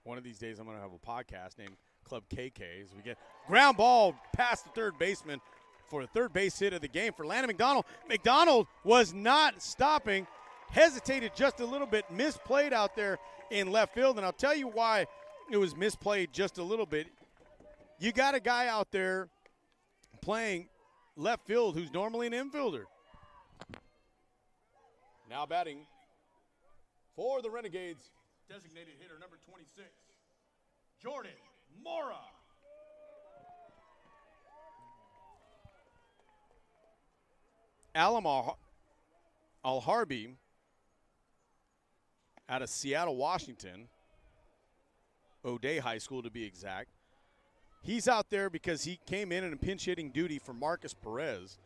One of these days I'm going to have a podcast named Club KK as we get ground ball past the third baseman for the third base hit of the game for Landon McDonald. McDonald was not stopping, hesitated just a little bit, misplayed out there in left field, and I'll tell you why it was misplayed just a little bit. You got a guy out there playing left field who's normally an infielder. Now batting for the Renegades, designated hitter number 26, Jordan Mora. Alam Al-Harbi out of Seattle, Washington, O'Day High School to be exact. He's out there because he came in a pinch hitting duty for Marcus Perez,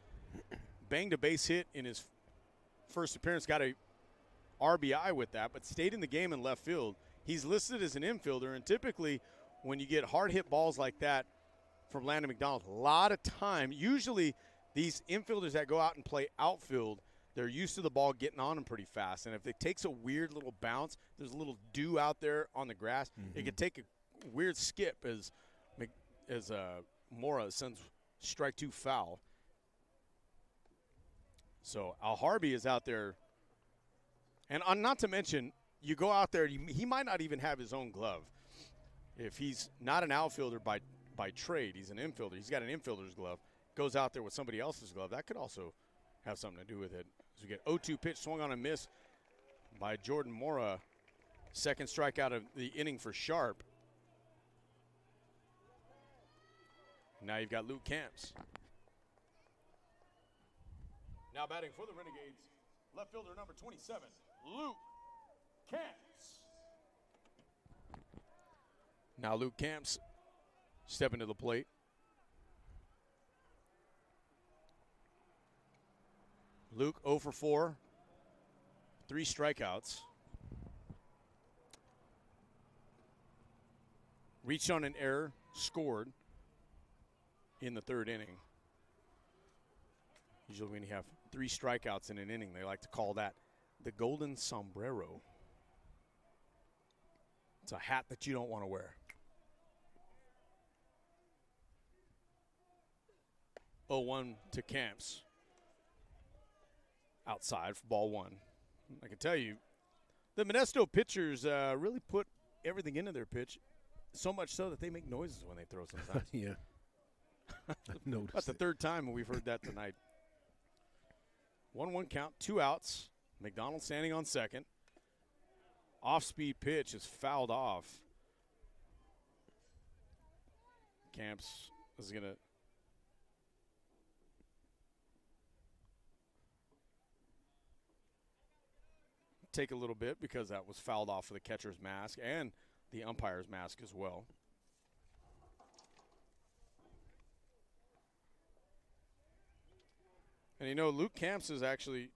banged a base hit in his first appearance, got a RBI with that, but stayed in the game in left field. He's listed as an infielder, and typically when you get hard hit balls like that from Landon McDonald, a lot of time, usually these infielders that go out and play outfield, they're used to the ball getting on them pretty fast. And if it takes a weird little bounce, there's a little dew out there on the grass, it could take a weird skip as Mora sends strike two foul. So Al-Harbi is out there. And not to mention, you go out there, he might not even have his own glove. If he's not an outfielder by trade, he's an infielder. He's got an infielder's glove. Goes out there with somebody else's glove. That could also have something to do with it. As we get 0-2 pitch, swung on a miss by Jordan Mora. Second strikeout of the inning for Sharp. Now you've got Luke Camps. Now batting for the Renegades, left fielder number 27, Luke Camps. Now Luke Camps stepping to the plate. Luke 0 for 4, 3 strikeouts. Reached on an error, scored in the third inning. Usually when you have 3 strikeouts in an inning, they like to call that the golden sombrero. It's a hat that you don't want to wear. 0-1 to Camps. Outside for ball 1. I can tell you, the Modesto pitchers really put everything into their pitch, so much so that they make noises when they throw sometimes. Yeah. I've noticed. That's the third time we've heard that tonight. 1-1 count, 2 outs. McDonald standing on second. Off-speed pitch is fouled off. Camps is going to take a little bit because that was fouled off of the catcher's mask and the umpire's mask as well. And you know, Luke Camps is actually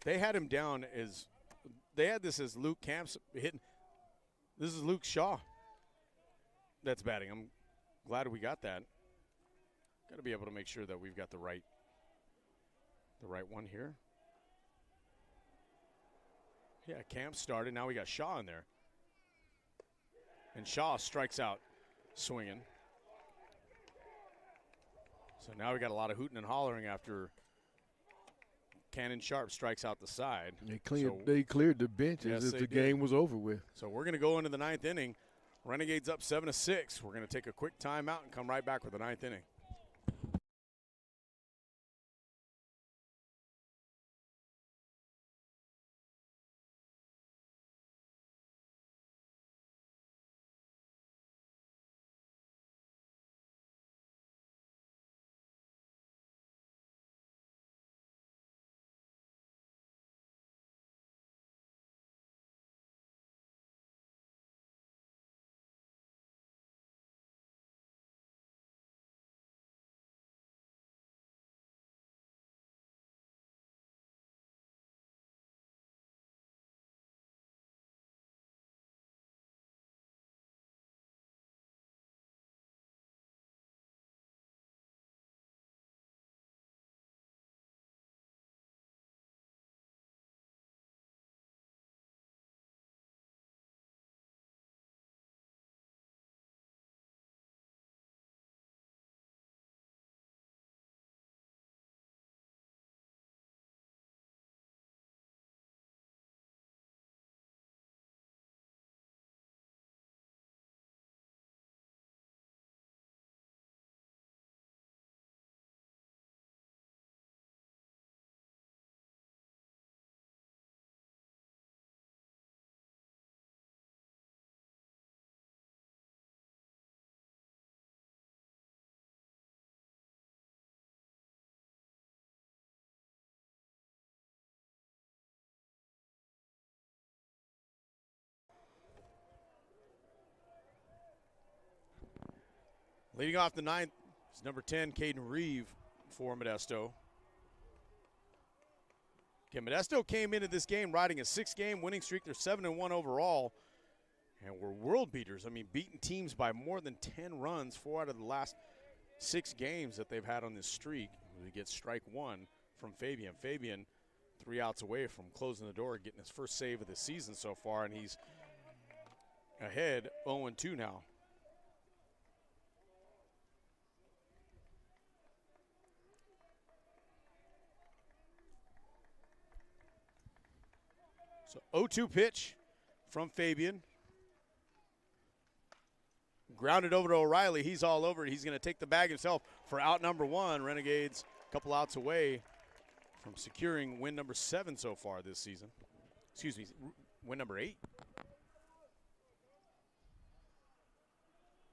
they had him down as they had this as Luke Camps hitting. This is Luke Shaw that's batting. I'm glad we got that. Got to be able to make sure that we've got the right one here. Yeah, Camps started. Now we got Shaw in there. And Shaw strikes out swinging. So now we got a lot of hooting and hollering after Cannon Sharp strikes out the side. They cleared the bench as if the game was over with. So we're going to go into the 9th inning. Renegades up 7-6. We're going to take a quick timeout and come right back with the 9th inning. Leading off the ninth is number 10, Caden Reeve for Modesto. Okay, Modesto came into this game riding a 6-game winning streak. They're 7-1 overall, and we're world beaters. I mean, beating teams by more than 10 runs, 4 out of the last 6 games that they've had on this streak. We get strike 1 from Fabian. Fabian 3 outs away from closing the door, getting his first save of the season so far, and he's ahead 0-2 now. So 0-2 pitch from Fabian. Grounded over to O'Reilly. He's all over it. He's going to take the bag himself for out number 1. Renegades a couple outs away from securing win number 7 so far this season. Excuse me, win number 8.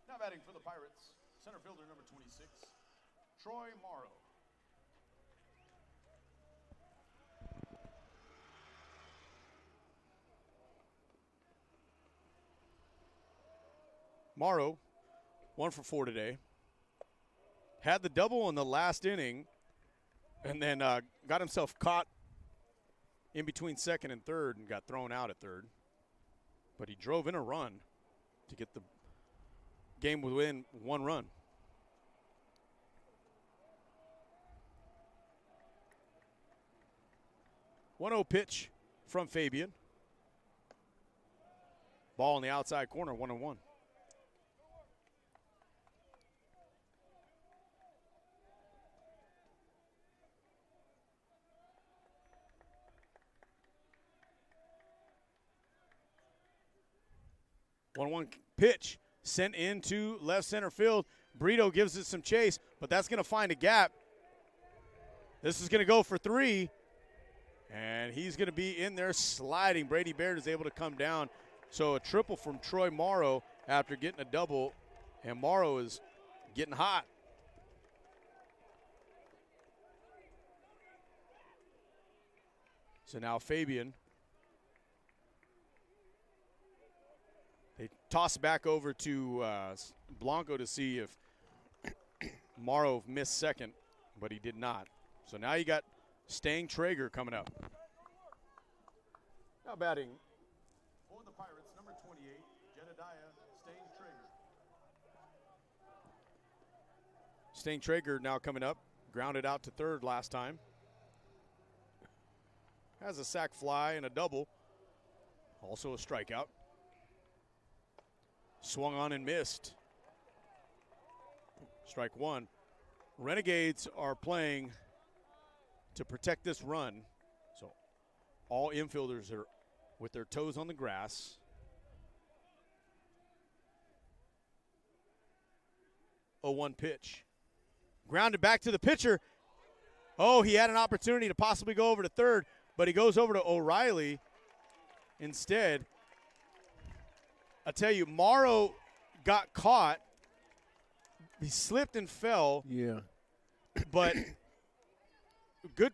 Now batting for the Pirates, center fielder number 26, Troy Morrow. Morrow, 1 for 4 today. Had the double in the last inning, and then got himself caught in between second and third and got thrown out at third. But he drove in a run to get the game within 1 run. One 0 pitch from Fabian. Ball in the outside corner, 1-1. One pitch sent into left center field. Brito gives it some chase, but that's going to find a gap. This is going to go for 3, and he's going to be in there sliding. Brady Baird is able to come down. So a triple from Troy Morrow after getting a double, and Morrow is getting hot. So now Fabian. They toss it back over to Blanco to see if Morrow missed second, but he did not. So now you got Stang Traeger coming up. Now batting for the Pirates, number 28, Jedediah Stang Traeger. Stang Traeger now coming up, grounded out to third last time. Has a sac fly and a double, also a strikeout. Swung on and missed. Strike 1. Renegades are playing to protect this run. So all infielders are with their toes on the grass. 0-1 pitch. Grounded back to the pitcher. Oh, he had an opportunity to possibly go over to third, but he goes over to O'Reilly instead. I tell you, Morrow got caught. He slipped and fell. Yeah. But good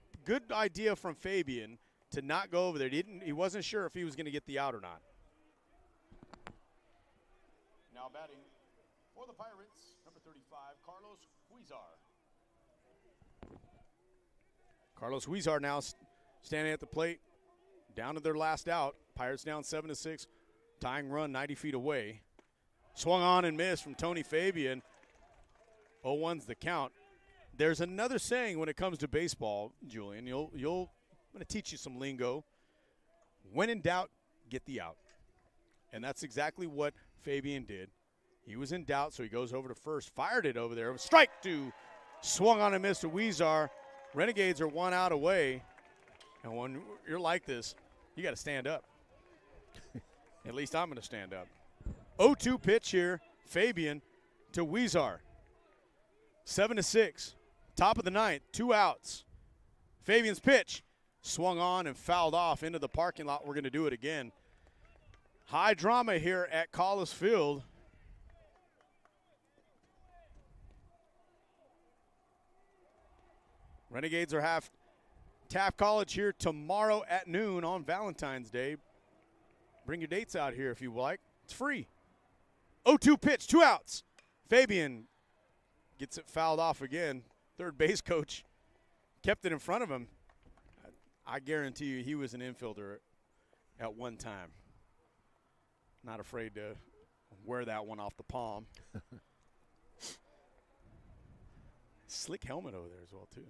idea from Fabian to not go over there. He wasn't sure if he was going to get the out or not. Now batting for the Pirates, number 35, Carlos Huizar. Carlos Huizar now standing at the plate, down to their last out. Pirates down 7-6. Tying run 90 feet away. Swung on and missed from Tony Fabian. 0-1's the count. There's another saying when it comes to baseball, Julian. I'm going to teach you some lingo. When in doubt, get the out. And that's exactly what Fabian did. He was in doubt, so he goes over to first. Fired it over there. Strike 2. Swung on and missed to Huizar. Renegades are 1 out away. And when you're like this, you got to stand up. At least I'm going to stand up. 0-2 pitch here, Fabian to Huizar. 7-6. Top of the ninth, 2 outs. Fabian's pitch swung on and fouled off into the parking lot. We're going to do it again. High drama here at Collis Field. Renegades are half Taft College here tomorrow at noon on Valentine's Day. Bring your dates out here if you like. It's free. 0-2 pitch, 2 outs. Fabian Gets it fouled off again. Third base coach kept it in front of him. I guarantee you he was an infielder at one time. Not afraid to wear that one off the palm. Slick helmet over there as well, too.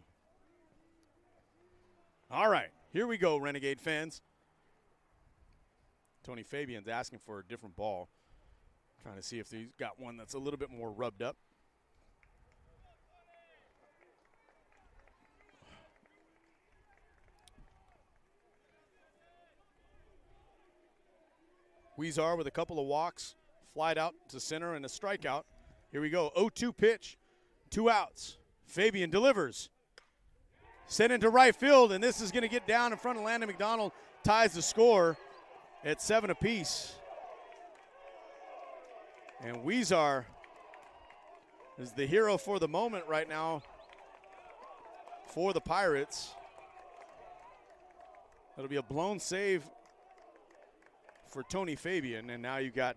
All right, here we go, Renegade fans. Tony Fabian's asking for a different ball. Trying to see if he's got one that's a little bit more rubbed up. Huizar with a couple of walks, flied out to center and a strikeout. Here we go, 0-2 pitch, 2 outs. Fabian delivers. Sent into right field, and this is going to get down in front of Landon McDonald, ties the score at 7 apiece. And Huizar is the hero for the moment right now for the Pirates. It'll be a blown save for Tony Fabian, and now you've got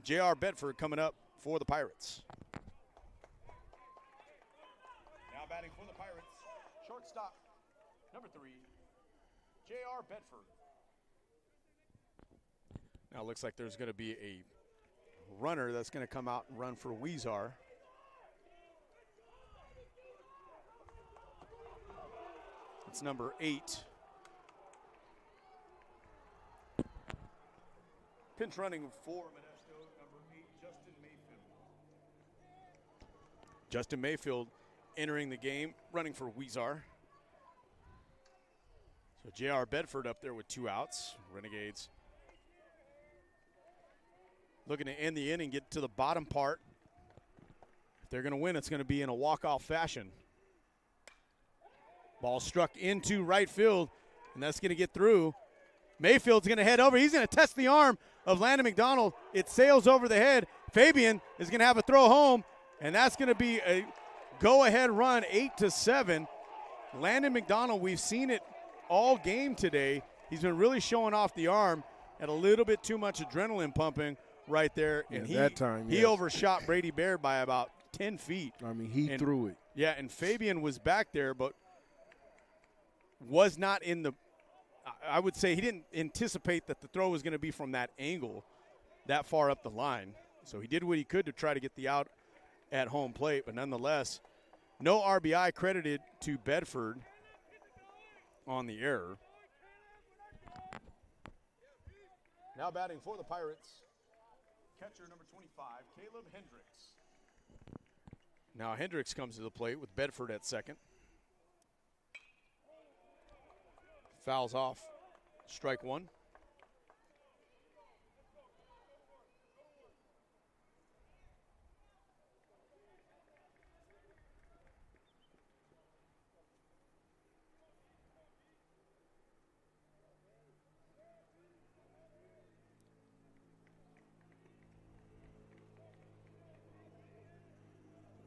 J.R. Bedford coming up for the Pirates. Now batting for the Pirates, shortstop, number 3, J.R. Bedford. Now it looks like there's going to be a runner that's going to come out and run for Huizar. It's number 8. Pinch running for Modesto, number 8, Justin Mayfield. Justin Mayfield entering the game, running for Huizar. So J.R. Bedford up there with 2 outs. Renegades looking to end the inning, get to the bottom part. If they're going to win, it's going to be in a walk-off fashion. Ball struck into right field, and that's going to get through. Mayfield's going to head over. He's going to test the arm of Landon McDonald. It sails over the head. Fabian is going to have a throw home, and that's going to be a go-ahead run, 8-7. Landon McDonald, we've seen it all game today. He's been really showing off the arm, and a little bit too much adrenaline pumping right there. And he overshot Brady Baird by about 10 feet. I mean, he threw it. Yeah, and Fabian was back there, but was not in the – I would say he didn't anticipate that the throw was going to be from that angle that far up the line. So he did what he could to try to get the out at home plate, but nonetheless, no RBI credited to Bedford on the error. Now batting for the Pirates, catcher number 25, Caleb Hendricks. Now Hendricks comes to the plate with Bedford at second. Fouls off, strike 1.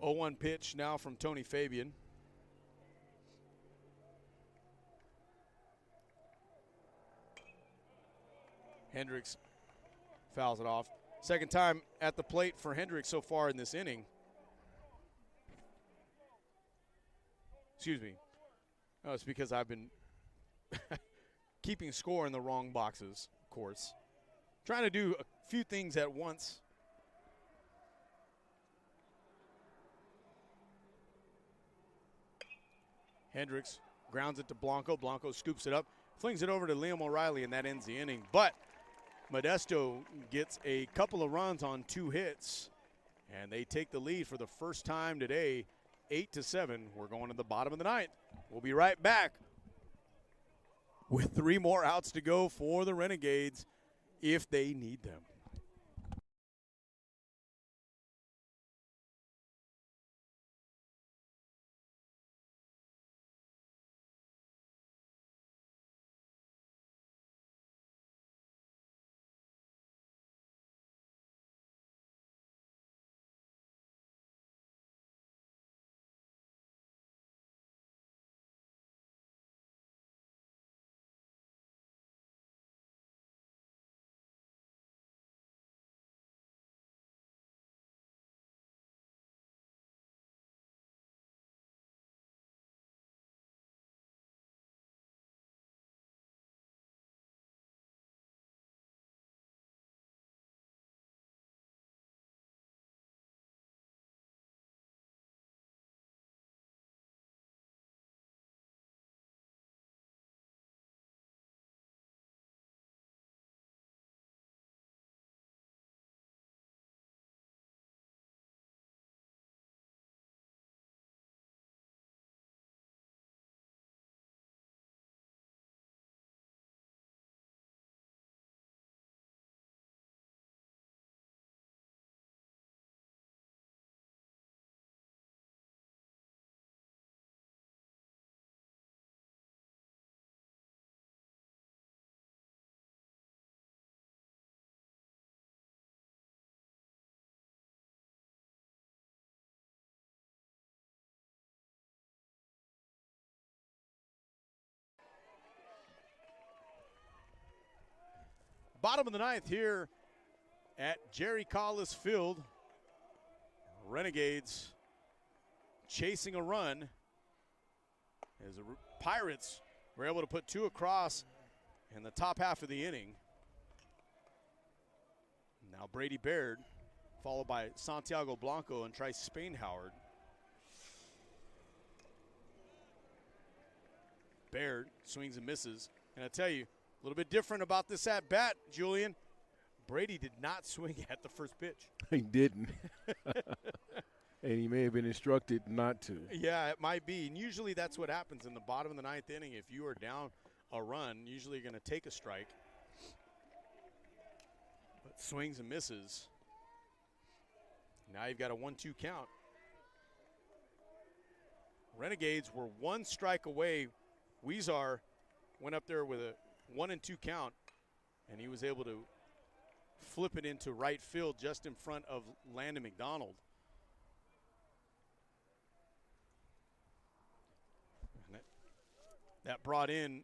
Oh, 0-1 pitch now from Tony Fabian. Hendricks fouls it off. Second time at the plate for Hendricks so far in this inning. Excuse me. Oh, it's because I've been keeping score in the wrong boxes, of course. Trying to do a few things at once. Hendricks grounds it to Blanco. Blanco scoops it up, flings it over to Liam O'Reilly, and that ends the inning. But Modesto gets a couple of runs on 2 hits, and they take the lead for the first time today, 8-7. We're going to the bottom of the 9th. We'll be right back with 3 more outs to go for the Renegades if they need them. Bottom of the ninth here at Jerry Collis Field. Renegades chasing a run as the Pirates were able to put 2 across in the top half of the inning. Now Brady Baird, followed by Santiago Blanco and Trice Spainhoward. Baird swings and misses. And I tell you, a little bit different about this at bat, Julian. Brady did not swing at the first pitch. He didn't. And he may have been instructed not to. Yeah, it might be. And usually that's what happens in the bottom of the ninth inning. If you are down a run, usually you're going to take a strike. But swings and misses. Now you've got a 1-2 count. Renegades were 1 strike away. Weezar went up there with a 1-2 count, and he was able to flip it into right field just in front of Landon McDonald. And that brought in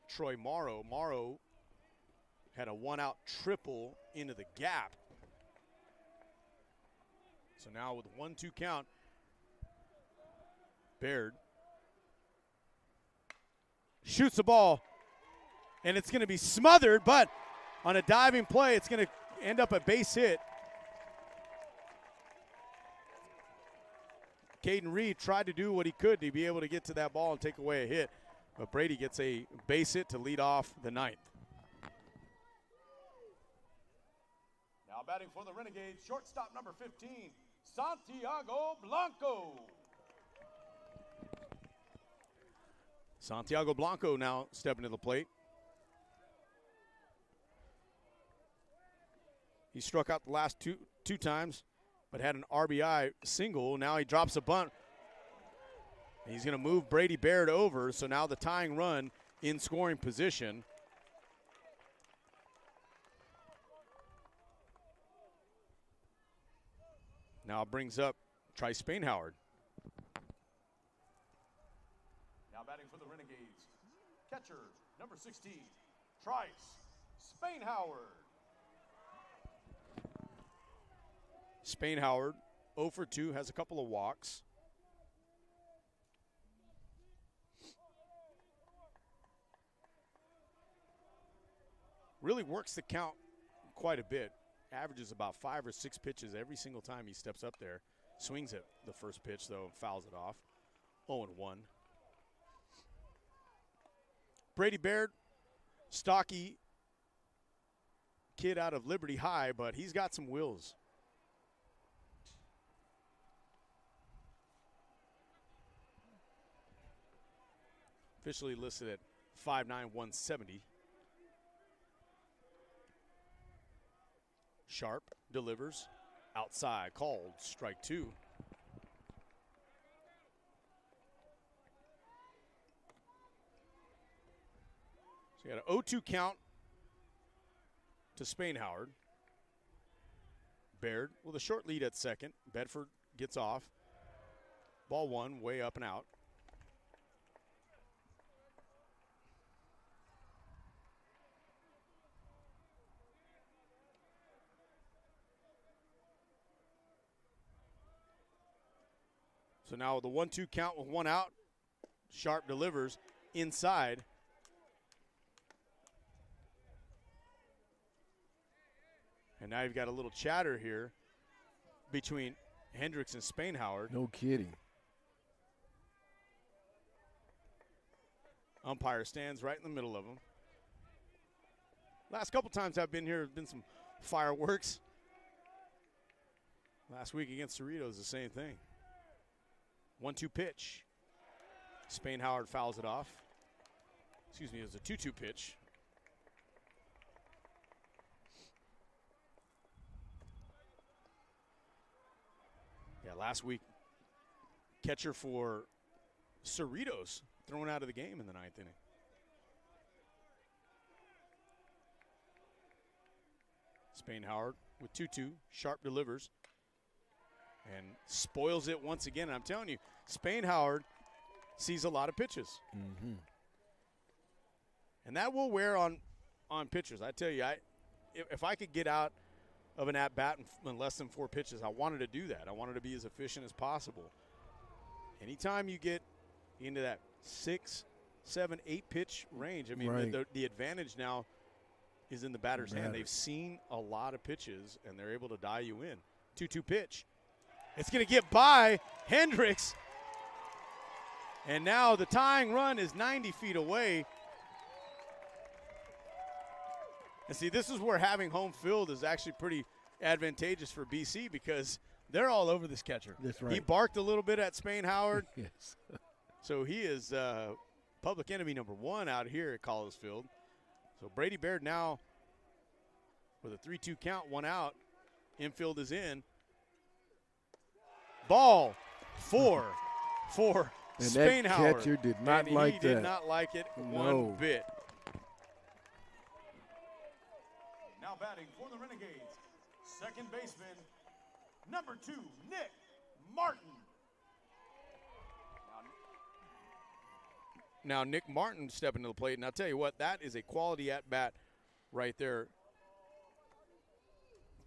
Troy Morrow. Morrow had a 1-out triple into the gap. So now with 1-2 count, Baird shoots the ball, and it's going to be smothered, but on a diving play, it's going to end up a base hit. Caden Reed tried to do what he could to be able to get to that ball and take away a hit, but Brady gets a base hit to lead off the ninth. Now batting for the Renegades, shortstop number 15, Santiago Blanco. Santiago Blanco now stepping to the plate. He struck out the last two times, but had an RBI single. Now he drops a bunt. He's going to move Brady Baird over, so now the tying run in scoring position. Now brings up Trice Spainhoward. Now batting for the Renegades, catcher number 16, Trice Spainhoward. Spainhoward 0 for 2, has a couple of walks. Really works the count quite a bit. Averages about 5 or 6 pitches every single time he steps up there. Swings at the first pitch, though, and fouls it off. 0-1. Brady Baird, stocky kid out of Liberty High, but he's got some wheels. Officially listed at 5'9", 170. Sharp delivers outside, called strike 2. So you got an 0-2 count to Spainhoward. Baird with a short lead at second. Bedford gets off. Ball 1, way up and out. So now with the 1-2 count with 1 out, Sharp delivers inside. And now you've got a little chatter here between Hendricks and Spainhoward. No kidding. Umpire stands right in the middle of them. Last couple times I've been here, there's been some fireworks. Last week against Cerritos, the same thing. 1-2 pitch. Spainhoward fouls it off. Excuse me, it was a 2-2 pitch. Yeah, last week, catcher for Cerritos thrown out of the game in the 9th inning. Spainhoward with 2-2. Sharp delivers and spoils it once again. And I'm telling you, Spainhoward sees a lot of pitches. Mm-hmm. And that will wear on pitchers. I tell you, if I could get out of an at-bat in less than 4 pitches, I wanted to do that. I wanted to be as efficient as possible. Anytime you get into that 6, 7, 8 pitch range, I mean, right. the advantage now is in the batter's hand. They've seen a lot of pitches, and they're able to dial you in. 2-2 pitch. It's going to get by Hendricks. And now the tying run is 90 feet away. And see, this is where having home field is actually pretty advantageous for BC because they're all over this catcher. That's right. He barked a little bit at Spain Howard. Yes. So he is public enemy number 1 out here at College Field. So Brady Baird now with a 3-2 count, 1 out. Infield is in. Ball 4 for and Spain that Howard. Catcher did not and like he that. did not like it one bit. Now batting for the Renegades, second baseman, number 2, Nick Martin. Now Nick Martin stepping to the plate, and I'll tell you what, that is a quality at-bat right there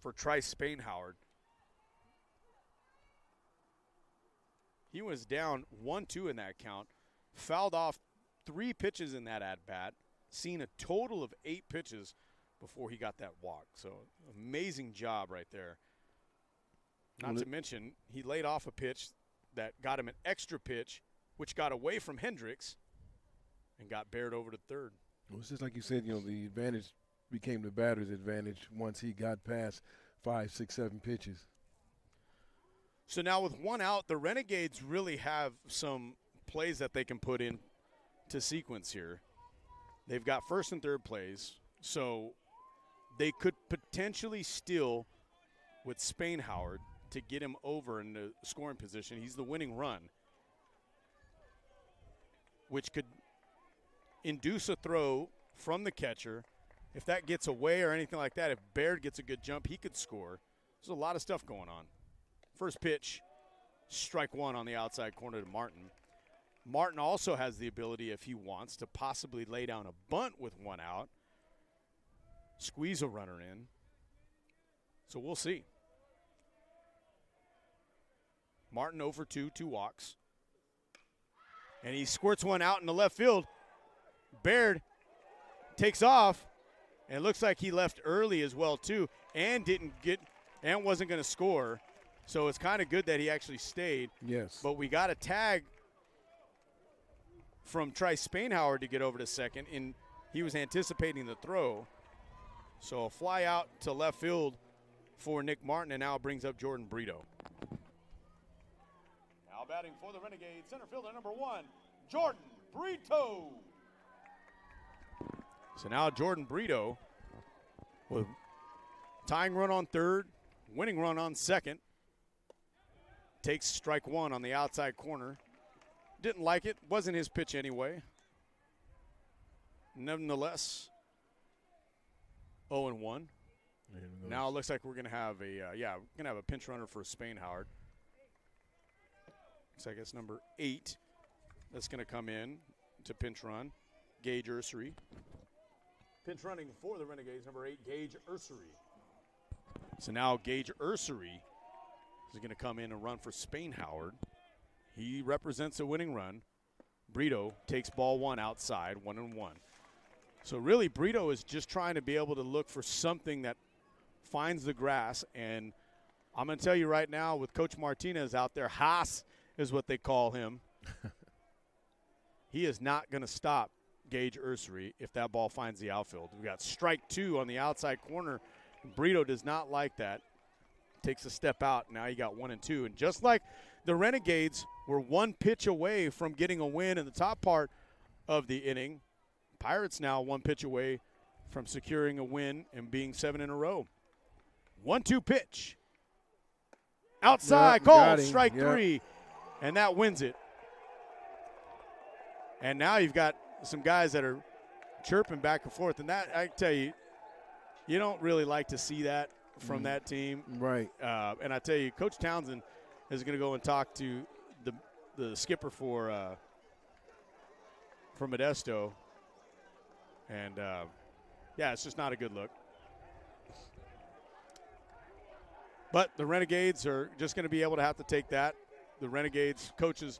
for Trice Spain Howard. He was down 1-2 in that count, fouled off 3 pitches in that at-bat, seen a total of 8 pitches before he got that walk. So amazing job right there. Not to mention, he laid off a pitch that got him an extra pitch, which got away from Hendricks and got Baird over to third. Well, it's just like you said, the advantage became the batter's advantage once he got past 5, 6, 7 pitches. So now with 1 out, the Renegades really have some plays that they can put in to sequence here. They've got first and third plays, so they could potentially steal with Spain Howard to get him over in the scoring position. He's the winning run, which could induce a throw from the catcher. If that gets away or anything like that, if Baird gets a good jump, he could score. There's a lot of stuff going on. First pitch, strike 1 on the outside corner to Martin. Martin also has the ability, if he wants, to possibly lay down a bunt with 1 out, squeeze a runner in. So we'll see. Martin 0 for 2, 2 walks. And he squirts 1 out in the left field. Baird takes off, and it looks like he left early as well, too, and wasn't going to score. So it's kind of good that he actually stayed. Yes. But we got a tag from Trice Spain Howard to get over to second, and he was anticipating the throw. So a fly out to left field for Nick Martin, and now brings up Jordan Brito. Now batting for the Renegades, center fielder number 1, Jordan Brito. So now Jordan Brito with tying run on third, winning run on second. Takes strike 1 on the outside corner. Didn't like it. Wasn't his pitch anyway. Nevertheless, 0-1. Now it looks like we're going to have a pinch runner for Spain Howard. Looks like it's number 8 that's going to come in to pinch run, Gage Ursery. Pinch running for the Renegades, number 8, Gage Ursery. So now Gage Ursery is going to come in and run for Spain Howard. He represents a winning run. Brito takes ball 1 outside, 1-1. So really, Brito is just trying to be able to look for something that finds the grass. And I'm going to tell you right now, with Coach Martinez out there, Haas is what they call him. He is not going to stop Gage Ursery if that ball finds the outfield. We got strike 2 on the outside corner. Brito does not like that. Takes a step out. Now you got 1 and 2. And just like the Renegades were 1 pitch away from getting a win in the top part of the inning, Pirates now 1 pitch away from securing a win and being 7 in a row. 1-2 pitch. Outside, called, strike 3. And that wins it. And now you've got some guys that are chirping back and forth. And that, I tell you, you don't really like to see that from that team. Right. And I tell you, Coach Townsend is going to go and talk to the skipper for Modesto. And, it's just not a good look. But the Renegades are just going to be able to have to take that. The Renegades coaches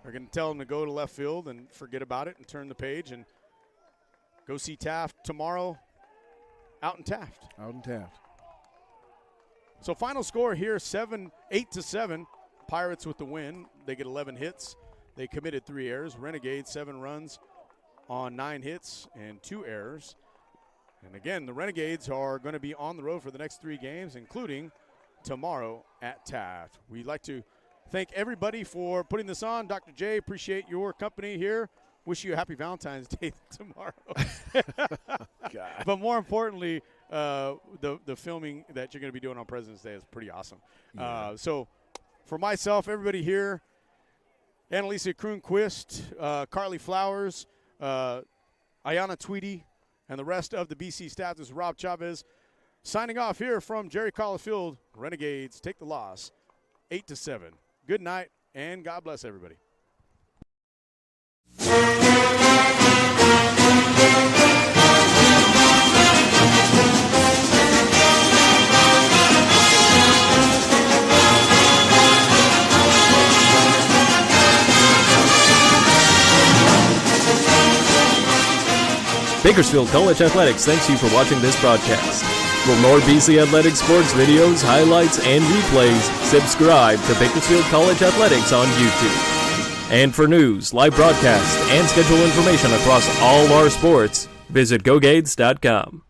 are going to tell them to go to left field and forget about it and turn the page and go see Taft tomorrow out in Taft. Out in Taft. So final score here, 8-7. Pirates with the win. They get 11 hits. They committed 3 errors. Renegades 7 runs on 9 hits and 2 errors. And again, the Renegades are going to be on the road for the next 3 games, including tomorrow at Taft. We'd like to thank everybody for putting this on. Dr. J, appreciate your company here. Wish you a happy Valentine's Day tomorrow. But more importantly, the filming that you're going to be doing on President's Day is pretty awesome. Yeah. So for myself, everybody here, Annalisa Kroonquist, Carly Flowers, Ayanna Tweedy, and the rest of the BC staff, this is Rob Chavez signing off here from Jerry College Field. Renegades take the loss 8-7. Good night, and God bless everybody. Bakersfield College Athletics thanks you for watching this broadcast. For more BC Athletics sports videos, highlights, and replays, subscribe to Bakersfield College Athletics on YouTube. And for news, live broadcasts, and schedule information across all our sports, visit GoGades.com.